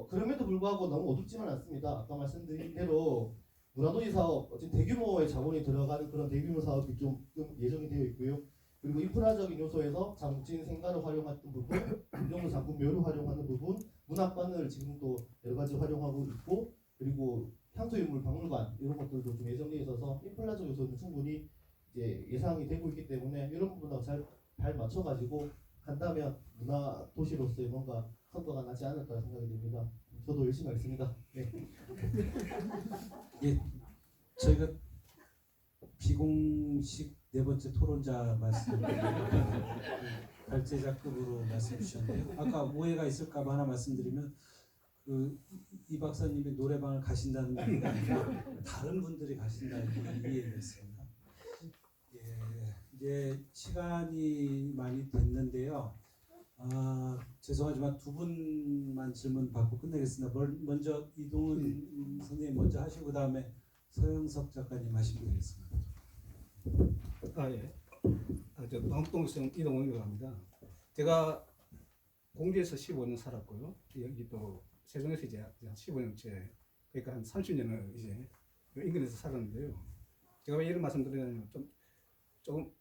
그럼에도 불구하고 너무 어둡지만 않습니다. 아까 말씀드린 대로 문화도시 사업, 어쨌든 대규모의 자본이 들어가는 그런 대규모 사업이 좀 예정이 되어 있고요. 그리고 인프라적인 요소에서 장진 생가를 활용했던 부분, 김정도 장군 묘를 활용하는 부분, 문학관을 지금도 여러 가지 활용하고 있고, 그리고 향토유물 박물관 이런 것들도 좀 예정되어 있어서 인프라적 요소는 충분히 이제 예상이 되고 있기 때문에 이런 부분하고 잘 맞춰가지고 한다면 문화 도시로서의 뭔가 성과가 나지 않을까 생각이 됩니다. 저도 열심히 하겠습니다. 네. 저희가 비공식 네 번째 토론자 발제자급으로 말씀 주셨는데요. 아까 오해가 있을까봐 하나 말씀드리면 이 박사님이 노래방을 가신다는 게 아니라 다른 분들이 가신다는 걸 이해했습니다. 예, 이제 시간이 많이 됐는데요. 죄송하지만 두 분만 질문 받고 끝내겠습니다. 먼저 이동훈 선생님 먼저 하시고 그다음에 서영석 작가님 하시면 되겠습니다. 예. 저 방동성 이동훈이라고 합니다. 제가 공주에서 15년 살았고요. 여기 또 세종에서 이제 15년째, 그러니까 한 30년을 이제 인근에서 살았는데요. 제가 왜 이런 말씀드리냐면 좀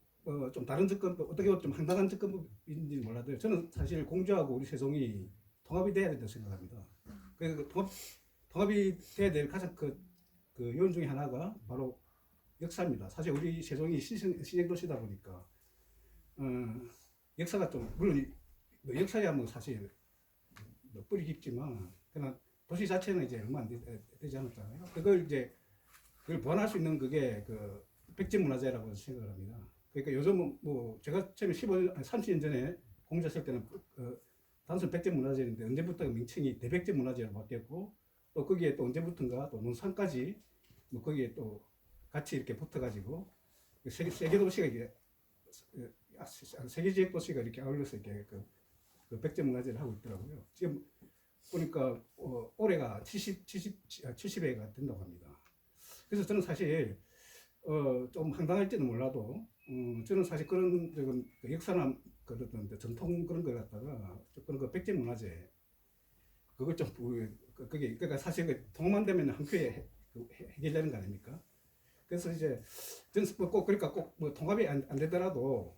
다른 접근법, 어떻게 보면 좀 황당한 접근법인지 몰라도 저는 사실 공주하고 우리 세종이 통합이 돼야 된다고 생각합니다. 그래서 통합이 돼야 될 가장 그 요인 중에 하나가 바로 역사입니다. 사실 우리 세종이 신생 도시다 보니까 역사가 좀 물론 역사야 뭐 사실 뿌리 깊지만 그러나 도시 자체는 이제 얼마 안 되지 않았잖아요. 그걸 보완할 수 있는 그게 그 백제문화재라고 생각을 합니다. 그러니까 요즘 뭐 제가 처음에 30년 전에 공부했을 때는 단순 백제문화재인데 언제부터 명칭이 대백제문화재로 바뀌었고 또 거기에 또 언제부턴가 또 논산까지 뭐 거기에 또 같이 이렇게 붙어가지고 세계 도시가 이게 세계지역 도시가 이렇게 아울러서 이렇게 그 백제문화재를 하고 있더라고요. 지금 보니까 올해가 70회가 된다고 합니다. 그래서 저는 사실 좀 황당할지는 몰라도 저는 사실 그런 역사나 그런 전통 그런 걸 갖다가 그런 그 백제문화재 그걸 좀 그게 그러니까 사실 그 통합만 되면 한 표에 해결되는 거 아닙니까? 그래서 이제 저는 꼭 그러니까 꼭 뭐 통합이 안 되더라도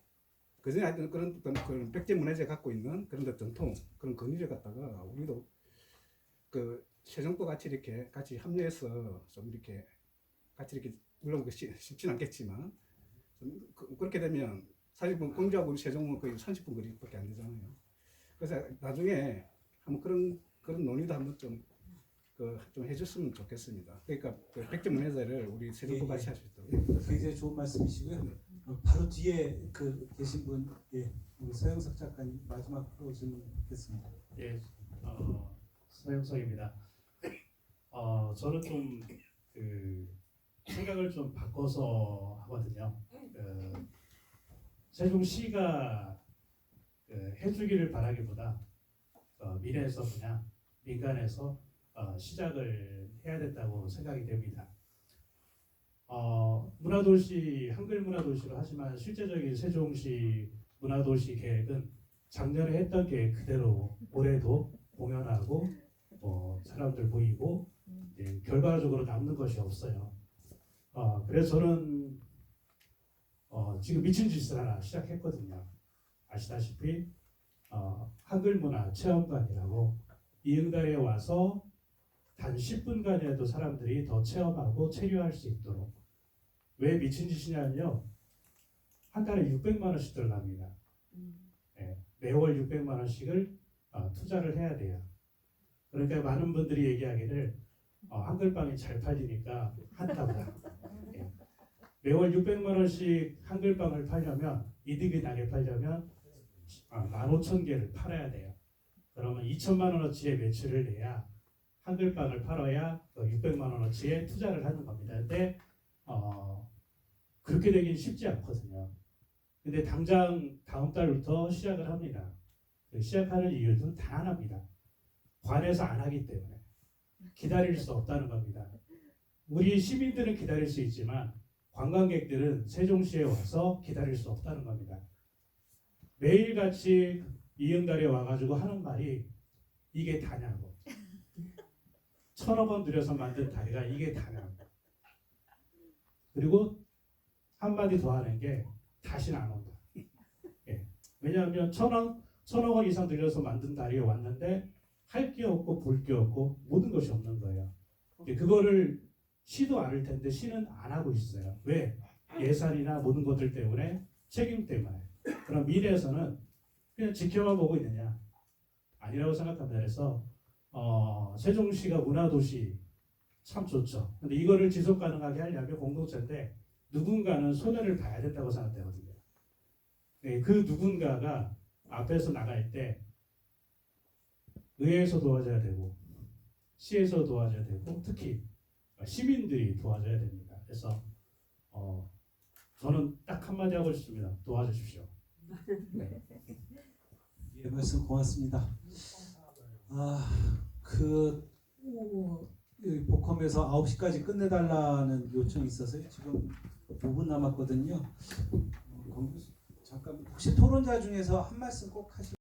그전에 하여튼 그런 백제문화재 갖고 있는 그런 전통 그런 권위를 갖다가 우리도 그 세종도 같이 이렇게 같이 합류해서 좀 이렇게 같이 이렇게 물론 쉽진 않겠지만 좀 그렇게 되면 사실 뭐 공주하고 우리 세종은 거의 30분 거리밖에 안 되잖아요. 그래서 나중에 한번 그런 논의도 한번 좀 해줬으면 좋겠습니다. 그러니까 그 백제문화재를 우리 세종도 같이 할 수 있도록. 굉장히 좋은 말씀이시고요. 바로 뒤에 계신 분, 우리 서영석 작가님 마지막으로 질문 받겠습니다. 예, 서영석입니다. 저는 좀 생각을 좀 바꿔서 하거든요. 세종시가 해주기를 바라기보다 민에서 그냥 민간에서 시작을 해야 된다고 생각이 됩니다. 문화도시, 한글 문화도시로 하지만 실제적인 세종시 문화도시 계획은 작년에 했던 계획 그대로 올해도 공연하고 사람들 보이고 결과적으로 남는 것이 없어요. 그래서 저는 지금 미친 짓을 하나 시작했거든요. 아시다시피 한글 문화 체험관이라고 이응달에 와서 단 10분간이라도 사람들이 더 체험하고 체류할 수 있도록. 왜 미친 짓이냐면요. 한 달에 600만 원씩 들어갑니다. 예, 매월 600만 원씩을 투자를 해야 돼요. 그러니까 많은 분들이 얘기하기를 한글빵이 잘 팔리니까 한다고요. 예. 매월 600만 원씩 한글빵을 팔려면 이득이 나게 팔려면 15,000개를 팔아야 돼요. 그러면 2천만 원어치의 매출을 내야 한글빵을 팔아야 600만 원어치의 투자를 하는 겁니다. 근데 그렇게 되긴 쉽지 않거든요. 근데 당장 다음 달부터 시작을 합니다. 시작하는 이유도 단 하나입니다. 관에서 안 하기 때문에 기다릴 수 없다는 겁니다. 우리 시민들은 기다릴 수 있지만 관광객들은 세종시에 와서 기다릴 수 없다는 겁니다. 매일같이 이응달에 와가지고 하는 말이 이게 다냐고. 1,000억 원 들여서 만든 다리가 이게 다냐고. 그리고 한마디 더 하는 게 다시는 안 온다. 예. 왜냐하면 1,000억 원 이상 들여서 만든 다리에 왔는데 할 게 없고 볼 게 없고 모든 것이 없는 거예요. 그거를 시도 않을 텐데 시는 안 하고 있어요. 왜? 예산이나 모든 것들 때문에 책임 때문에. 그럼 미래에서는 그냥 지켜만 보고 있느냐? 아니라고 생각합니다. 그래서 세종시가 문화도시 참 좋죠. 근데 이거를 지속 가능하게 하려면 공동체인데 누군가는 손해를 봐야 된다고 생각되거든요. 네, 그 누군가가 앞에서 나갈 때 의회에서 도와줘야 되고 시에서 도와줘야 되고 특히 시민들이 도와줘야 됩니다. 그래서 저는 딱 한마디 하고 싶습니다. 도와주십시오. 네. 예, 말씀 고맙습니다. 복컴에서 9시까지 끝내달라는 요청이 있어서요. 지금 5분 남았거든요. 잠깐 혹시 토론자 중에서 한 말씀 꼭 하실